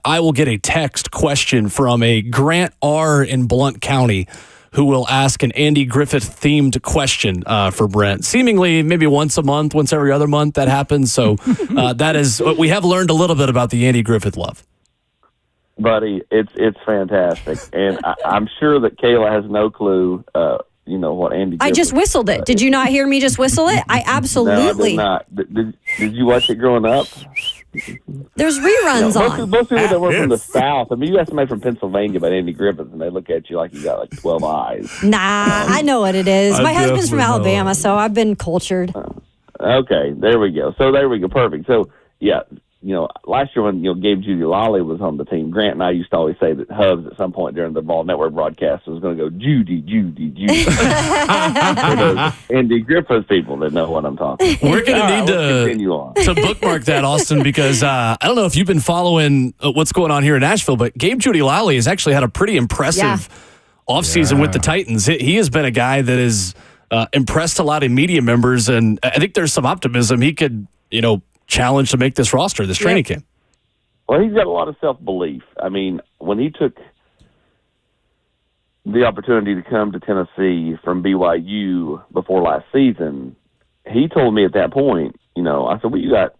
I will get a text question from a Grant R in Blount County who will ask an Andy Griffith themed question for Brent. Seemingly maybe once a month, once every other month that happens. So that is we have learned a little bit about the Andy Griffith love. Buddy, it's fantastic. And I'm sure that Kayla has no clue what Andy Griffith. I just whistled it. Did you not hear me just whistle it? I absolutely. No, I did not. Did you watch it growing up? There's reruns on. Most people that were from the South, you ask somebody from Pennsylvania about Andy Griffith, and they look at you like you got 12 eyes. Nah, I know what it is. My husband's from Alabama, so I've been cultured. Okay, there we go. Perfect. So, yeah. Last year when Gabe Judy Lolly was on the team, Grant and I used to always say that Hubs at some point during the Ball Network broadcast was going to go Judy. For those Andy Griffith people that know what I'm talking about. We're going to need to bookmark that, Austin, because I don't know if you've been following what's going on here in Nashville, but Gabe Judy Lolly has actually had a pretty impressive offseason with the Titans. He has been a guy that has impressed a lot of media members, and I think there's some optimism he could, challenge to make this roster, this training camp. Well, he's got a lot of self-belief. When he took the opportunity to come to Tennessee from BYU before last season, he told me at that point, I said, well, you got,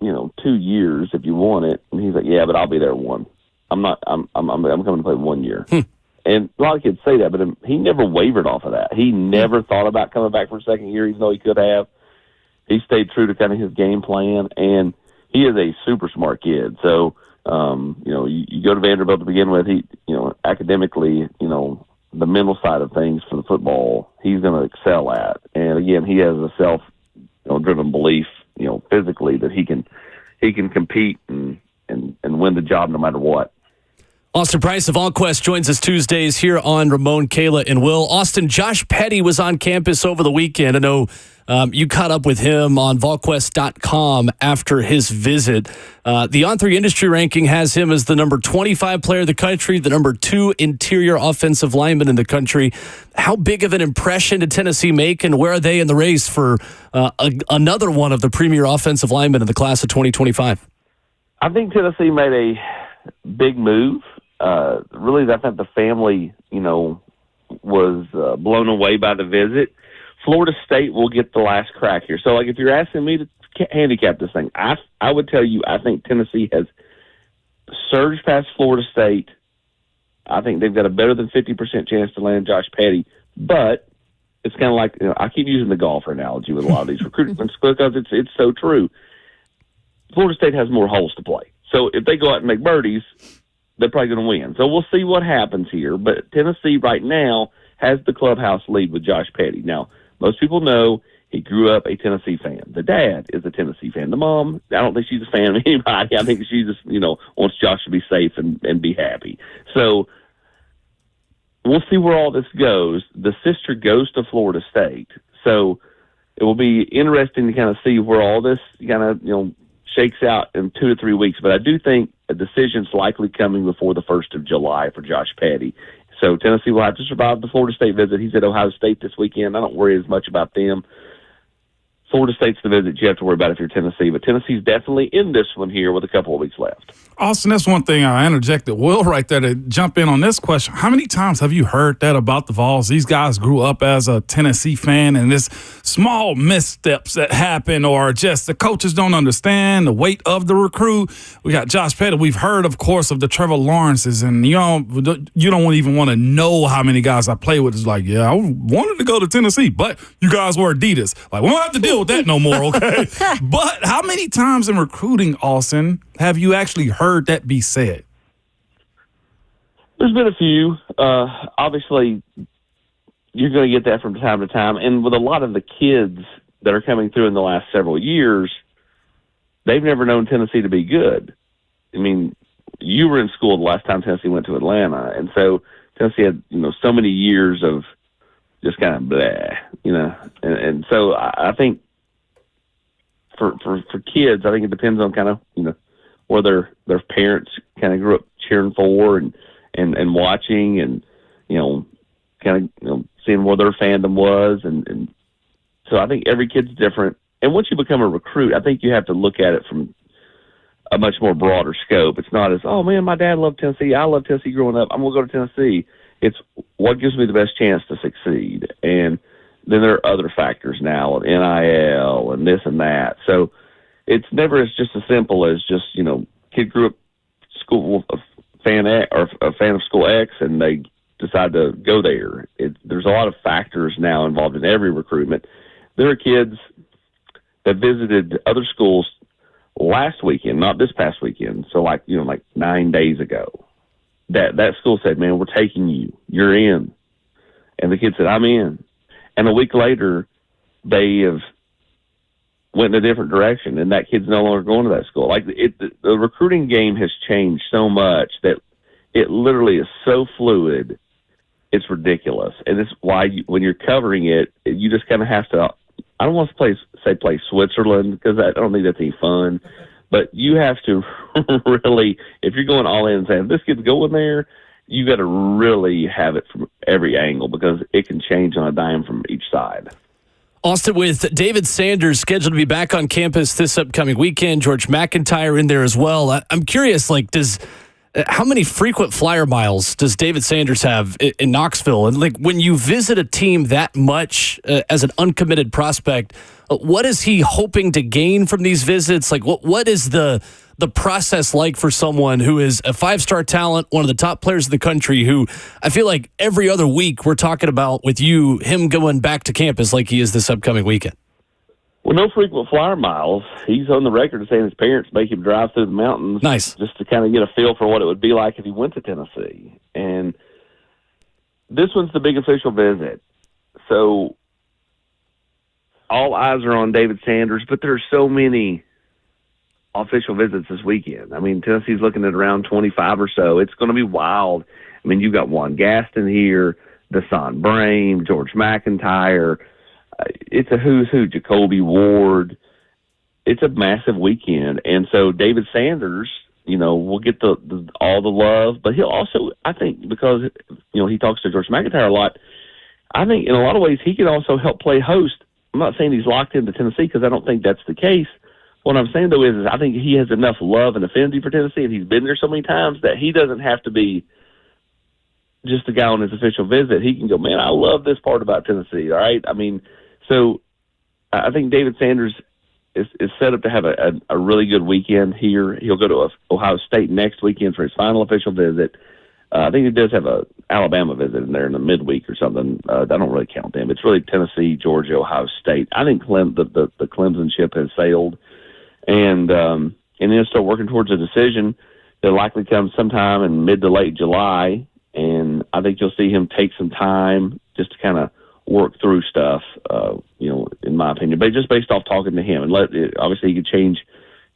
2 years if you want it. And he's like, yeah, but I'll be there one. I'm coming to play 1 year. And a lot of kids say that, but he never wavered off of that. He never thought about coming back for a second year, even though he could have. He stayed true to kind of his game plan, and he is a super smart kid. So, you go to Vanderbilt to begin with. He, academically, the mental side of things for the football, he's going to excel at. And again, he has a self-driven belief, physically that he can compete and win the job no matter what. Austin Price of VolQuest joins us Tuesdays here on Ramon, Kayla, and Will. Austin, Josh Petty was on campus over the weekend. I know you caught up with him on VolQuest.com after his visit. The On3 industry ranking has him as the number 25 player in the country, the number 2 interior offensive lineman in the country. How big of an impression did Tennessee make, and where are they in the race for another one of the premier offensive linemen in the class of 2025? I think Tennessee made a big move. Really, I think the family, was blown away by the visit. Florida State will get the last crack here. So, if you're asking me to handicap this thing, I would tell you I think Tennessee has surged past Florida State. I think they've got a better than 50% chance to land Josh Petty. But it's kind of like, I keep using the golfer analogy with a lot of these recruitments because it's so true. Florida State has more holes to play. So if they go out and make birdies, they're probably going to win. So we'll see what happens here. But Tennessee right now has the clubhouse lead with Josh Petty. Now, most people know he grew up a Tennessee fan. The dad is a Tennessee fan. The mom, I don't think she's a fan of anybody. I think she just, wants Josh to be safe and be happy. So we'll see where all this goes. The sister goes to Florida State. So it will be interesting to kind of see where all this kind of, shakes out in 2 to 3 weeks. But I do think a decision's likely coming before the 1st of July for Josh Petty. So Tennessee will have to survive the Florida State visit. He's at Ohio State this weekend. I don't worry as much about them. Florida State's the visit you have to worry about if you're Tennessee, but Tennessee's definitely in this one here with a couple of weeks left. Austin, that's one thing I interjected Will right there to jump in on this question. How many times have you heard that about the Vols? These guys grew up as a Tennessee fan, and this small missteps that happen or just the coaches don't understand the weight of the recruit. We got Josh Pettit. We've heard, of course, of the Trevor Lawrences, and you don't even want to know how many guys I play with. It's like, yeah, I wanted to go to Tennessee, but you guys were Adidas. Like, we don't have to deal with that no more, okay? But how many times in recruiting, Austin, have you actually heard that be said? There's been a few. Obviously, you're going to get that from time to time. And with a lot of the kids that are coming through in the last several years, they've never known Tennessee to be good. I mean, you were in school the last time Tennessee went to Atlanta. And so Tennessee had, so many years of just kind of bleh, And so I think for kids, I think it depends on kind of, where their parents kind of grew up cheering for and watching and, kind of, seeing where their fandom was. And so I think every kid's different. And once you become a recruit, I think you have to look at it from a much more broader scope. It's not as, oh, man, my dad loved Tennessee. I loved Tennessee growing up. I'm going to go to Tennessee. It's what gives me the best chance to succeed. And then there are other factors now, NIL and this and that. So it's never just as simple as just, kid grew up school a fan of school X and they decide to go there. There's a lot of factors now involved in every recruitment. There are kids that visited other schools last weekend, not this past weekend. So like 9 days ago, that school said, man, we're taking you, you're in. And the kid said, I'm in. And a week later, they have went in a different direction, and that kid's no longer going to that school. Like the recruiting game has changed so much that it literally is so fluid, it's ridiculous. And it's why when you're covering it, you just kind of have to. I don't want to play Switzerland because I don't think that's any fun. But you have to really, if you're going all in and saying this kid's going there, you got to really have it from every angle because it can change on a dime from each side. Austin, with David Sanders scheduled to be back on campus this upcoming weekend, George McIntyre in there as well. I'm curious, how many frequent flyer miles does David Sanders have in Knoxville? And when you visit a team that much as an uncommitted prospect, what is he hoping to gain from these visits? What is the process like for someone who is a five-star talent, one of the top players in the country, who I feel like every other week we're talking about with you, him going back to campus like he is this upcoming weekend? Well, no frequent flyer miles. He's on the record as saying his parents make him drive through the mountains just to kind of get a feel for what it would be like if he went to Tennessee. And this one's the big official visit. So all eyes are on David Sanders, but there are so many official visits this weekend. I mean, Tennessee's looking at around 25 or so. It's going to be wild. I mean, you've got Juan Gaston here, Deshaun Brame, George McIntyre. It's a who's who, Jacoby Ward. It's a massive weekend. And so David Sanders, will get all the love, but he'll also, I think, because, he talks to George McIntyre a lot, I think in a lot of ways he can also help play host. I'm not saying he's locked into Tennessee because I don't think that's the case. What I'm saying, though, is I think he has enough love and affinity for Tennessee, and he's been there so many times that he doesn't have to be just a guy on his official visit. He can go, man, I love this part about Tennessee, all right? I mean, so I think David Sanders is set up to have a really good weekend here. He'll go to Ohio State next weekend for his final official visit. I think he does have a Alabama visit in there in the midweek or something. I don't really count them. It's really Tennessee, Georgia, Ohio State. I think the Clemson ship has sailed. And then start working towards a decision that likely comes sometime in mid to late July. And I think you'll see him take some time just to kind of work through stuff, in my opinion. But just based off talking to him, and obviously he could change,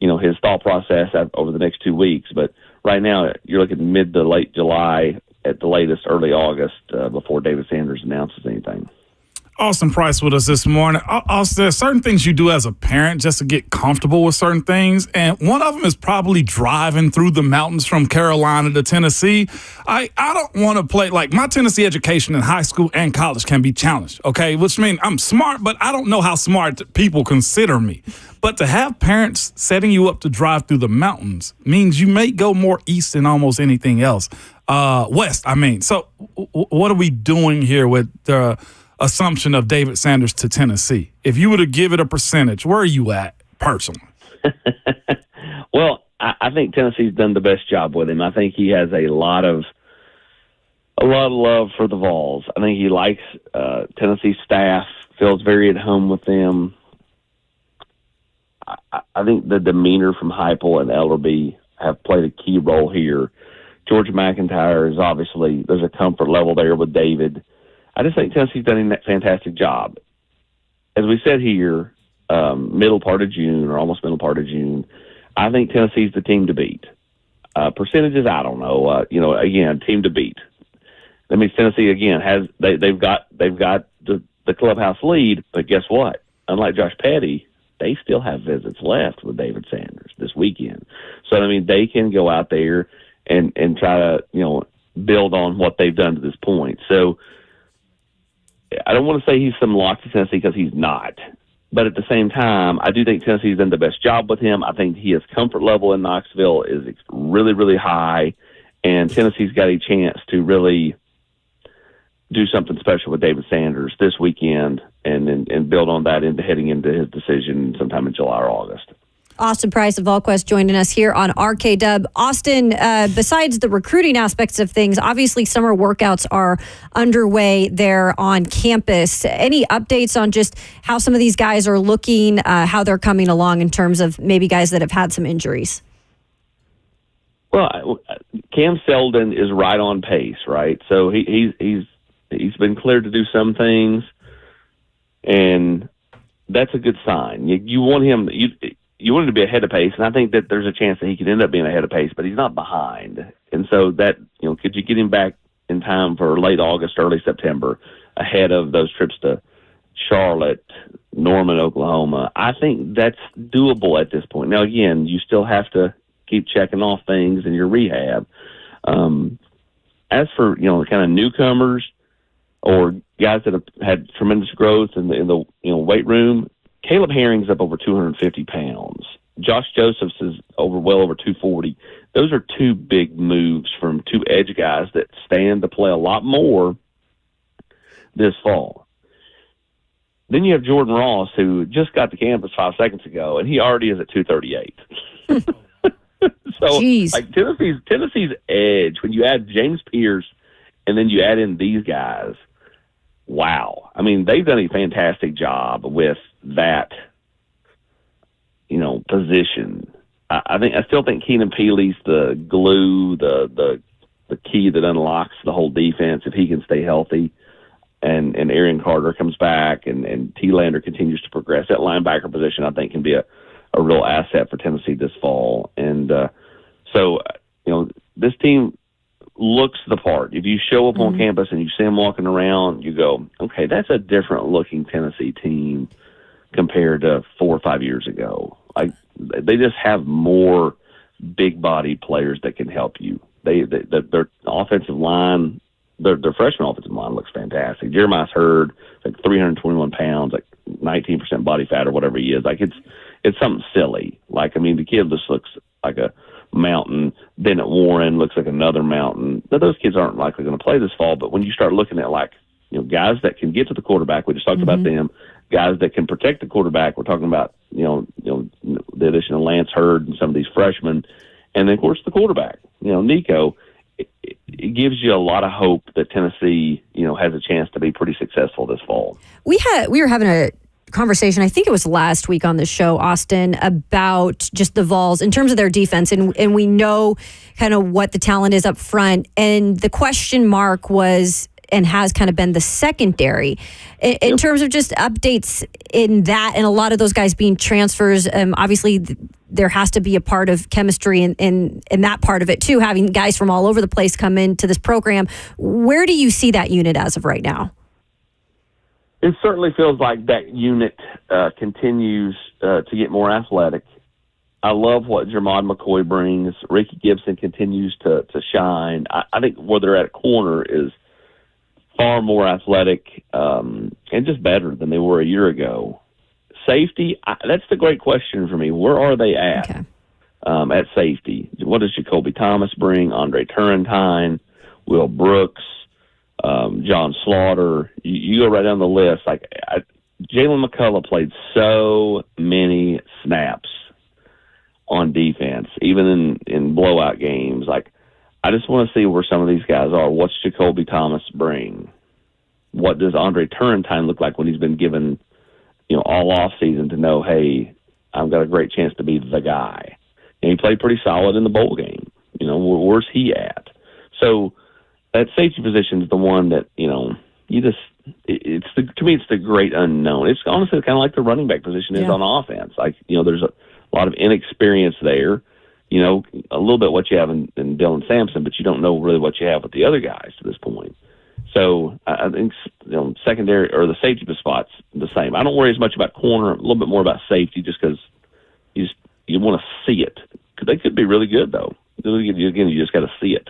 his thought process over the next 2 weeks. But right now you're looking mid to late July, at the latest early August, before David Sanders announces anything. Austin Price with us this morning. Austin, there's certain things you do as a parent just to get comfortable with certain things, and one of them is probably driving through the mountains from Carolina to Tennessee. I don't want to play, like, my Tennessee education in high school and college can be challenged, okay? Which means I'm smart, but I don't know how smart people consider me. But to have parents setting you up to drive through the mountains means you may go more east than almost anything else. West, I mean. So what are we doing here with the assumption of David Sanders to Tennessee? If you were to give it a percentage, where are you at personally? Well, I think Tennessee's done the best job with him. I think he has a lot of love for the Vols. I think he likes Tennessee staff, feels very at home with them. I think the demeanor from Heupel and Ellerby have played a key role here. George McIntyre is obviously, there's a comfort level there with David. I just think Tennessee's done a fantastic job. As we said here, middle part of June or almost middle part of June, I think Tennessee's the team to beat. Percentages, I don't know. Again, team to beat. That means Tennessee again they've got the clubhouse lead, but guess what? Unlike Josh Petty, they still have visits left with David Sanders this weekend. So I mean, they can go out there and try to build on what they've done to this point. So I don't want to say he's some lock to Tennessee because he's not. But at the same time, I do think Tennessee's done the best job with him. I think his comfort level in Knoxville is really, really high, and Tennessee's got a chance to really do something special with David Sanders this weekend and build on that into heading into his decision sometime in July or August. Austin Price of VolQuest joining us here on RKW. Austin, besides the recruiting aspects of things, obviously summer workouts are underway there on campus. Any updates on just how some of these guys are looking, how they're coming along in terms of maybe guys that have had some injuries? Well, Cam Selden is right on pace, right? So he's been cleared to do some things, and that's a good sign. You want him. You want him to be ahead of pace, and I think that there's a chance that he could end up being ahead of pace, but he's not behind. And so that, could you get him back in time for late August, early September, ahead of those trips to Charlotte, Norman, Oklahoma? I think that's doable at this point. Now, again, you still have to keep checking off things in your rehab. As for, kind of newcomers or guys that have had tremendous growth in the weight room, Caleb Herring's up over 250 pounds. Josh Josephs is well over 240. Those are two big moves from two edge guys that stand to play a lot more this fall. Then you have Jordan Ross, who just got to campus 5 seconds ago, and he already is at 238. So, like Tennessee's edge, when you add James Pierce and then you add in these guys, wow. I mean, they've done a fantastic job with that, position. I still think Keenan Peely's the glue, the key that unlocks the whole defense if he can stay healthy. And Arian Carter comes back and T-Lander continues to progress. That linebacker position, I think, can be a real asset for Tennessee this fall. And so this team looks the part. If you show up on campus and you see them walking around, you go, okay, that's a different looking Tennessee team compared to 4 or 5 years ago. Like, they just have more big body players that can help you. Their offensive line, their freshman offensive line looks fantastic. Jeremiah's Hurd, like 321 pounds, like 19% body fat or whatever he is. Like, it's something silly. Like, I mean, the kid just looks like a mountain. Bennett Warren looks like another mountain. Now, those kids aren't likely going to play this fall, but when you start looking at, like, guys that can get to the quarterback, we just talked about them, guys that can protect the quarterback, we're talking about, the addition of Lance Hurd and some of these freshmen, and then, of course, the quarterback, Nico. It gives you a lot of hope that Tennessee, has a chance to be pretty successful this fall. We were having a conversation, I think it was last week on the show, Austin, about just the Vols in terms of their defense, and we know kind of what the talent is up front, and the question mark was and has kind of been the secondary in terms of just updates in that, and a lot of those guys being transfers. Obviously, there has to be a part of chemistry in that part of it too, having guys from all over the place come into this program. Where do you see that unit as of right now? It certainly feels like that unit continues to get more athletic. I love what Jermod McCoy brings. Ricky Gibson continues to shine. I think where they're at corner is far more athletic and just better than they were a year ago. Safety, that's the great question for me. Where are they at at safety? What does Jacoby Thomas bring? Andre Turrentine, Will Brooks, John Slaughter. You go right down the list. Jalen McCullough played so many snaps on defense, even in blowout games. I just want to see where some of these guys are. What's Jacoby Thomas bring? What does Andre Turrentine look like when he's been given, all off season to know, hey, I've got a great chance to be the guy. And he played pretty solid in the bowl game. Where's he at? So that safety position is the one that, to me, it's the great unknown. It's honestly kind of like the running back position is on offense. There's a lot of inexperience there, a little bit what you have in Dylan Sampson, but you don't know really what you have with the other guys to this point. So I think, secondary or the safety spot's the same. I don't worry as much about corner, a little bit more about safety just because you want to see it. They could be really good, though. Again, you just got to see it.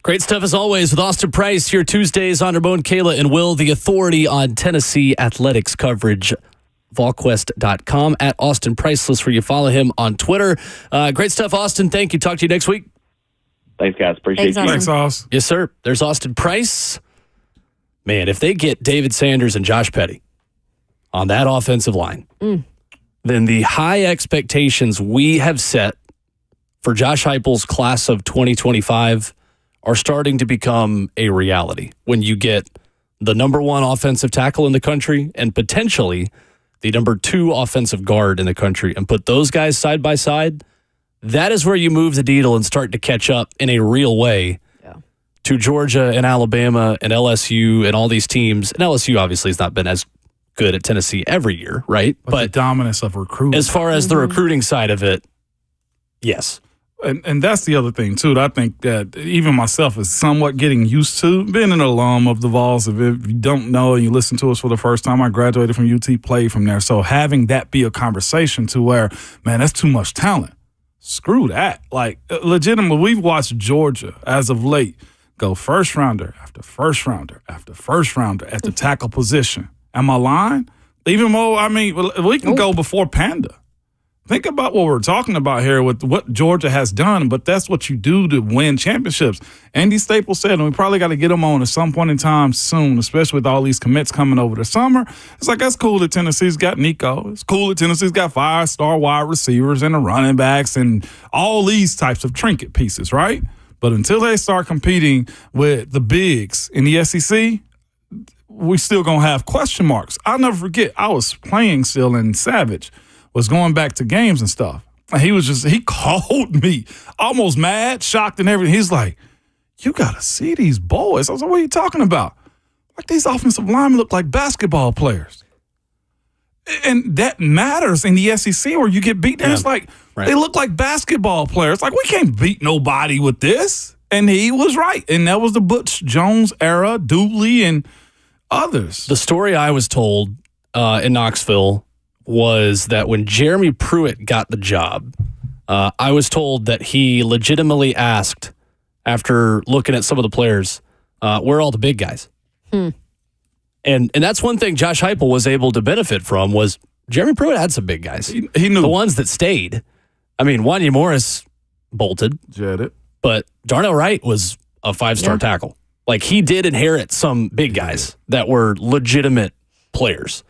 Great stuff as always with Austin Price here Tuesdays on Ramon, Kayla, and Will, the authority on Tennessee athletics coverage. VolQuest.com at Austin Priceless where you follow him on Twitter. Great stuff, Austin. Thank you. Talk to you next week. Thanks, guys. Appreciate you. Thanks, Austin. Yes, sir. There's Austin Price. Man, if they get David Sanders and Josh Petty on that offensive line, then the high expectations we have set for Josh Heupel's class of 2025 are starting to become a reality. When you get the number one offensive tackle in the country and potentially the number two offensive guard in the country and put those guys side by side, that is where you move the needle and start to catch up in a real way to Georgia and Alabama and LSU and all these teams. And LSU obviously has not been as good at Tennessee every year, right? But the dominance of recruiting. As far as the recruiting side of it, yes. And that's the other thing, too, that I think that even myself is somewhat getting used to. Being an alum of the Vols, if you don't know and you listen to us for the first time, I graduated from UT, played from there. So having that be a conversation to where, man, that's too much talent. Screw that. Legitimately, we've watched Georgia as of late go first rounder after first rounder after first rounder at the tackle position. Am I lying? Even more, we can go before Panda. Think about what we're talking about here with what Georgia has done, but that's what you do to win championships. Andy Staples said, and we probably got to get him on at some point in time soon, especially with all these commits coming over the summer. It's that's cool that Tennessee's got Nico. It's cool that Tennessee's got 5-star wide receivers and the running backs and all these types of trinket pieces, right? But until they start competing with the bigs in the SEC, we still going to have question marks. I'll never forget, I was playing still in Savage, was going back to games and stuff. And he called me almost mad, shocked and everything. He's like, you got to see these boys. I was like, what are you talking about? These offensive linemen look like basketball players. And that matters in the SEC where you get beat down. Yeah. It's They look like basketball players. We can't beat nobody with this. And he was right. And that was the Butch Jones era, Dooley and others. The story I was told in Knoxville was that when Jeremy Pruitt got the job, I was told that he legitimately asked, after looking at some of the players, where are all the big guys? And that's one thing Josh Heupel was able to benefit from was Jeremy Pruitt had some big guys. He knew. The ones that stayed. Wanya Morris bolted. Jetted. But Darnell Wright was a 5-star tackle. He did inherit some big guys that were legitimate players.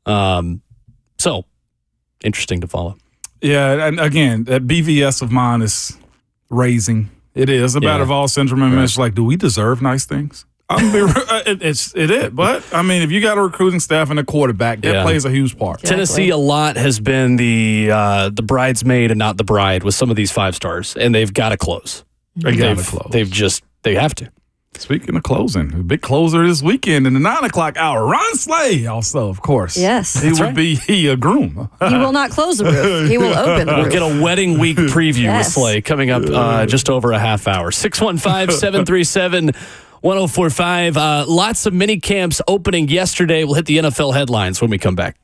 So, interesting to follow. Yeah, and again, that BVS of mine is raising. It is about Vol syndrome. And it's do we deserve nice things? It is. But, if you got a recruiting staff and a quarterback, that plays a huge part. Exactly. Tennessee a lot has been the bridesmaid and not the bride with some of these 5-stars, and they've got to close. They have to. Speaking of closing, the big closer this weekend in the 9 o'clock hour, Ron Slay also, of course. Yes. He would be a groom. He will not close the roof. He will open the roof. We'll get a wedding week preview with Slay coming up just over a half hour. 615-737 1045. Lots of mini camps opening yesterday. We'll hit the NFL headlines when we come back.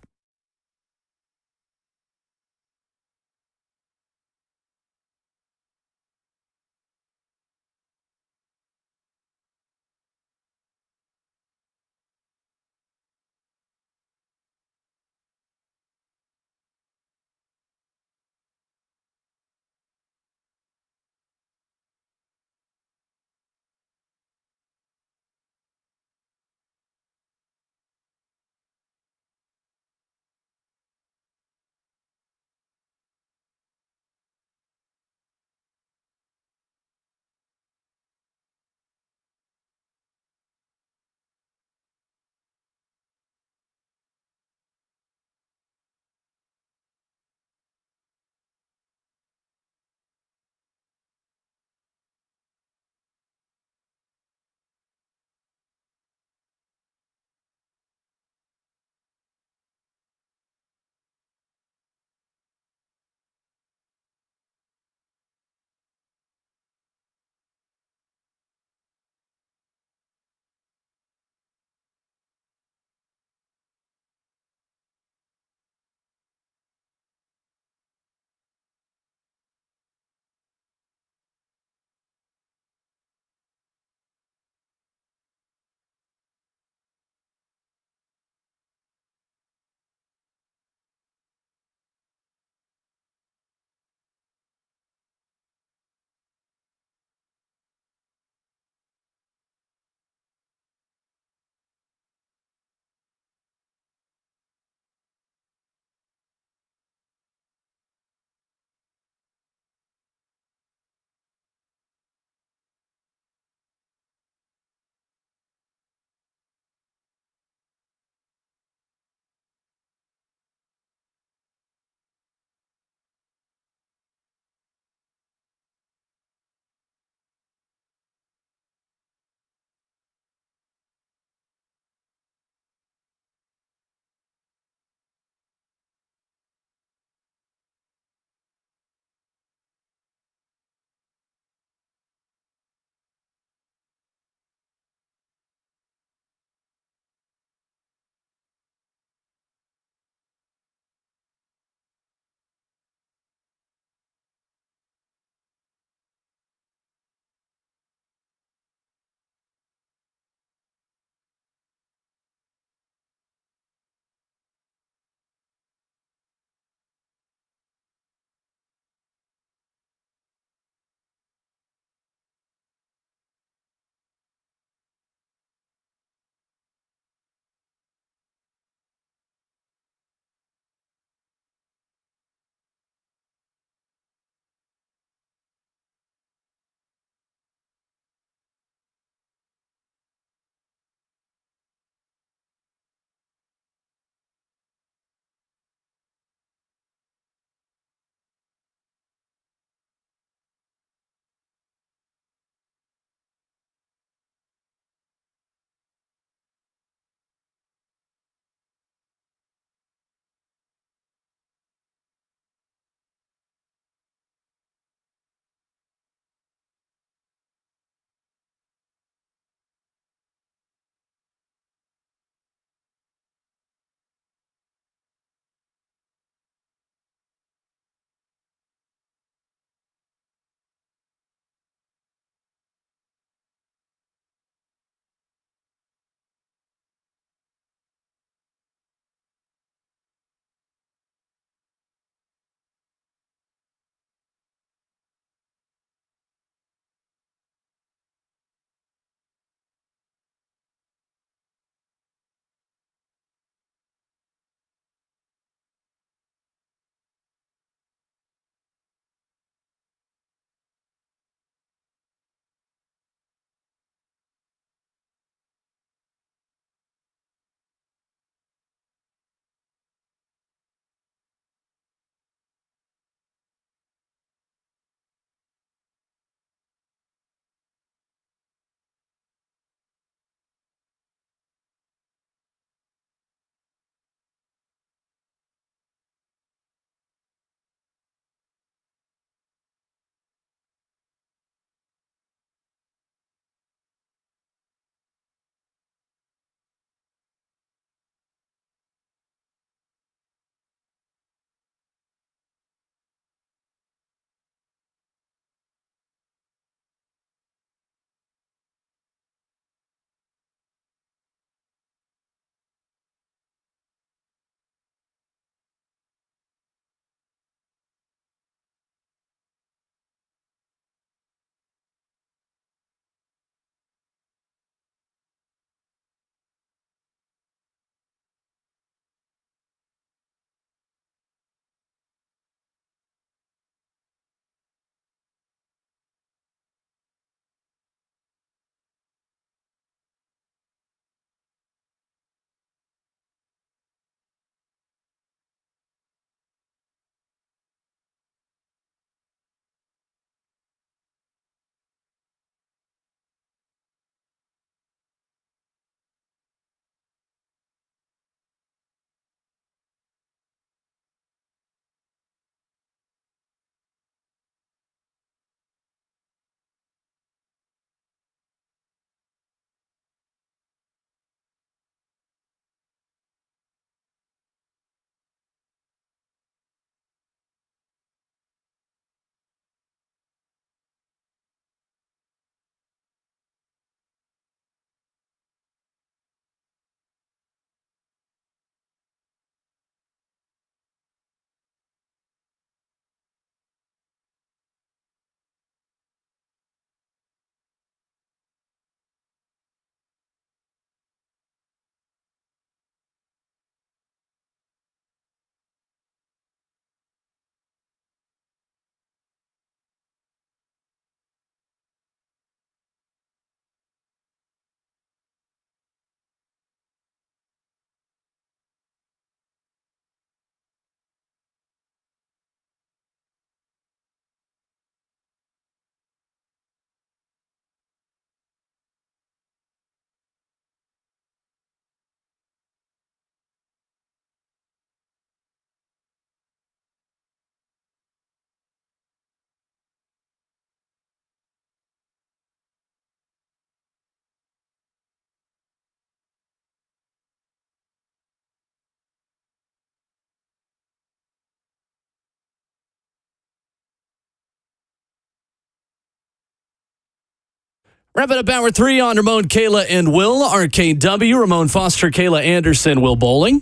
Wrapping up hour 3 on Ramon, Kayla, and Will. RKW, Ramon Foster, Kayla Anderson, Will Bowling.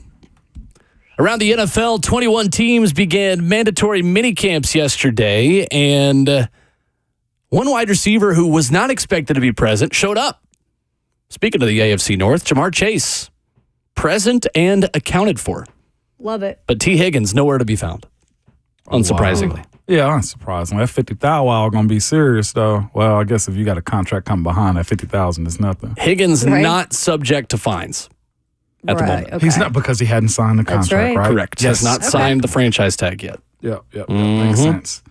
Around the NFL, 21 teams began mandatory minicamps yesterday, and one wide receiver who was not expected to be present showed up. Speaking of the AFC North, Jamar Chase, present and accounted for. Love it. But T. Higgins, nowhere to be found, unsurprisingly. Wow. Yeah, unsurprisingly. That 50,000 while going to be serious, though. Well, I guess if you got a contract coming behind, that 50,000 is nothing. Higgins not subject to fines at the moment. Okay. He's not because he hadn't signed the contract, right? Correct. Yes. Has not signed the franchise tag yet. Yep. Makes sense.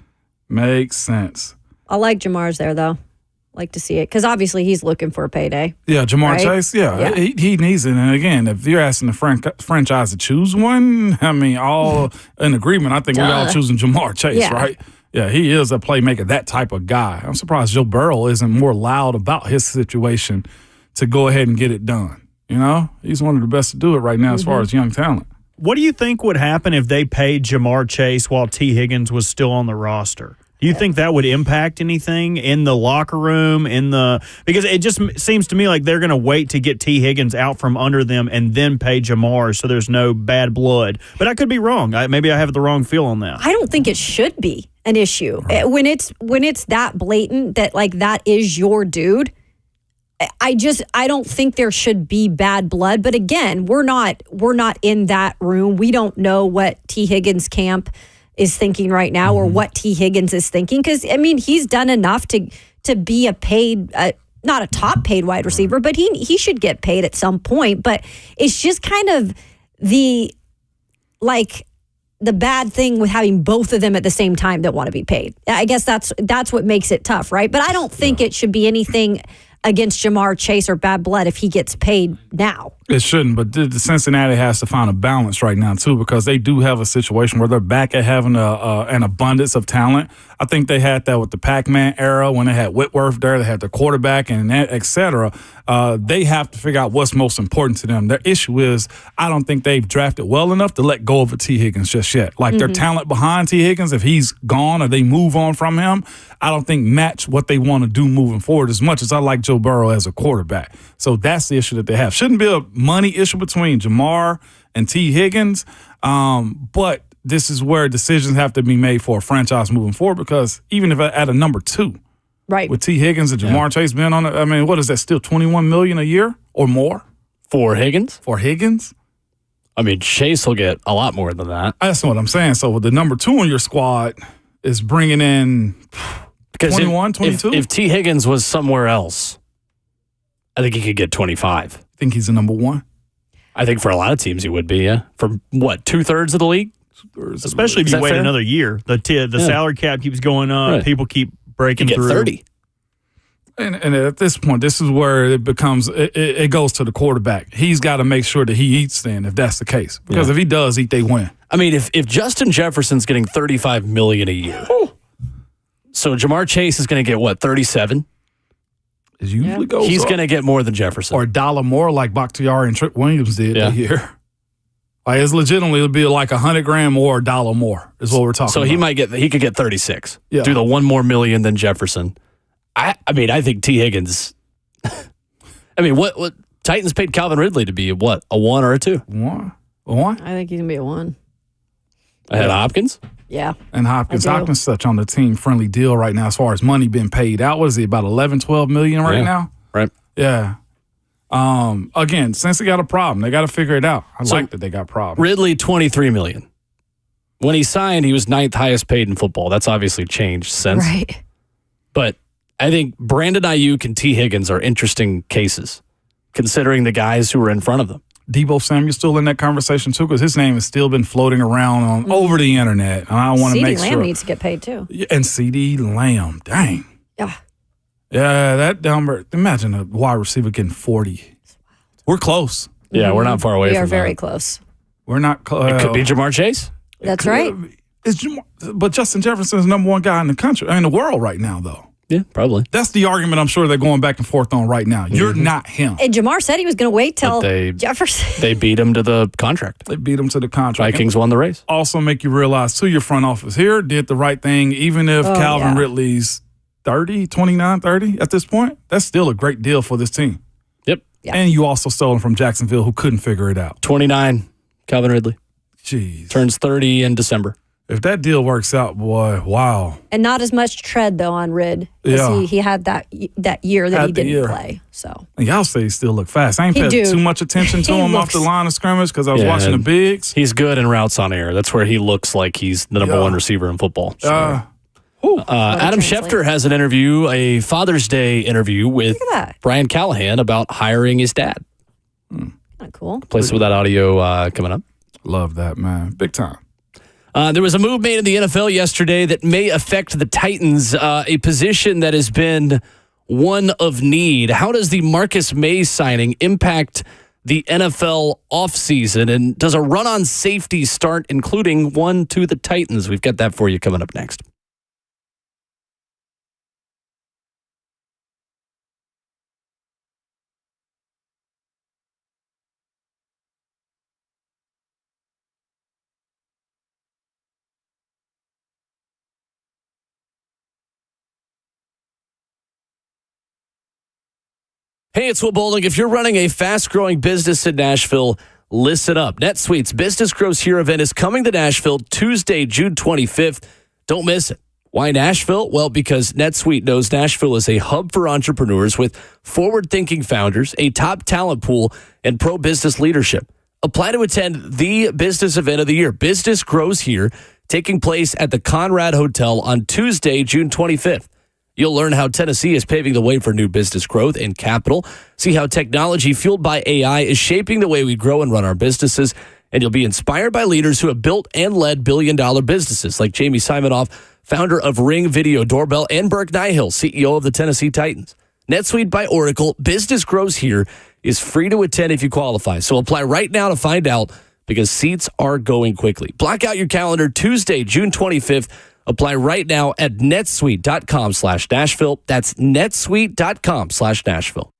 Makes sense. I like Jamar's there, though. Like to see it because obviously he's looking for a payday. Yeah, Jamar right? Chase. Yeah. He needs it. And again, if you're asking the franchise to choose one, I mean, all in agreement. I think we're all choosing Jamar Chase, right? Yeah, he is a playmaker, that type of guy. I'm surprised Joe Burrow isn't more loud about his situation to go ahead and get it done. You know, he's one of the best to do it right now as far as young talent. What do you think would happen if they paid Jamar Chase while T. Higgins was still on the roster? Do you think that would impact anything in the locker room, because it just seems to me like they're going to wait to get T. Higgins out from under them and then pay Jamar so there's no bad blood. But I could be wrong. Maybe I have the wrong feel on that. I don't think it should be an issue. Right. When it's that blatant that like that is your dude. I don't think there should be bad blood. But again, we're not in that room. We don't know what T. Higgins camp is thinking right now or what T. Higgins is thinking. Because, I mean, he's done enough to be a paid, not a top paid wide receiver, but he should get paid at some point. But it's just kind of the bad thing with having both of them at the same time that want to be paid. I guess that's what makes it tough, right? But I don't think it should be anything against Jamar Chase or bad blood if he gets paid now. It shouldn't, but the Cincinnati has to find a balance right now, too, because they do have a situation where they're back at having an abundance of talent. I think they had that with the Pac-Man era when they had Whitworth there, they had the quarterback, and et cetera. They have to figure out what's most important to them. Their issue is I don't think they've drafted well enough to let go of a T. Higgins just yet. Like their talent behind T. Higgins, if he's gone or they move on from him, I don't think match what they want to do moving forward as much as I like Joe Burrow as a quarterback. So that's the issue that they have. Shouldn't be a money issue between Jamar and T. Higgins, but this is where decisions have to be made for a franchise moving forward because even if at a number 2, right, with T. Higgins and Jamar Chase being on it, I mean, what is that, still $21 million a year or more? For Higgins? For Higgins? I mean, Chase will get a lot more than that. That's what I'm saying. So with the number 2 on your squad is bringing in 21, 22? If T. Higgins was somewhere else, I think he could get 25. Think he's the number 1? I think for a lot of teams he would be, yeah. For what, 2/3 of the league? Especially if you wait another year. The salary cap keeps going up. Right. People keep breaking through. 30. And at this point, this is where it becomes, it goes to the quarterback. He's got to make sure that he eats then, if that's the case. Because if he does eat, they win. I mean, if Justin Jefferson's getting $35 million a year, so Jamar Chase is going to get, what, 37? It usually goes He's up. going to get more than Jefferson. Or a dollar more like Bakhtiari and Trick Williams did that year. Like it's legitimately, it'll be like $100,000 more, $1 more is what we're talking about. So he could get 36. Yeah. Do the $1 more million than Jefferson. I mean, I think T. Higgins. I mean, what Titans paid Calvin Ridley to be what, a 1 or a 2? 1? I think he's gonna be a 1. Ahead of Hopkins. Yeah. And Hopkins such on the team friendly deal right now as far as money being paid out. What is he, about 11, 12 million right now? Right. Yeah. Again, since they got a problem, they got to figure it out. I like that they got problems. Ridley, $23 million. When he signed, he was 9th highest paid in football. That's obviously changed since. Right. But I think Brandon Ayuk and T. Higgins are interesting cases, considering the guys who were in front of them. Debo Samuel's still in that conversation too, because his name has still been floating around over the internet. And I want to make sure. CeeDee Lamb needs to get paid too. And CeeDee Lamb, dang. Yeah. Yeah, that number. Imagine a wide receiver getting 40. We're close. Yeah, we're not far away from that. We are very close. We're not. It could be Jamar Chase. That's right. But Justin Jefferson is the number 1 guy in the country, in the world right now, though. Yeah, probably. That's the argument I'm sure they're going back and forth on right now. You're not him. And Jamar said he was going to wait till Jefferson. They beat him to the contract. They beat him to the contract. Vikings won the race. Also make you realize, too, your front office here did the right thing, even if Calvin Ridley's 30, 29, 30 at this point. That's still a great deal for this team. Yep. Yeah. And you also stole him from Jacksonville, who couldn't figure it out. 29, Calvin Ridley. Jeez. Turns 30 in December. If that deal works out, boy, wow. And not as much tread, though, on Rid. Yeah. He had that year that he didn't play. So. And y'all say he still look fast. I ain't paid too much attention to him off the line of scrimmage because I was watching the bigs. He's good in routes on air. That's where he looks like he's the number one receiver in football. Adam Schefter has an interview, a Father's Day interview with Brian Callahan about hiring his dad. Kind of cool. Play some of that audio coming up. Love that, man. Big time. There was a move made in the NFL yesterday that may affect the Titans, a position that has been one of need. How does the Marcus May signing impact the NFL offseason? And does a run on safety start, including one to the Titans? We've got that for you coming up next. Hey, it's Will Bowling. If you're running a fast-growing business in Nashville, listen up. NetSuite's Business Grows Here event is coming to Nashville Tuesday, June 25th. Don't miss it. Why Nashville? Well, because NetSuite knows Nashville is a hub for entrepreneurs with forward-thinking founders, a top talent pool, and pro-business leadership. Apply to attend the business event of the year, Business Grows Here, taking place at the Conrad Hotel on Tuesday, June 25th. You'll learn how Tennessee is paving the way for new business growth and capital. See how technology fueled by AI is shaping the way we grow and run our businesses. And you'll be inspired by leaders who have built and led billion-dollar businesses like Jamie Simonoff, founder of Ring Video Doorbell, and Burke Nihill, CEO of the Tennessee Titans. NetSuite by Oracle, Business Grows Here, is free to attend if you qualify. So apply right now to find out because seats are going quickly. Block out your calendar Tuesday, June 25th. Apply right now at netsuite.com/Nashville. That's netsuite.com/Nashville.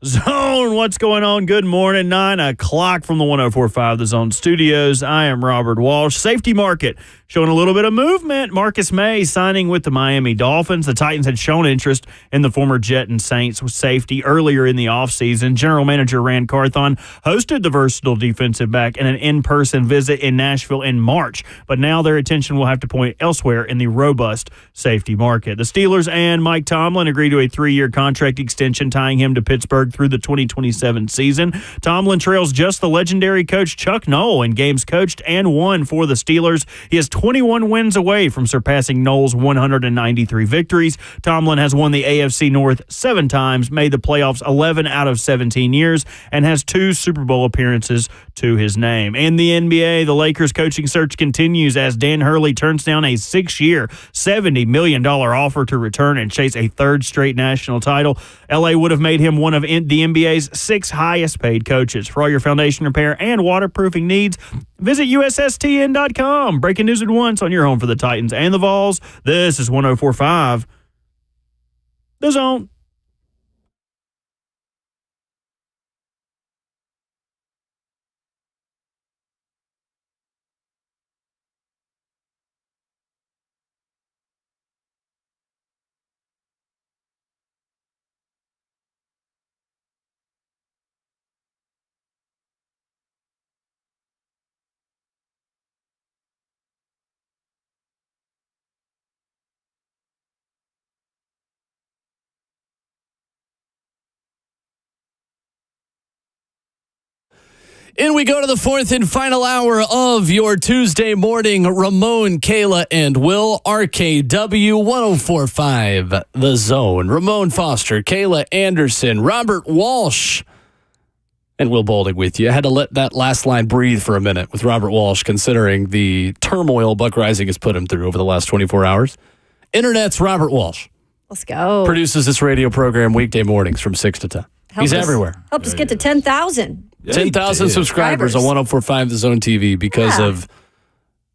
Zone, what's going on? Good morning. 9 o'clock from the 104.5 The Zone Studios. I am Robert Walsh. Safety market showing a little bit of movement. Marcus May signing with the Miami Dolphins. The Titans had shown interest in the former Jet and Saints with safety earlier in the offseason. General manager Rand Carthon hosted the versatile defensive back in an in-person visit in Nashville in March. But now their attention will have to point elsewhere in the robust safety market. The Steelers and Mike Tomlin agreed to a 3-year contract extension, tying him to Pittsburgh through the 2027 season. Tomlin trails just the legendary coach Chuck Noll in games coached and won for the Steelers. He is 21 wins away from surpassing Noll's 193 victories. Tomlin has won the AFC North 7 times, made the playoffs 11 out of 17 years, and has 2 Super Bowl appearances to his name. In the NBA, the Lakers coaching search continues as Dan Hurley turns down a 6-year, $70 million offer to return and chase a 3rd straight national title. LA would have made him one of the NBA's 6 highest paid coaches. For all your foundation repair and waterproofing needs, visit USSTN.com. Breaking news at once on your home for the Titans and the Vols. This is 104.5 The Zone. In we go to the 4th and final hour of your Tuesday morning. Ramon, Kayla, and Will, RKW 104.5 The Zone. Ramon Foster, Kayla Anderson, Robert Walsh, and Will Boulding with you. I had to let that last line breathe for a minute with Robert Walsh, considering the turmoil Buck Rising has put him through over the last 24 hours. Internet's Robert Walsh. Let's go. Produces this radio program weekday mornings from 6 to 10. He's everywhere. Helped us get to 10,000. 10,000 subscribers on 104.5 The Zone TV because of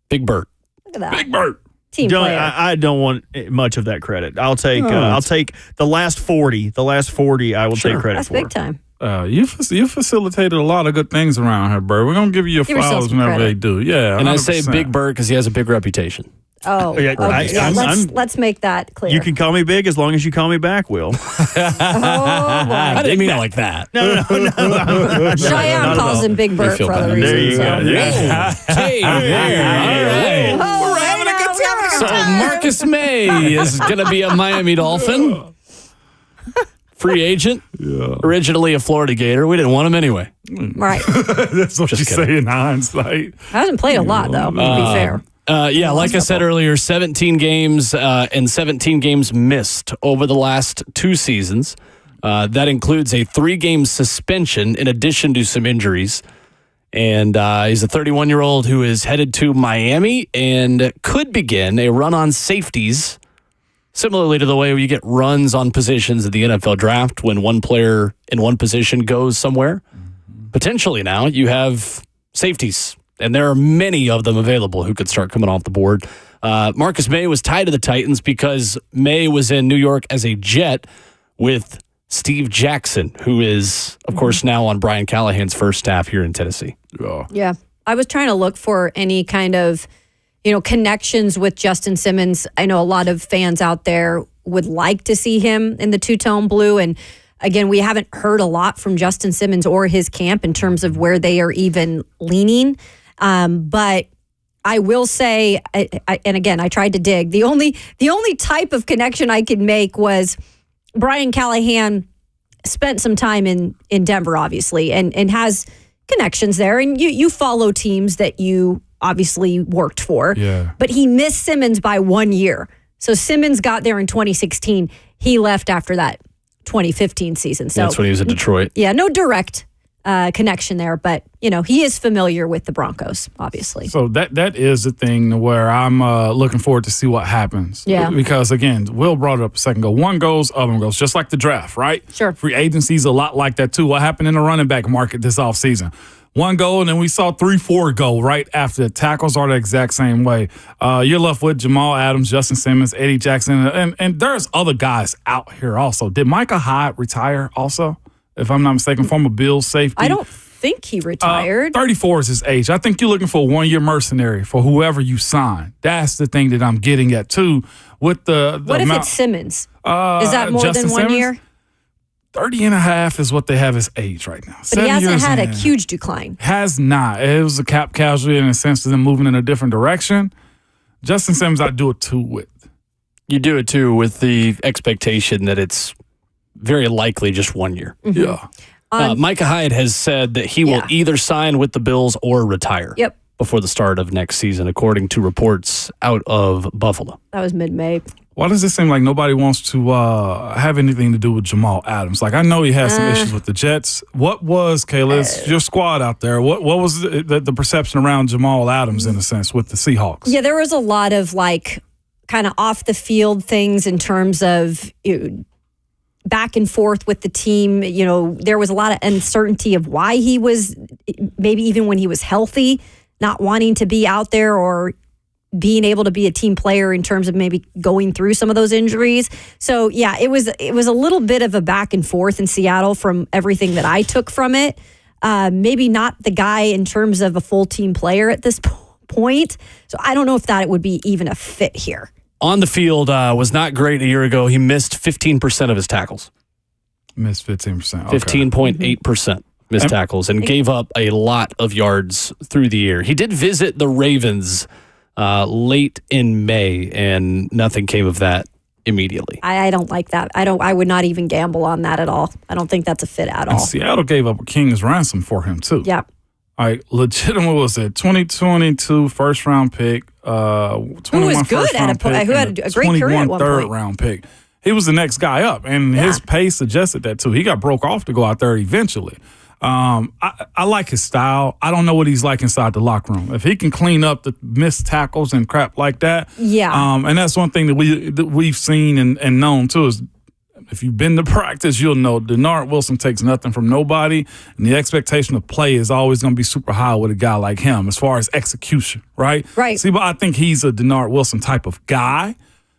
Big Bert. Look at that. Big Bert. Team player. I don't want much of that credit. I'll take the last 40. The last 40 I will take credit That's for. big time. You facilitated a lot of good things around here, Bert. We're going to give you your flowers whenever they do. Yeah, 100%. And I say Big Bert because he has a big reputation. Oh, Yeah, okay. Let's make that clear. You can call me big as long as you call me back, Will. I didn't mean it like that. No. Cheyenne calls him Big Bert for other There reasons. you go. Yeah. Hey, all right. We're having a good time. So Marcus May is going to be a Miami Dolphin. Free agent. Yeah. Originally a Florida Gator. We didn't want him anyway. Right. That's what you say in hindsight. Hasn't played a lot, though, to be fair. Like I said earlier, 17 games and 17 games missed over the last 2 seasons. That includes a 3-game suspension in addition to some injuries. And he's a 31-year-old who is headed to Miami and could begin a run on safeties, similarly to the way you get runs on positions in the NFL draft when one player in one position goes somewhere. Potentially now you have safeties. And there are many of them available who could start coming off the board. Marcus May was tied to the Titans because May was in New York as a Jet with Steve Jackson, who is, of course, now on Brian Callahan's first staff here in Tennessee. Yeah. I was trying to look for any kind of, connections with Justin Simmons. I know a lot of fans out there would like to see him in the two-tone blue. And again, we haven't heard a lot from Justin Simmons or his camp in terms of where they are even leaning. But I will say, and again, I tried to dig. The only type of connection I could make was Brian Callahan spent some time in Denver, obviously, and has connections there. And you follow teams that you obviously worked for. Yeah. But he missed Simmons by 1 year. So Simmons got there in 2016. He left after that 2015 season. So that's when he was in Detroit. Yeah, no direct connection there, but he is familiar with the Broncos, obviously. So that is the thing where I'm looking forward to see what happens. Yeah. Because again, Will brought it up a second ago. One goes, other one goes, just like the draft, right? Sure. Free agency's a lot like that too. What happened in the running back market this offseason? One go, and then we saw 3-4 go right after. The tackles are the exact same way. You're left with Jamal Adams, Justin Simmons, Eddie Jackson, and there's other guys out here also. Did Micah Hyde retire also? if I'm not mistaken, former Bills safety. I don't think he retired. 34 is his age. I think you're looking for a one-year mercenary for whoever you sign. That's the thing that I'm getting at, too. With the what if it's Simmons? Is that more Justin than 1 Simmons? year? 30 and a half is what they have his age right now. But he hasn't had a huge decline. Has not. It was a cap casualty in a sense of them moving in a different direction. Justin Simmons, I do it too with. You do it too with the expectation that it's very likely just 1 year. Mm-hmm. Yeah. Micah Hyde has said that he will either sign with the Bills or retire before the start of next season, according to reports out of Buffalo. That was mid-May. Why does it seem like nobody wants to have anything to do with Jamal Adams? Like, I know he has some issues with the Jets. What was, Kayla, your squad out there? What was the perception around Jamal Adams, in a sense, with the Seahawks? Yeah, there was a lot of, like, kind of off-the-field things in terms of back and forth with the team. You know, there was a lot of uncertainty of why he was, maybe even when he was healthy, not wanting to be out there or being able to be a team player in terms of maybe going through some of those injuries. So, yeah, it was a little bit of a back and forth in Seattle from everything that I took from it. Maybe not the guy in terms of a full team player at this point. So I don't know if that it would be even a fit here. On the field was not great a year ago. He missed 15% of his tackles. Missed 15%. 15.8% missed tackles and gave up a lot of yards through the year. He did visit the Ravens late in May, and nothing came of that immediately. I don't like that. I would not even gamble on that at all. I don't think that's a fit at all. And Seattle gave up a king's ransom for him, too. Yeah. All right, legitimate was it 2022 first round pick, 21 who was good first round at pick, who had a great career at one third point. round pick. He was the next guy up, and his pace suggested that too. He got broke off to go out there eventually. I like his style. I don't know what he's like inside the locker room. If he can clean up the missed tackles and crap like that, and that's one thing that we've seen and known too is. If you've been to practice, you'll know Denard Wilson takes nothing from nobody, and the expectation of play is always going to be super high with a guy like him as far as execution, right? Right. See, but I think he's a Denard Wilson type of guy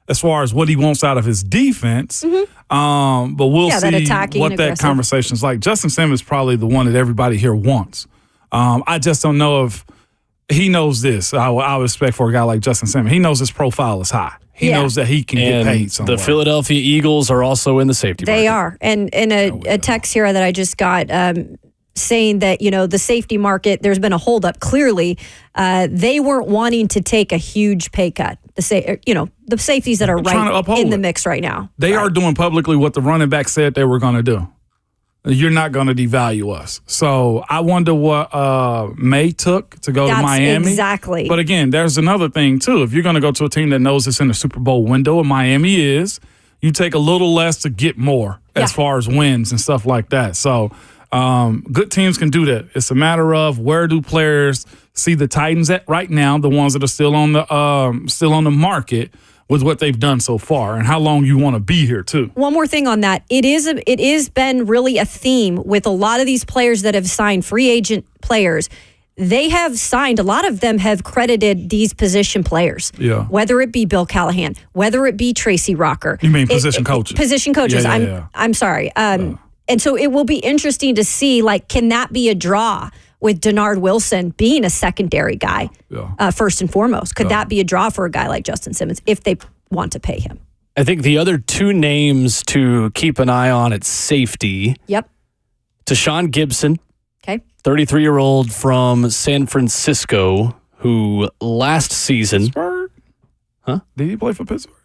as far as what he wants out of his defense. Mm-hmm. But we'll see what that conversation is like. Justin Simmons is probably the one that everybody here wants. I just don't know if he knows this. I would expect for a guy like Justin Simmons. He knows his profile is high. He knows that he can get paid somewhere. The Philadelphia Eagles are also in the safety market. They are. And in a text here that I just got saying that, the safety market, there's been a holdup. Clearly, they weren't wanting to take a huge pay cut. The safeties that are right in the mix right now. They are doing publicly what the running back said they were going to do. You're not going to devalue us. So I wonder what May took to go to Miami. Exactly. But again, there's another thing, too. If you're going to go to a team that knows it's in the Super Bowl window, and Miami is, you take a little less to get more as far as wins and stuff like that. So good teams can do that. It's a matter of where do players see the Titans at right now, the ones that are still on the market, with what they've done so far and how long you want to be here, too. One more thing on that. It is been really a theme with a lot of these players that have signed, free agent players. They have signed, a lot of them have credited these position players. Yeah. Whether it be Bill Callahan, whether it be Tracy Rocker. You mean position coaches? Position coaches. I'm sorry. And so it will be interesting to see, can that be a draw with Denard Wilson being a secondary guy, first and foremost? Could that be a draw for a guy like Justin Simmons if they want to pay him? I think the other two names to keep an eye on at safety. Yep. Tashawn Gibson. Okay. 33-year-old from San Francisco who last season. Pittsburgh? Huh? Did he play for Pittsburgh?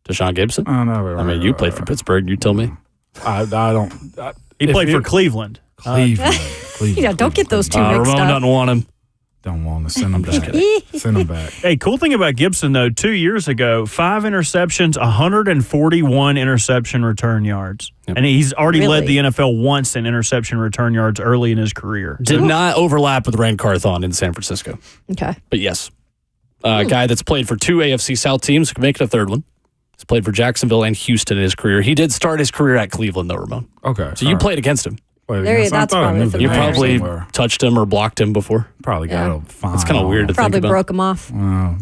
Tashawn Gibson? Oh, no. I mean, you played for Pittsburgh. You tell me. I don't. He played for Cleveland. Cleveland. Don't get those two mixed Ramon up. doesn't want him. Don't want to send him back. Send him back. Hey, cool thing about Gibson, though, 2 years ago, 5 interceptions, 141 interception return yards. Yep. And he's already led the NFL once in interception return yards early in his career. Did not overlap with Rand Carthon in San Francisco. Okay. But yes, a guy that's played for 2 AFC South teams, could make it a third one. He's played for Jacksonville and Houston in his career. He did start his career at Cleveland, though, Ramon. Okay. So you played against him. That's probably You probably touched him or blocked him before. Probably got a fine. It's kind of weird to think about. Probably broke him off.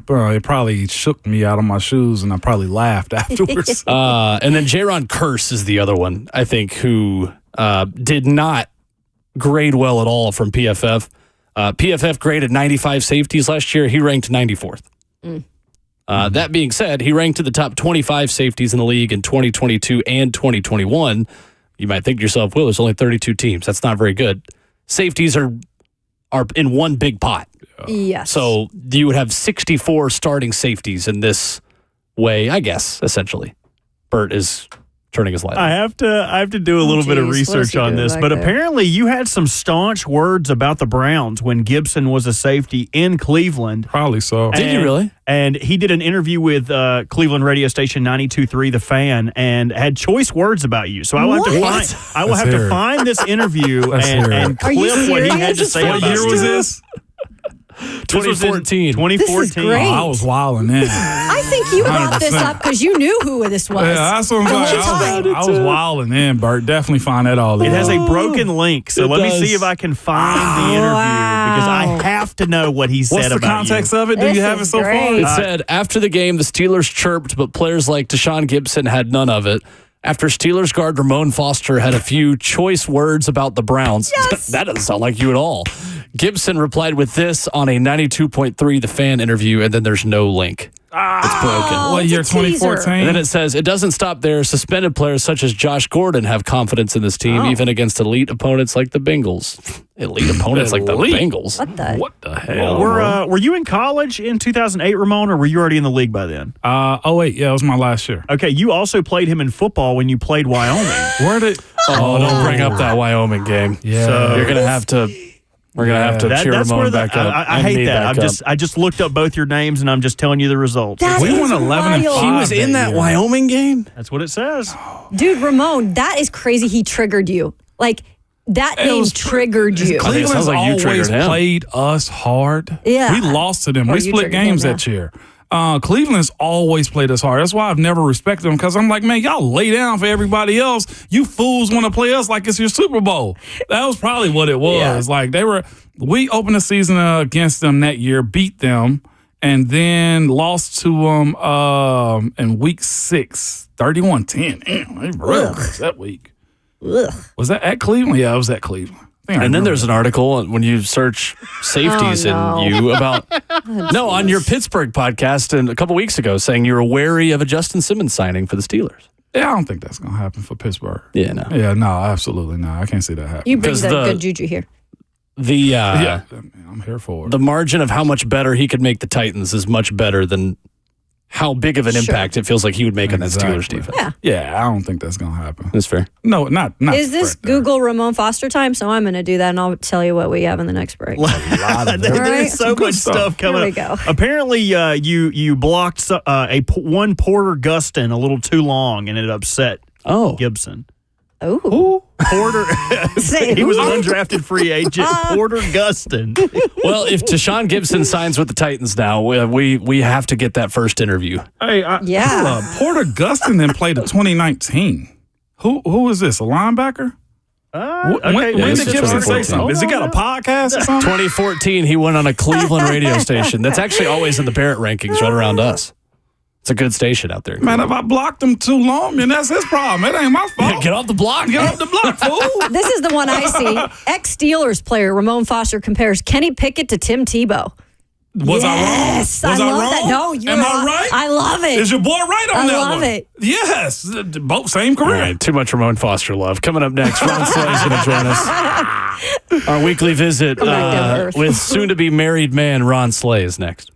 Bro, it probably shook me out of my shoes, and I probably laughed afterwards. And then Jaron Curse is the other one, I think, who did not grade well at all from PFF. PFF graded 95 safeties last year. He ranked 94th. That being said, he ranked to the top 25 safeties in the league in 2022 and 2021. You might think to yourself, well, there's only 32 teams. That's not very good. Safeties are in one big pot. Yes. So you would have 64 starting safeties in this way, I guess, essentially. Bert is turning his light on. I have to do a little bit of research on this, but apparently you had some staunch words about the Browns when Gibson was a safety in Cleveland. Probably so. Did you really? And he did an interview with Cleveland radio station 92.3 The Fan and had choice words about you. So I will have to find this interview and clip what he had to say about you. What year was this? 2014. 2014. This is great. I was wilding in. I think you brought this up because you knew who this was. Yeah, that's what I'm saying. I was wilding in, Bert. Definitely find that all. It has a broken link, so let me see if I can find the interview because I have to know what he said about you. What's the context of it? Do you have it so far? It said, after the game, the Steelers chirped, but players like Deshaun Gibson had none of it. After Steelers guard Ramon Foster had a few choice words about the Browns. Yes. That doesn't sound like you at all. Gibson replied with this on a 92.3 The Fan interview, and then there's no link. It's broken. What year, 2014? And then it says, it doesn't stop there. Suspended players such as Josh Gordon have confidence in this team, even against elite opponents like the Bengals. Elite opponents like the Bengals? What the hell? Were you in college in 2008, Ramon, or were you already in the league by then? 08, yeah, it was my last year. Okay, you also played him in football when you played Wyoming. Don't bring up that Wyoming game. Yeah. So you're going to have to... We're going to have to cheer Ramon back up. I hate that. I just looked up both your names, and I'm just telling you the results. We won 11 and 5. He was in that Wyoming game? That's what it says. Dude, Ramon, that is crazy. He triggered you. Like, that name triggered you. Cleveland's always played us hard. Yeah. We lost to them. We split games that year. Cleveland's always played us hard. That's why I've never respected them because I'm like, man, y'all lay down for everybody else. You fools want to play us like it's your Super Bowl. That was probably what it was. Yeah. Like we opened the season against them that year, beat them, and then lost to them in week 6, 31-10. Damn, they rolled us that week. Ugh. Was that at Cleveland? Yeah, it was at Cleveland. And then there's an article when you search safeties and you about on your Pittsburgh podcast and a couple weeks ago saying you were wary of a Justin Simmons signing for the Steelers. Yeah, I don't think that's gonna happen for Pittsburgh. Yeah, no. Yeah, no, absolutely not. I can't see that happening. You bring the good juju here. I'm here for it. The margin of how much better he could make the Titans is much better than how big of an impact it feels like he would make on that Steelers defense. Yeah, I don't think that's going to happen. That's fair. No, not. Is this Google Ramon Foster time? So I'm going to do that, and I'll tell you what we have in the next break. There's so much stuff coming up. Here we go. Apparently, you blocked one Porter Gustin a little too long, and it upset Gibson. Oh, Porter. He was an undrafted free agent. Porter Gustin. Well, if Deshaun Gibson signs with the Titans now, we have to get that first interview. Hey, Porter Gustin then played in 2019. Who is this? A linebacker? When did Gibson say something? Has he got a podcast or something? 2014, he went on a Cleveland radio station. That's actually always in the Barrett rankings right around us. It's a good station out there. Man, if I blocked him too long, then that's his problem. It ain't my fault. Get off the block. Get off the block, fool. This is the one I see. Ex-Steelers player Ramon Foster compares Kenny Pickett to Tim Tebow. Was I wrong? Was I love wrong? that. No, you're Am wrong. I right? I love it. Is your boy right on that one? I love it. Yes. Both same career. All right, too much Ramon Foster love. Coming up next, Ron Slay is going to join us. Our weekly visit with soon-to-be married man Ron Slay is next.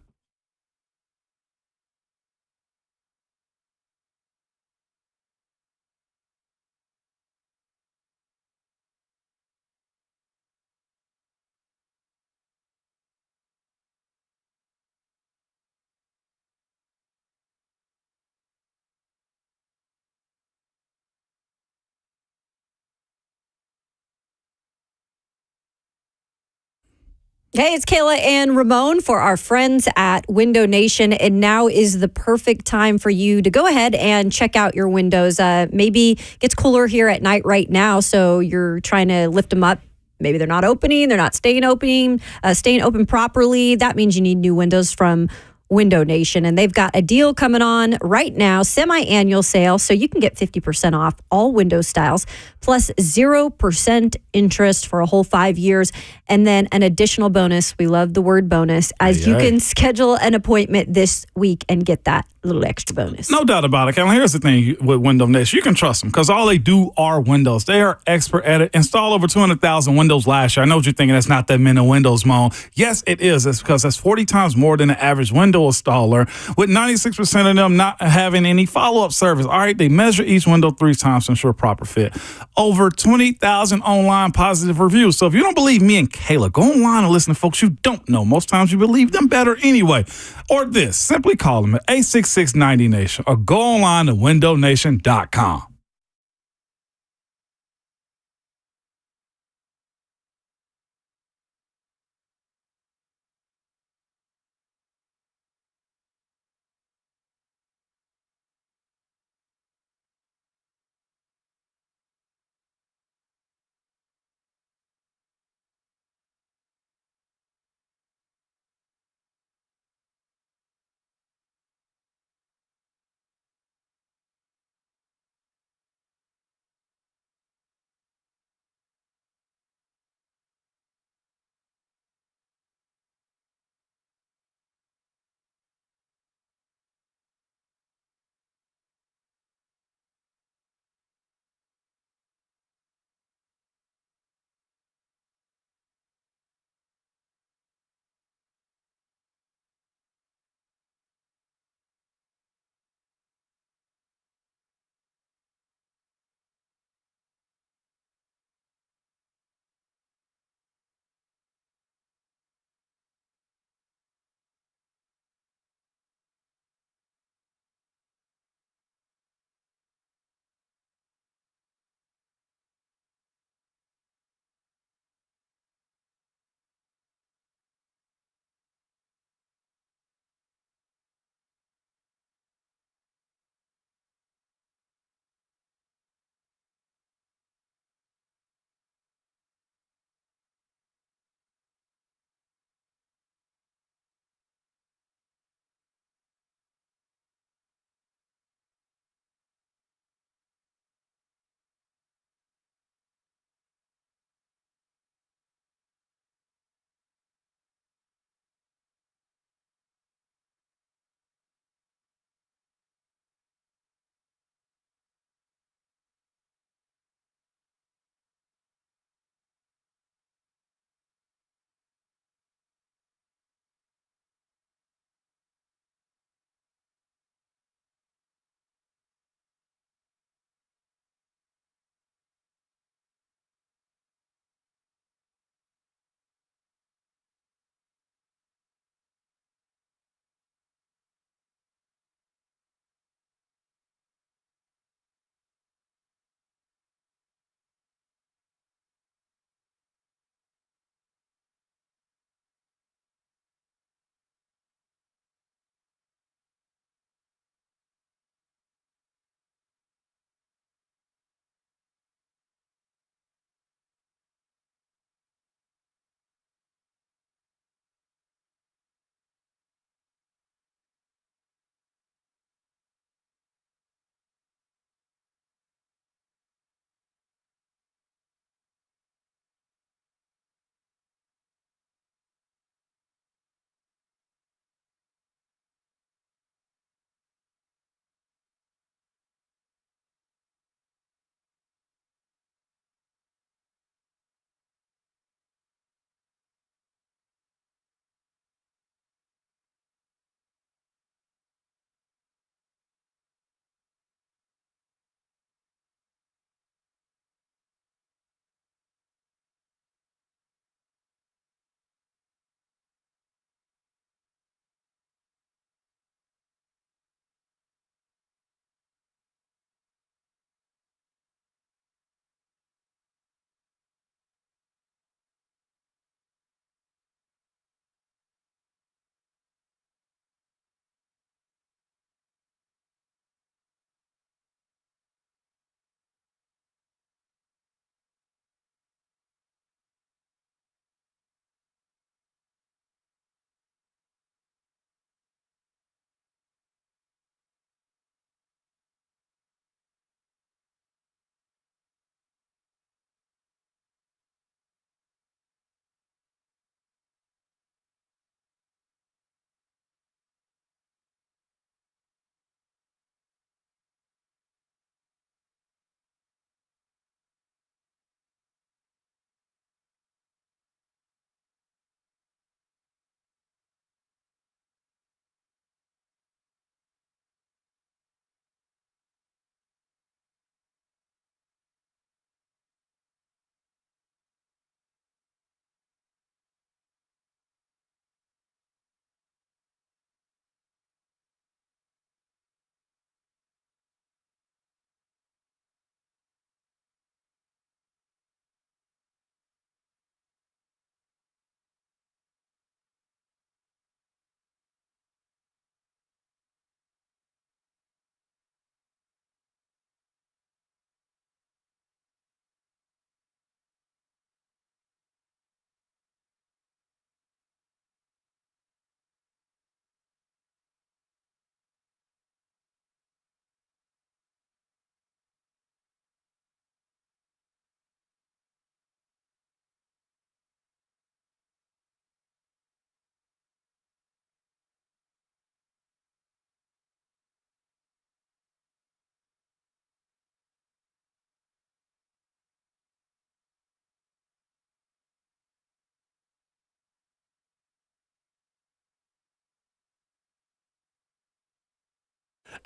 Hey, it's Kayla and Ramon for our friends at Window Nation, and now is the perfect time for you to go ahead and check out your windows. Maybe it gets cooler here at night right now, so you're trying to lift them up. Maybe they're not opening, they're not staying open properly. That means you need new windows from Window Nation, and they've got a deal coming on right now, semi-annual sale, so you can get 50% off all window styles, plus 0% interest for a whole 5 years, and then an additional bonus. We love the word bonus, as you can schedule an appointment this week and get that little extra bonus. No doubt about it, Kellen. Here's the thing with Window Nation. You can trust them because all they do are windows. They are expert at it. Installed over 200,000 windows last year. I know what you're thinking. That's not that many windows, Moan. Yes, it is. It's because that's 40 times more than the average window installer, with 96% of them not having any follow-up service. All right, they measure each window 3 times to ensure proper fit. Over 20,000 online positive reviews. So if you don't believe me and Kayla, go online and listen to folks you don't know. Most times you believe them better anyway. Or this, simply call them at 866-90-NATION or go online to windownation.com.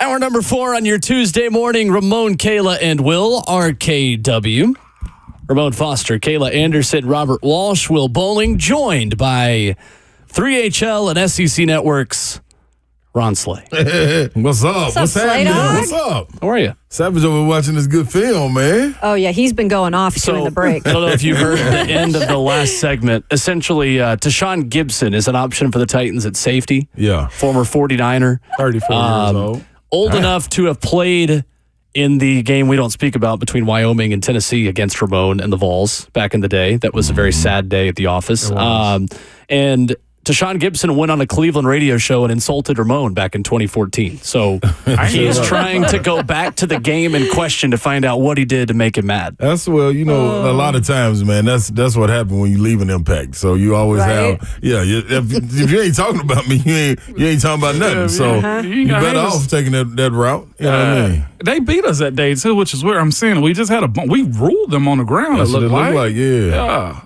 Hour number 4 on your Tuesday morning. Ramon, Kayla, and Will, RKW. Ramon Foster, Kayla Anderson, Robert Walsh, Will Bowling, joined by 3HL and SEC Network's Ron Slay. What's up? What's Slay happening? Dog? What's up? How are you? Savage over watching this good film, man. Oh, yeah. He's been going off during the break. I don't know if you heard the end of the last segment. Essentially, Tashawn Gibson is an option for the Titans at safety. Yeah. Former 49er. 34 years old. Old enough to have played in the game we don't speak about between Wyoming and Tennessee against Ramon and the Vols back in the day. That was a very sad day at the office. And Tashawn Gibson went on a Cleveland radio show and insulted Ramon back in 2014. So he's trying to go back to the game in question to find out what he did to make him mad. That's a lot of times, man. That's what happened when you leave an impact. So you always have, if you ain't talking about me, you ain't talking about nothing. So you better off taking that route. You know what I mean? They beat us that day too, which is where I'm saying we just had we ruled them on the ground. That's what it looked like,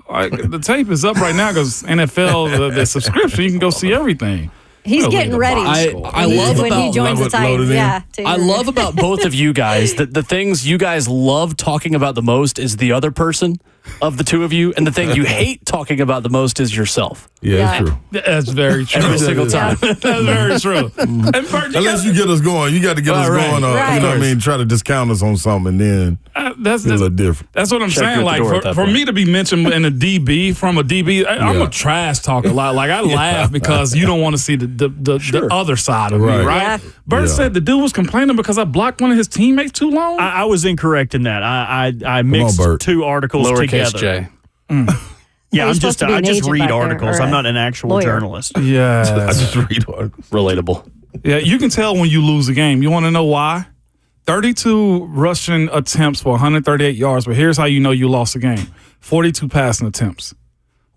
Like, the tape is up right now because NFL the subscription, you can go see everything. He's getting ready. I love when he joins the Titans. Yeah, I love about both of you guys that the things you guys love talking about the most is the other person of the two of you, and the thing you hate talking about the most is yourself. Yeah, that's true. That's very true. Every single time. That's very true. And unless you get us going, you got to get us going. You know what I mean? Try to discount us on something, and then that's a little different. That's what I'm saying. Like for me to be mentioned in a DB from a DB, I'm a trash talker. Like I laugh because you don't want to see the other side of me, right? Bert said the dude was complaining because I blocked one of his teammates too long. I was incorrect in that. I mixed two articles together. J. Yeah, I just read articles. I'm not an actual journalist. Yeah, I just read articles. Relatable. Yeah, you can tell when you lose a game. You want to know why? 32 rushing attempts for 138 yards, but here's how you know you lost a game. 42 passing attempts.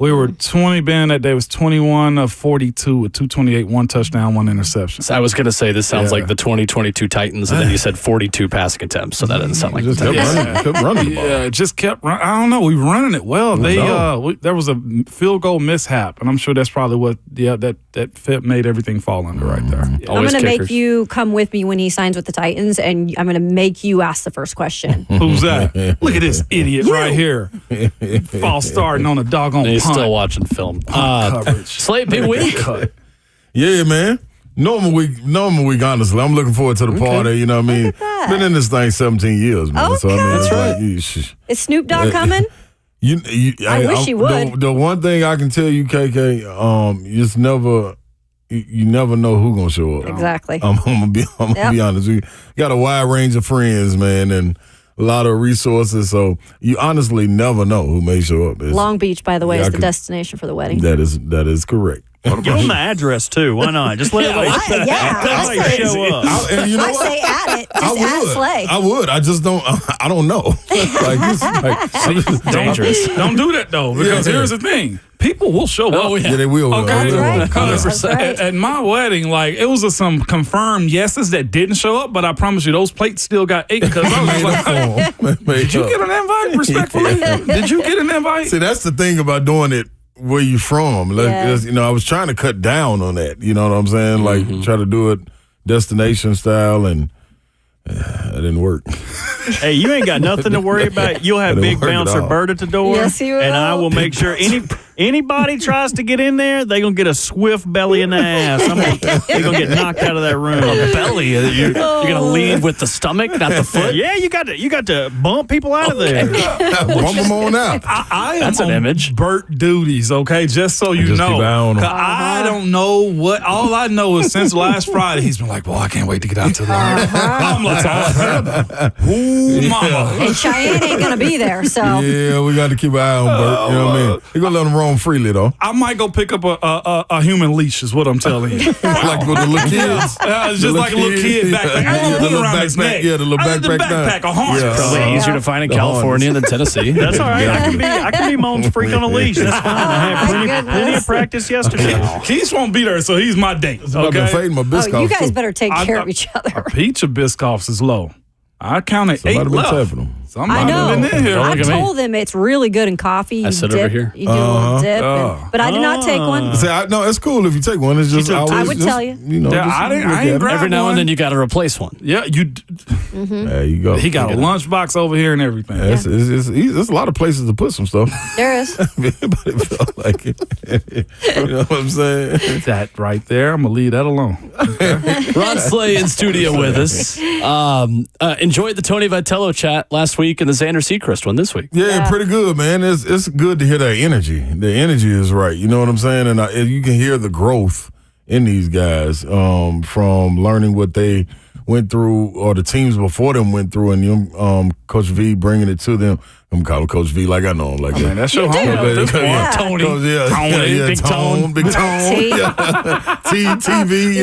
We were 20, Ben, that day was 21 of 42 with 228, 1 touchdown, 1 interception. So I was going to say this sounds like the 2022 Titans, and then you said 42 passing attempts, so that doesn't sound like the Titans. Kept running the ball. Yeah, it just kept running. I don't know. We were running it well. There was a field goal mishap, and I'm sure that's probably what that made everything fall under right there. Yeah. I'm going to make you come with me when he signs with the Titans, and I'm going to make you ask the first question. Who's that? Look at this idiot right here. False starting on a doggone punt. Still watching film. Coverage. Slate, big week. Yeah, man. Normal week, honestly. I'm looking forward to the party, you know what I mean? Been in this thing 17 years, man. Okay. So, I mean, that's right. Is Snoop Dogg coming? I wish he would. The one thing I can tell you, KK, you just never know who's going to show up. Exactly. I'm going to be honest. We got a wide range of friends, man, and a lot of resources, so you honestly never know who may show up. Long Beach, by the way, is the destination for the wedding. That is correct. Give them the address, too. Why not? Just let everybody show up. I say add it. Just add Slay. I would. I just don't. I don't know. Dangerous. Don't do that, though, because here's the thing. People will show up. Oh, yeah. They will. Okay, That's right. At my wedding, like it was some confirmed yeses that didn't show up, but I promise you, those plates still got ate because I was like, "Did you get an invite?" Respectfully, did you get an invite? See, that's the thing about doing it where you from. Like, I was trying to cut down on that. You know what I'm saying? Like, try to do it destination style, and it didn't work. Hey, you ain't got nothing to worry about. You'll have Big Bouncer Bird at the door. Yes, you will. And I will make sure anybody tries to get in there, they're going to get a swift belly in the ass. They're going to get knocked out of that room. A belly? You're going to lead with the stomach, not the foot? Yeah, you got to bump people out of there. Bump them on out. I am That's an on image. Bert duties, okay? Just so you Just know. keep an eye on him. I don't know what. All I know is since last Friday, he's been like, "Boy, I can't wait to get out to the." I'm like, "Ooh, mama." And Cheyenne ain't going to be there, so. Yeah, we got to keep an eye on Bert. You know what I mean? We're going to let him roam freely, though. I might go pick up a human leash, is what I'm telling you. Like with the little kids. It's just like a little kid backpack. I The little backpack. Yeah, the little backpack. A harness. Probably easier to find in California than Tennessee. That's all right. I can be Moan's freak on a leash. That's fine. I had plenty of practice yesterday. Keith won't be there, so he's my date. I've been Okay. fading my Biscoff. You guys better take care of each other. A peach of Biscoffs is low. I counted 8 left. I know. In here. I told them it's really good in coffee. I sit over here. You do a little dip. But I did not take one. No, it's cool if you take one. It's just I would tell you. I ain't grab every now and then you got to replace one. Yeah, you. There you go. He got a lunchbox over here and everything. Yeah. There's a lot of places to put some stuff. There is. Everybody felt like it. You know what I'm saying? That right there. I'm gonna leave that alone. Okay. Ron Slay in studio with us. Enjoyed the Tony Vitello chat last week and the Xander Sechrist one this week. Yeah, pretty good, man. It's good to hear that energy. The energy is right. You know what I'm saying? And you can hear the growth in these guys from learning what they went through or the teams before them went through, and Coach V bringing it to them. I'm calling Coach V like I know him. Like man, that's your home. Tony, Big Tone, TV,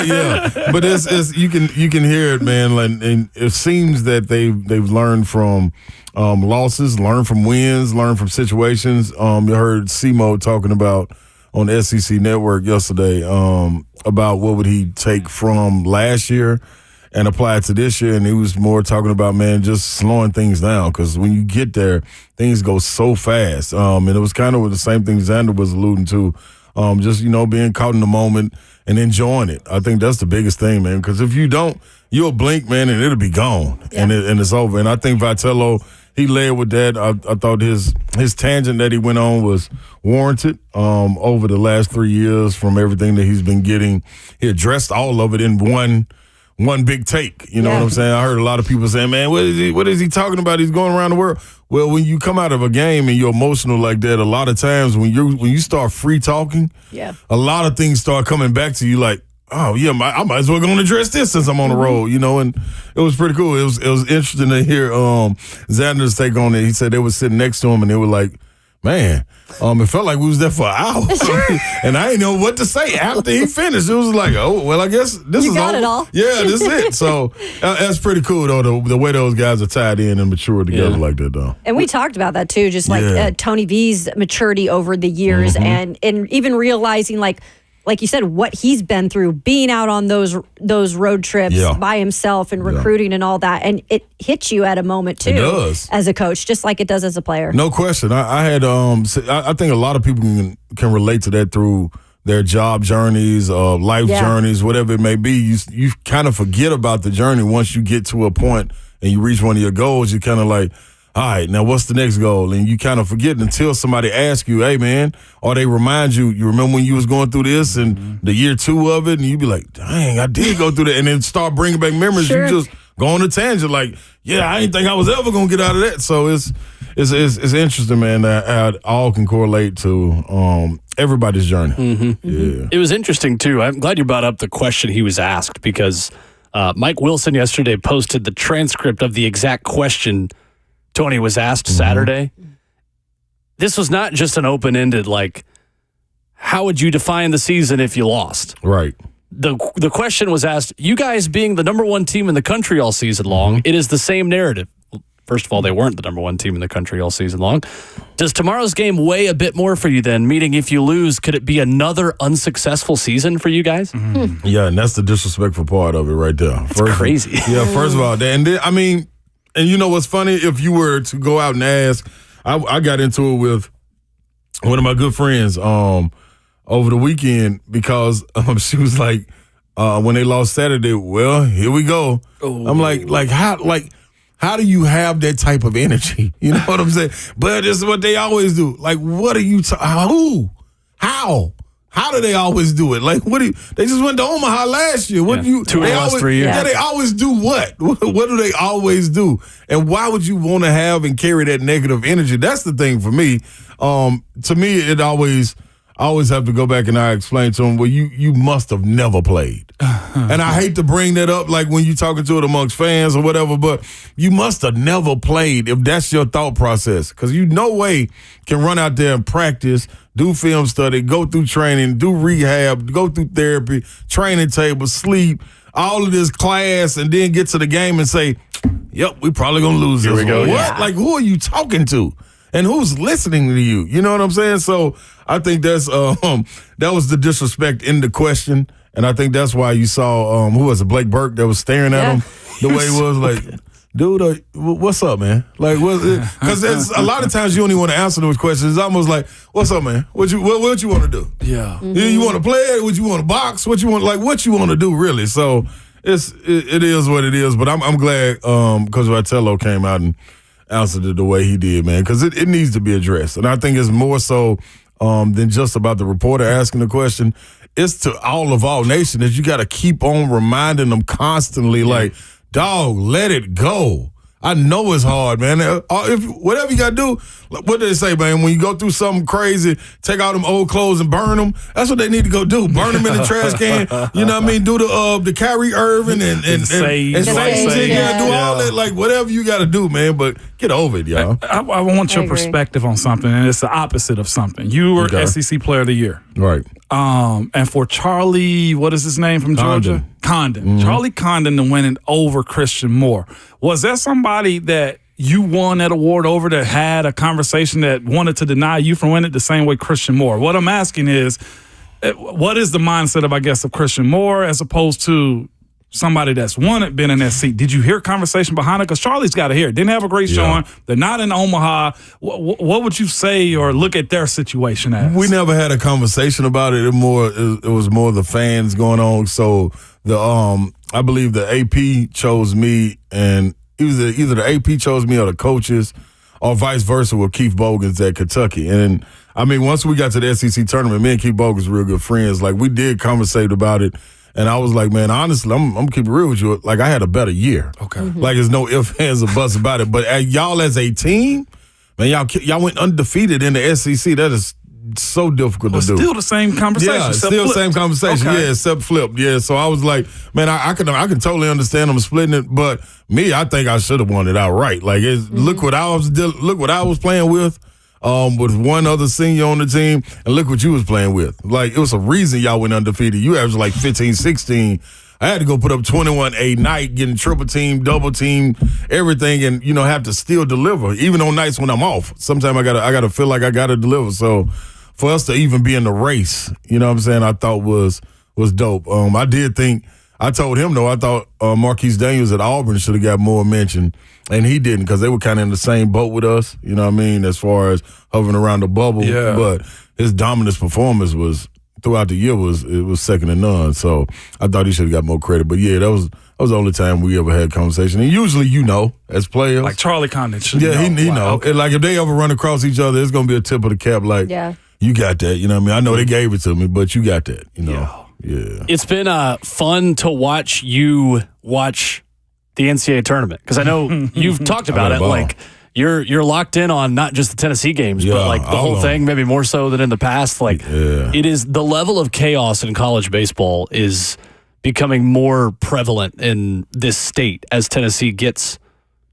yeah. But it's you can hear it, man. Like, and it seems that they've learned from losses, learned from wins, learned from situations. You heard Simo talking about on the SEC Network yesterday about what would he take from last year and apply it to this year, and he was more talking about, man, just slowing things down, because when you get there, things go so fast. And it was kind of the same thing Xander was alluding to, just, being caught in the moment and enjoying it. I think that's the biggest thing, man, because if you don't, you'll blink, man, and it'll be gone, and it's over. And I think Vitello, he led with that. I thought his tangent that he went on was warranted over the last 3 years from everything that he's been getting. He addressed all of it in one big take. You know what I'm saying? I heard a lot of people saying, man, what is he talking about? He's going around the world. Well, when you come out of a game and you're emotional like that, a lot of times when you start free talking, a lot of things start coming back to you like, oh, yeah, I might as well go and address this since I'm on the road, and it was pretty cool. It was interesting to hear Xander's take on it. He said they were sitting next to him and they were like, man, it felt like we was there for an hour. And I didn't know what to say after he finished. It was like, oh, well, I guess this is got it all. Yeah, this is it. So that's pretty cool, though, the way those guys are tied in and matured together like that, though. And we talked about that, too, just like Tony V's maturity over the years and even realizing, like you said, what he's been through, being out on those road trips by himself and recruiting and all that. And it hits you at a moment, too, it does. As a coach, just like it does as a player. No question. I had I think a lot of people can relate to that through their job journeys, life journeys, whatever it may be. You kind of forget about the journey once you get to a point and you reach one of your goals. You're kind of like, all right, now what's the next goal? And you kind of forget until somebody asks you, hey, man, or they remind you, you remember when you was going through this and the year 2 of it, and you be like, dang, I did go through that. And then start bringing back memories. Sure. You just go on a tangent like, yeah, I didn't think I was ever going to get out of that. So it's interesting, man, how it all can correlate to everybody's journey. Yeah. It was interesting, too. I'm glad you brought up the question he was asked, because Mike Wilson yesterday posted the transcript of the exact question Tony was asked Saturday. This was not just an open-ended, like, how would you define the season if you lost? Right. The question was asked, you guys being the number 1 team in the country all season long, it is the same narrative. First of all, they weren't the number 1 team in the country all season long. Does tomorrow's game weigh a bit more for you then? Meaning if you lose, could it be another unsuccessful season for you guys? Yeah, and that's the disrespectful part of it right there. It's crazy. Yeah, first of all, and then, I mean, and you know what's funny? If you were to go out and ask, I got into it with one of my good friends over the weekend because she was like, when they lost Saturday, well, here we go. Oh. I'm like how do you have that type of energy? You know what I'm saying? But this is what they always do. Like, what are you? Who? How? How do they always do it? Like, they just went to Omaha last year. What 2 of the last 3 years. Yeah, they always do what? What do they always do? And why would you want to have and carry that negative energy? That's the thing for me. To me, it always have to go back and I explain to them, well, you must have never played. And I hate to bring that up like when you're talking to it amongst fans or whatever, but you must have never played if that's your thought process. Because you no way can run out there and practice, do film study, go through training, do rehab, go through therapy, training table, sleep, all of this class, and then get to the game and say, yep, we probably going to lose this. Here we go. What? Yeah. Like, who are you talking to? And who's listening to you? You know what I'm saying? So I think that was the disrespect in the question. And I think that's why you saw, who was it, Blake Burke that was staring at him the way he was like, dude, what's up, man? Like, because a lot of times you don't even want to answer those questions. It's almost like, what's up, man? What you want to do? Yeah. Mm-hmm. You want to play it? What you want to box? What you want to do, really? So it is what it is. But I'm glad because Vitello came out and answered it the way he did, man, because it needs to be addressed. And I think it's more so than just about the reporter asking the question. It's to all nation that you got to keep on reminding them constantly, like, dog, let it go. I know it's hard, man. Whatever you got to do, what do they say, man? When you go through something crazy, take out them old clothes and burn them. That's what they need to go do. Burn them in the trash can. You know what I mean? Do the Kyrie Irving and sage. Do all that. Like, whatever you got to do, man. But get over it, y'all. I want your perspective on something, and it's the opposite of something. You were SEC Player of the Year. Right. And for Charlie, what is his name from Georgia? Condon. Mm-hmm. Charlie Condon to win it over Christian Moore. Was that somebody that you won that award over that had a conversation that wanted to deny you from winning it the same way Christian Moore? What I'm asking is, what is the mindset of Christian Moore as opposed to somebody that's been in that seat? Did you hear conversation behind it? Because Charlie's got to hear it. Didn't have a great showing. They're not in Omaha. What would you say or look at their situation as? We never had a conversation about it. It was more the fans going on. So I believe the AP chose me, and either the AP chose me or the coaches, or vice versa with Keith Bogans at Kentucky. And I mean, once we got to the SEC tournament, me and Keith Bogans were real good friends. Like, we did conversate about it. And I was like, man, honestly, I'm going to keep it real with you. Like, I had a better year. Okay. Mm-hmm. Like, there's no ifs, ands, or buts about it. But y'all as a team, man, y'all went undefeated in the SEC. That is so difficult to do. Still the same conversation. Yeah, still the same conversation. Okay. Yeah, except flipped. Yeah, so I was like, man, I can totally understand them splitting it. But me, I think I should have won it outright. Like, look what I was playing with one other senior on the team, and look what you was playing with. Like, it was a reason y'all went undefeated. You averaged like 15, 16. I had to go put up 21 a night, getting triple team, double team, everything, and have to still deliver, even on nights when I'm off. Sometimes I gotta feel like I gotta deliver. So for us to even be in the race, you know what I'm saying, I thought was dope. I did think, I told him though, I thought Marquise Daniels at Auburn should have got more mention, and he didn't, because they were kind of in the same boat with us, you know what I mean, as far as hovering around the bubble. Yeah. But his dominant performance throughout the year was second to none. So I thought he should have got more credit. But yeah, that was the only time we ever had a conversation. And usually, as players, like Charlie Condon should he know. Okay. Like, if they ever run across each other, it's gonna be a tip of the cap. Like, you got that. You know what I mean? I know they gave it to me, but you got that. You know. Yeah. It's been fun to watch you watch the NCAA tournament, because I know you've talked about it. Like, you're locked in on not just the Tennessee games, but like the whole thing, maybe more so than in the past. Like, it is, the level of chaos in college baseball is becoming more prevalent in this state as Tennessee gets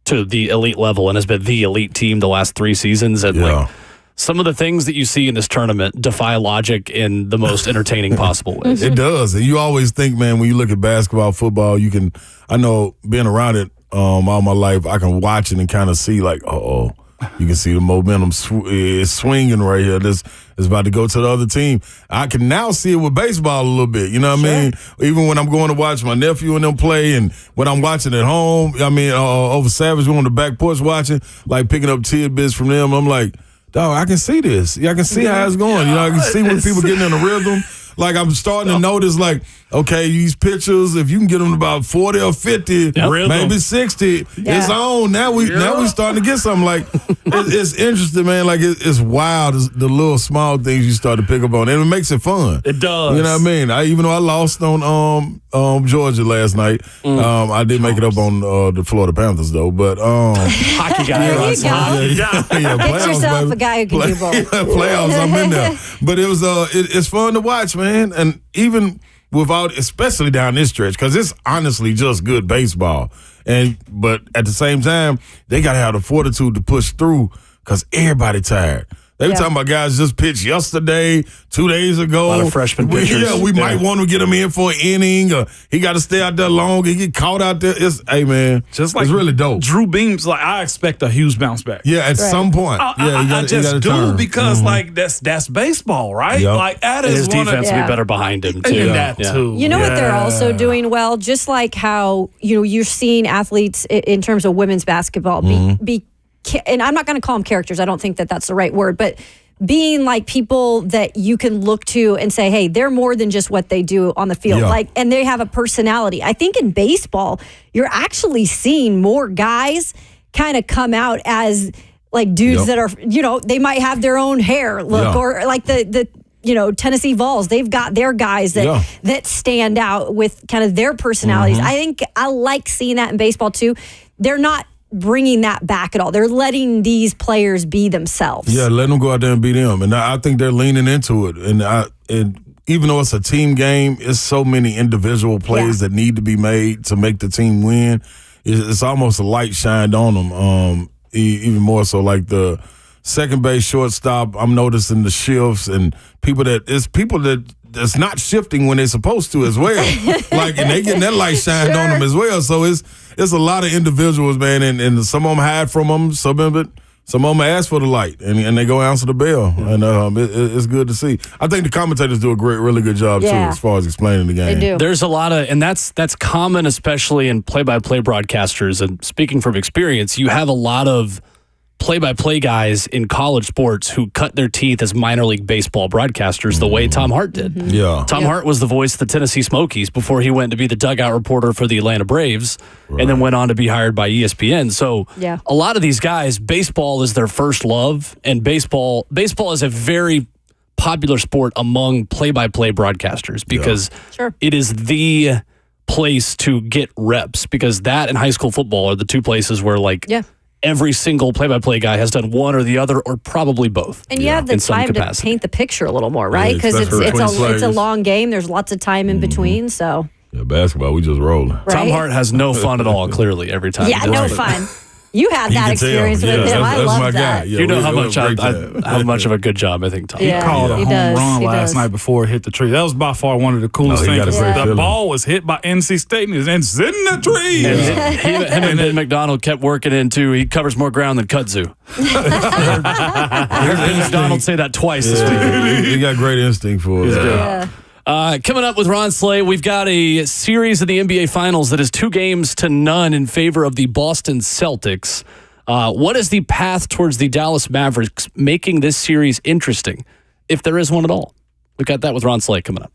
to the elite level and has been the elite team the last 3 seasons. And like, some of the things that you see in this tournament defy logic in the most entertaining possible ways. It does. And you always think, man, when you look at basketball, football, I know being around it all my life, I can watch it and kind of see, like, you can see the momentum is swinging right here. This is about to go to the other team. I can now see it with baseball a little bit. You know what I mean? Even when I'm going to watch my nephew and them play, and when I'm watching at home, over Savage, we're on the back porch watching, like picking up tidbits from them. I'm like, dog, I can see this. I can see how it's going. I can see when people getting in a rhythm. Like, I'm starting to notice, like, okay, these pitchers, if you can get them to about 40 or 50, maybe 60, it's on. Now we starting to get something. Like, it's interesting, man. Like, it's wild, the little small things you start to pick up on, and it makes it fun. It does. You know what I mean? Even though I lost on Georgia last night, I did make it up on the Florida Panthers, though. But hockey guy. There you go. Pick yourself a guy who can do both. Playoffs, I'm in there. But it was it's fun to watch, man. And even especially down this stretch, because it's honestly just good baseball. But at the same time, they got to have the fortitude to push through, because everybody tired. They were talking about guys just pitched yesterday, 2 days ago. A lot of freshman pitchers. Yeah, we might want to get him in for an inning. Or he got to stay out there long. He get caught out there. Hey, man, just like it's really dope. Drew Beams, like I expect a huge bounce back. Yeah, at some point. I just do because like that's baseball, right? Yep. Like that and is his defense will be better behind him too. That too. You know what they're also doing well? Just like how you're seeing athletes in terms of women's basketball be and I'm not going to call them characters. I don't think that that's the right word, but being like people that you can look to and say, hey, they're more than just what they do on the field. Yeah. Like, and they have a personality. I think in baseball, you're actually seeing more guys kind of come out as like dudes that are, they might have their own hair look or like the Tennessee Vols, they've got their guys that stand out with kind of their personalities. I think I like seeing that in baseball too. They're not bringing that back at all. They're letting these players be themselves. Yeah, let them go out there and be them. And I think they're leaning into it. And even though it's a team game, it's so many individual plays that need to be made to make the team win. It's almost a light shined on them. Even more so like the second base, shortstop, I'm noticing the shifts and people that's not shifting when they're supposed to as well. And they getting that light shined on them as well. So it's a lot of individuals, man, and some of them hide from them, some of them ask for the light, and they go answer the bell, and it's good to see. I think the commentators do a really good job too, as far as explaining the game. They do. There's a lot of, and that's common, especially in play-by-play broadcasters. And speaking from experience, you have a lot of play-by-play guys in college sports who cut their teeth as minor league baseball broadcasters the way Tom Hart did. Yeah. Tom Hart was the voice of the Tennessee Smokies before he went to be the dugout reporter for the Atlanta Braves and then went on to be hired by ESPN. So a lot of these guys, baseball is their first love, and baseball is a very popular sport among play-by-play broadcasters because it is the place to get reps, because that and high school football are the two places where every single play-by-play guy has done one or the other, or probably both. And you have the time to paint the picture a little more, right? Because it's a long game. There's lots of time in between. So basketball, we just rolling. Right? Tom Hart has no fun at all. Clearly, every time. Yeah, no fun. You had that experience with him. I love that. You know how much of a good job I think Tom. He called a home run last night before it hit the tree. That was by far one of the coolest things. The ball was hit by NC State and it's in the tree. Him and Ben McDonald kept working into. He covers more ground than Kudzu. I heard Ben McDonald say that twice this week. He got great instinct for it. Coming up with Ron Slay, we've got a series of the NBA Finals that is 2-0 in favor of the Boston Celtics. What is the path towards the Dallas Mavericks making this series interesting, if there is one at all? We've got that with Ron Slay coming up.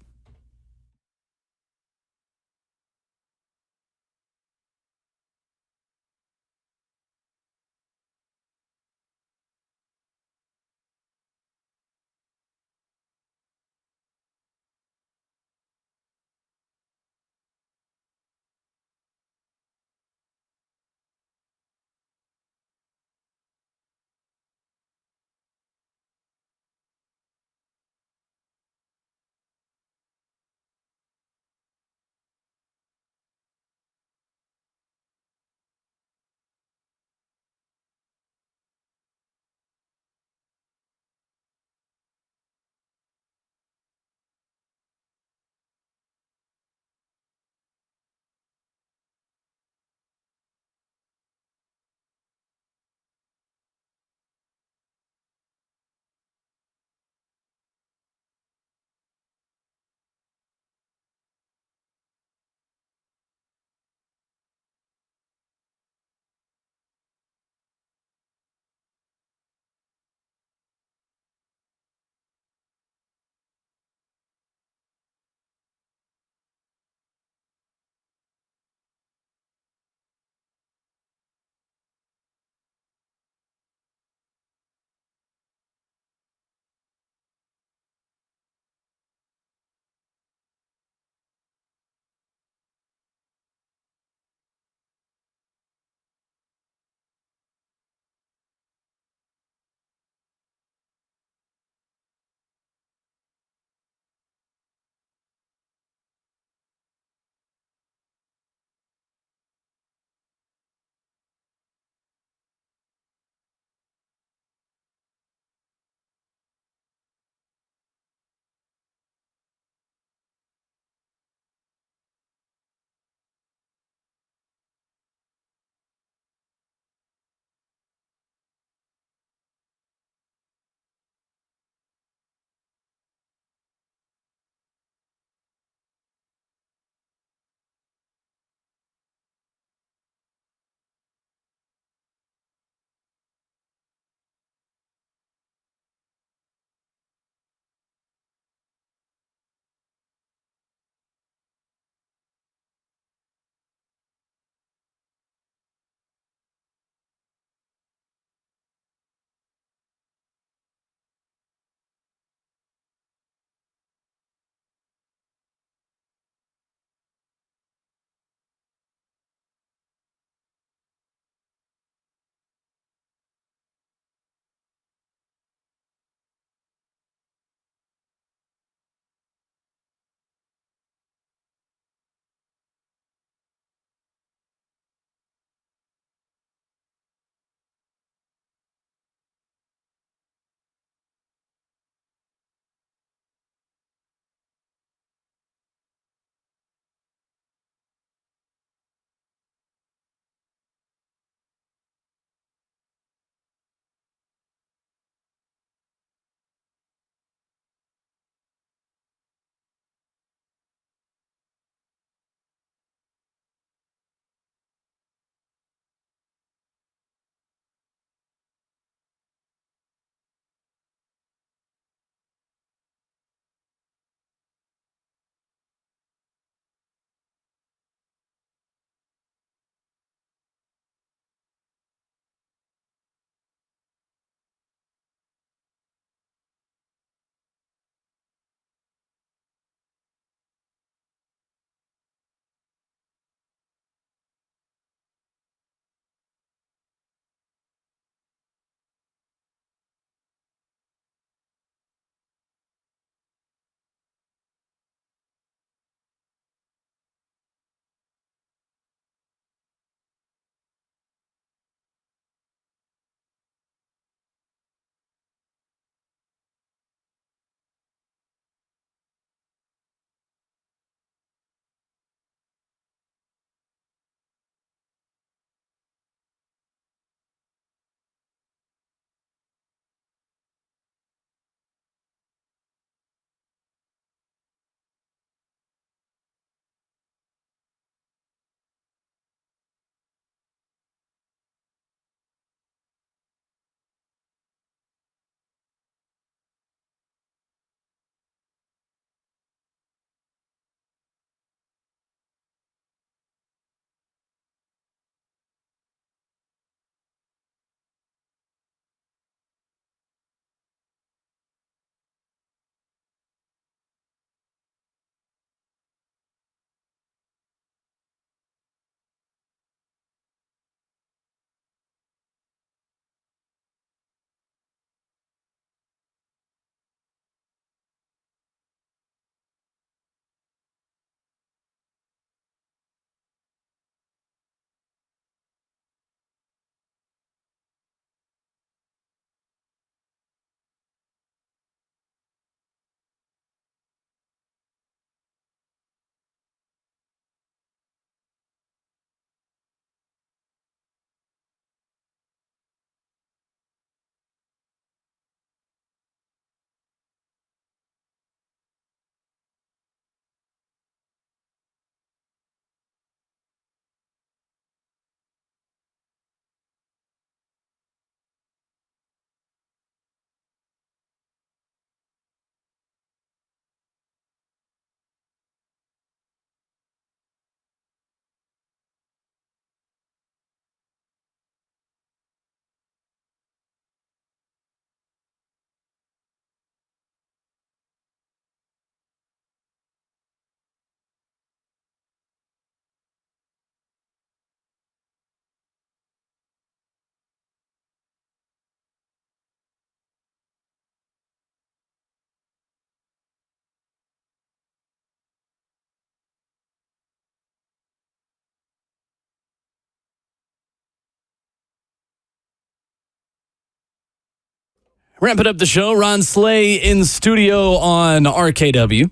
Wrapping up the show, Ron Slay in studio on RKW.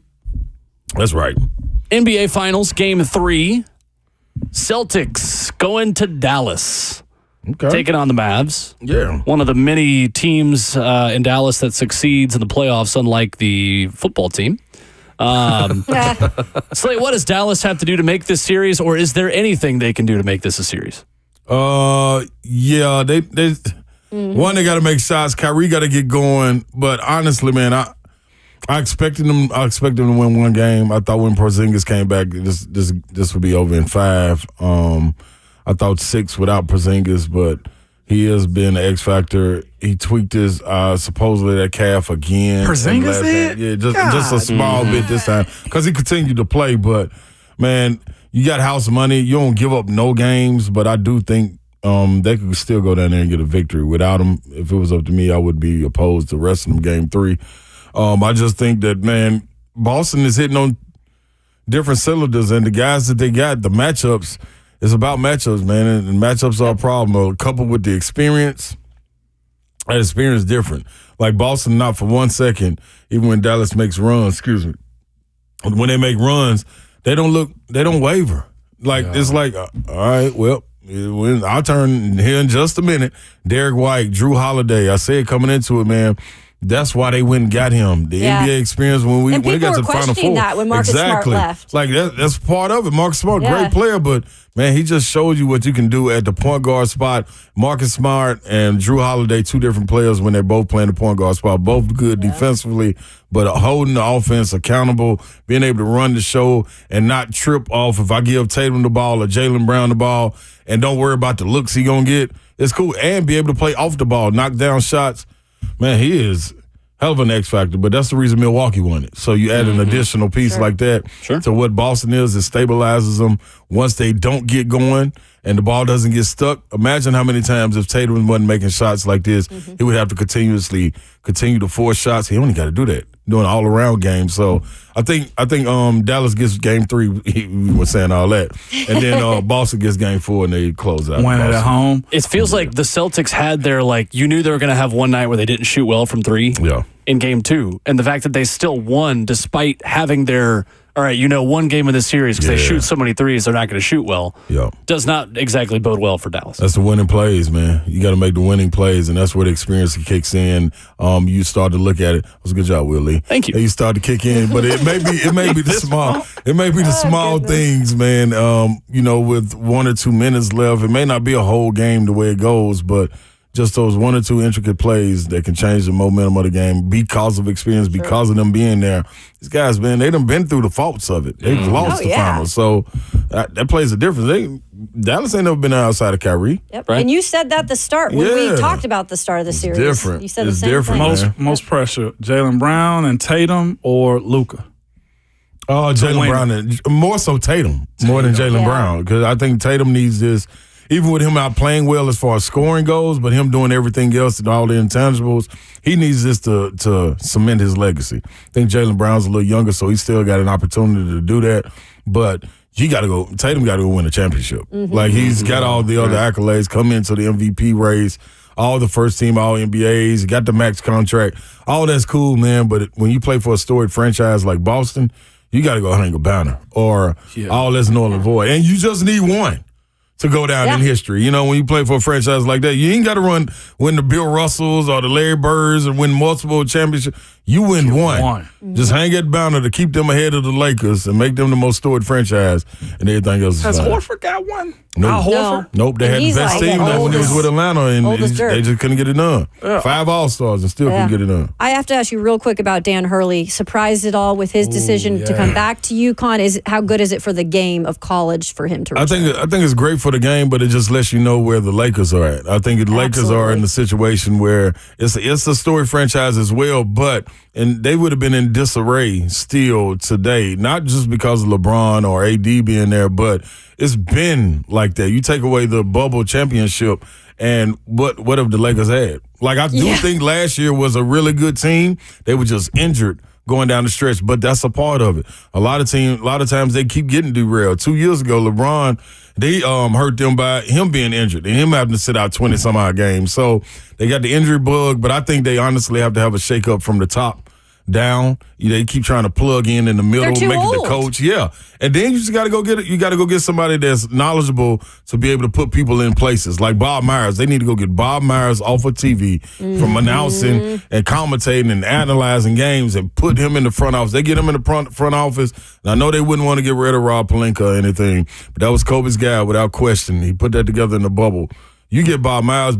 That's right. NBA Finals, Game 3. Celtics going to Dallas. Okay. Taking on the Mavs. Yeah. One of the many teams in Dallas that succeeds in the playoffs, unlike the football team. Slay, what does Dallas have to do to make this series, or is there anything they can do to make this a series? Yeah, they one, they got to make shots. Kyrie got to get going. But honestly, man, I expected them to win one game. I thought when Porzingis came back, this would be over in 5. I thought 6 without Porzingis, but he has been an X factor. He tweaked his supposedly that calf again. Porzingis did? Yeah, just a small bit this time because he continued to play. But man, you got house money. You don't give up no games, but I do think they could still go down there and get a victory. Without him, if it was up to me, I would be opposed to resting them Game 3. I just think that, man, Boston is hitting on different cylinders, and the guys that they got, the matchups, it's about matchups, man, and matchups are a problem. Coupled with the experience, that experience is different. Like Boston, not for 1 second, even when Dallas makes runs, when they make runs, they don't waver. Like, it's like, all right, well, I'll turn here in just a minute. Derek White, Drew Holiday. I said coming into it, man, that's why they went and got him. The NBA experience when we got to the Final Four. That when Marcus Smart left. Like that's part of it. Marcus Smart, great player, but man, he just showed you what you can do at the point guard spot. Marcus Smart and Drew Holiday, 2 different players when they're both playing the point guard spot. Both good defensively, but holding the offense accountable, being able to run the show and not trip off. If I give Tatum the ball or Jaylen Brown the ball and don't worry about the looks he gonna get, it's cool. And be able to play off the ball, knock down shots. Man, he is hell of an X factor, but that's the reason Milwaukee won it. So you add an additional piece like that to what Boston is. It stabilizes them once they don't get going and the ball doesn't get stuck. Imagine how many times if Tatum wasn't making shots like this, he would have to continue to force shots. He only got to do that, doing an all-around game. So I think Dallas gets Game 3. We were saying all that, and then Boston gets Game 4, and they close out. Win it at home. It feels like the Celtics had their, you knew they were going to have one night where they didn't shoot well from 3 in Game 2, and the fact that they still won despite having their, all right, one game in this series because they shoot so many threes, they're not going to shoot well, does not exactly bode well for Dallas. That's the winning plays, man. You got to make the winning plays, and that's where the experience kicks in. You start to look at it. It was a good job, Willie. Thank you. You start to kick in, but it may be the small things, man. With 1 or 2 minutes left, it may not be a whole game the way it goes, but just those 1 or 2 intricate plays that can change the momentum of the game because of experience, because of them being there. These guys, man, they done been through the faults of it. They've lost the finals. So that plays a difference. Dallas ain't never been outside of Kyrie. Yep. Right? And you said that at the start when we talked about the start of the series. Different. You said it's the same different, thing. Most pressure, Jaylen Brown and Tatum or Luka? Oh, Jaylen Brown. And more so Tatum more than Jaylen Brown, because I think Tatum needs this. Even with him out playing well as far as scoring goes, but him doing everything else and all the intangibles, he needs this to cement his legacy. I think Jaylen Brown's a little younger, so he's still got an opportunity to do that. But Tatum got to go win a championship. Like, he's got all the other accolades, come into the MVP race, all the first team, all NBAs, got the max contract. All that's cool, man, but when you play for a storied franchise like Boston, you got to go hang a banner or all that's null and void. And you just need one to go down in history. When you play for a franchise like that, you ain't got to win the Bill Russells or the Larry Birds and win multiple championships. You win one. Just hang at banner to keep them ahead of the Lakers and make them the most storied franchise, and everything else is Has fine. Horford got one? Nope. Horford? Nope. They had the best team when he was with Atlanta, and they just couldn't get it done. 5 All-Stars and still couldn't get it done. I have to ask you real quick about Dan Hurley. Surprised at all with his decision to come back to UConn? How good is it for the game of college for him to return? I think it's great for the game, but it just lets you know where the Lakers are at. I think the Lakers are in the situation where it's a storied franchise as well, and they would have been in disarray still today, not just because of LeBron or AD being there, but it's been like that. You take away the bubble championship, and what have the Lakers had? Like, I do think last year was a really good team. They were just injured going down the stretch, but that's a part of it. A lot of times they keep getting derailed. 2 years ago, LeBron, they hurt them by him being injured and him having to sit out 20-some-odd games. So they got the injury bug, but I think they honestly have to have a shakeup from the top down. They keep trying to plug in the middle, make it the coach. Yeah. And then you just got to go get it. You got to go get somebody that's knowledgeable to be able to put people in places. Like Bob Myers. They need to go get Bob Myers off of TV from announcing and commentating and analyzing games and put him in the front office. They get him in the front office. And I know they wouldn't want to get rid of Rob Pelinka or anything, but that was Kobe's guy without question. He put that together in the bubble. You get Bob Myers,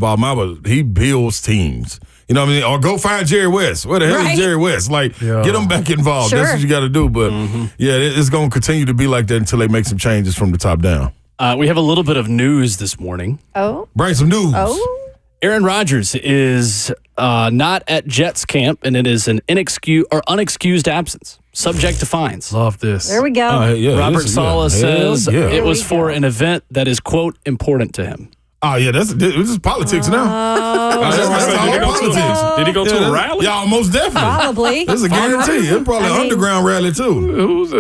he builds teams. You know what I mean? Or go find Jerry West. Where the hell is Jerry West? Like, get them back involved. Sure. That's what you got to do. But, it's going to continue to be like that until they make some changes from the top down. We have a little bit of news this morning. Oh. Bring some news. Oh. Aaron Rodgers is not at Jets camp, and it is an unexcused absence, subject to fines. Love this. There we go. Robert Saleh says it was for an event that is, quote, important to him. Oh, yeah, this is politics now. Did he go to a rally? Yeah, most definitely. Probably. This is a guarantee. It's probably an underground rally, too. He was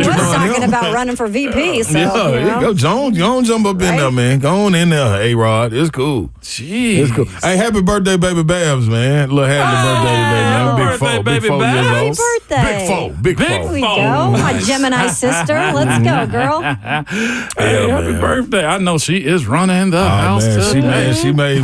talking about running for VP, so, go Jones jump up in there, man. Go on in there, A-Rod. It's cool. Jeez. It's cool. Hey, happy birthday, baby Babs, man. Little happy birthday today, man. Big four, baby 4 years old. Happy birthday. Big four. There we go. My Gemini sister. Let's go, girl. Happy birthday. I know she is running the house today. She made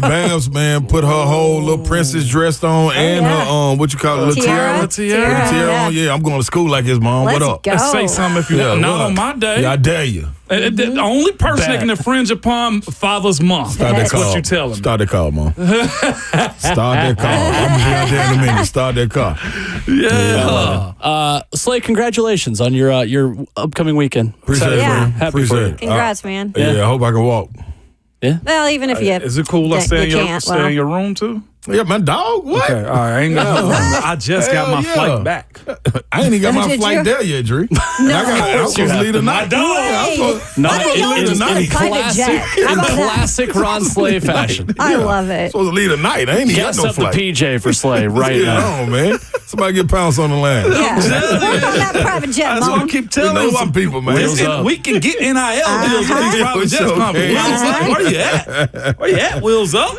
Babs, man, put her whole little princess dress on and her what you call it, tiara. Tiara on. Yeah, I'm going to school like his mom. Let's what up? go. Let's say something if you want. Not on my day. Yeah, I dare you. The only person that can infringe upon Father's month. That's what you tell him. Start that car, Mom. Start that car. I'm going to be out there in a minute. Start that car. Yeah. Slay, congratulations on your upcoming weekend. Appreciate it, man. Happy for you. Congrats, man. Yeah, I hope I can walk. Yeah. Well, even if you is it cool I stay in your room too? Yeah, my dog. What? Okay, all right. I ain't got I just got my flight back. I ain't even got my flight there yet, Dre. I'm supposed to leave tonight. In classic Ron Slay fashion. I love it. I'm supposed to leave tonight. I ain't even got no flight. Guess up the PJ for Slay right now. Man. Somebody get pounced on the land. Yeah. Work on that private jet, That's Mom. what I keep telling some people, man. We can get NIL deals with these private jet companies. Where you at? Where you at, Wheels Up?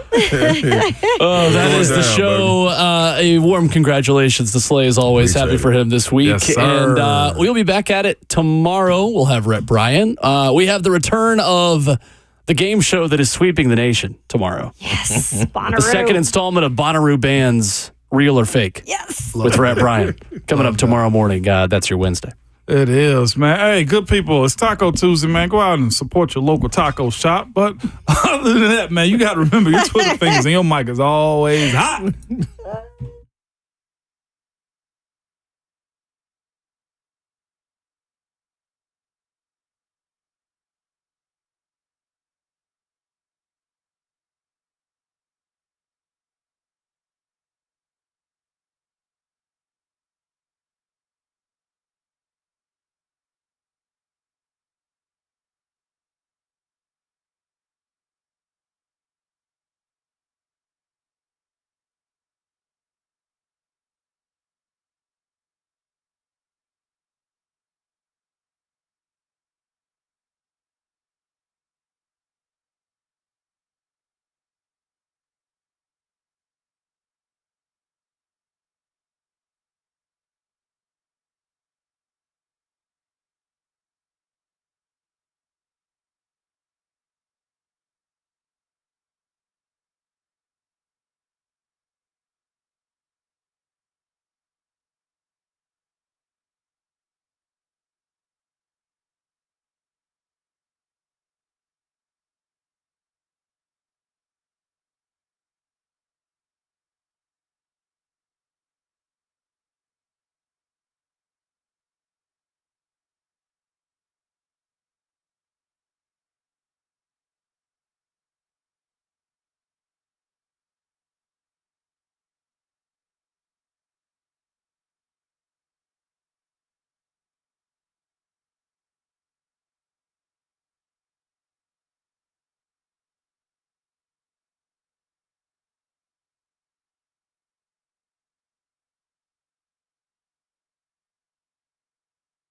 That is the show. A warm congratulations to Slay, as always. Happy for him this week. Yes, and we'll be back at it tomorrow. We'll have Rhett Bryan. We have the return of the game show that is sweeping the nation tomorrow. Yes, Bonnaroo. The second installment of Bonnaroo Band's Real or Fake. Yes. With Rhett Bryan. Coming up tomorrow morning. That's your Wednesday. It is, man. Hey, good people. It's Taco Tuesday, man. Go out and support your local taco shop. But other than that, man, you got to remember your Twitter fingers and your mic is always hot.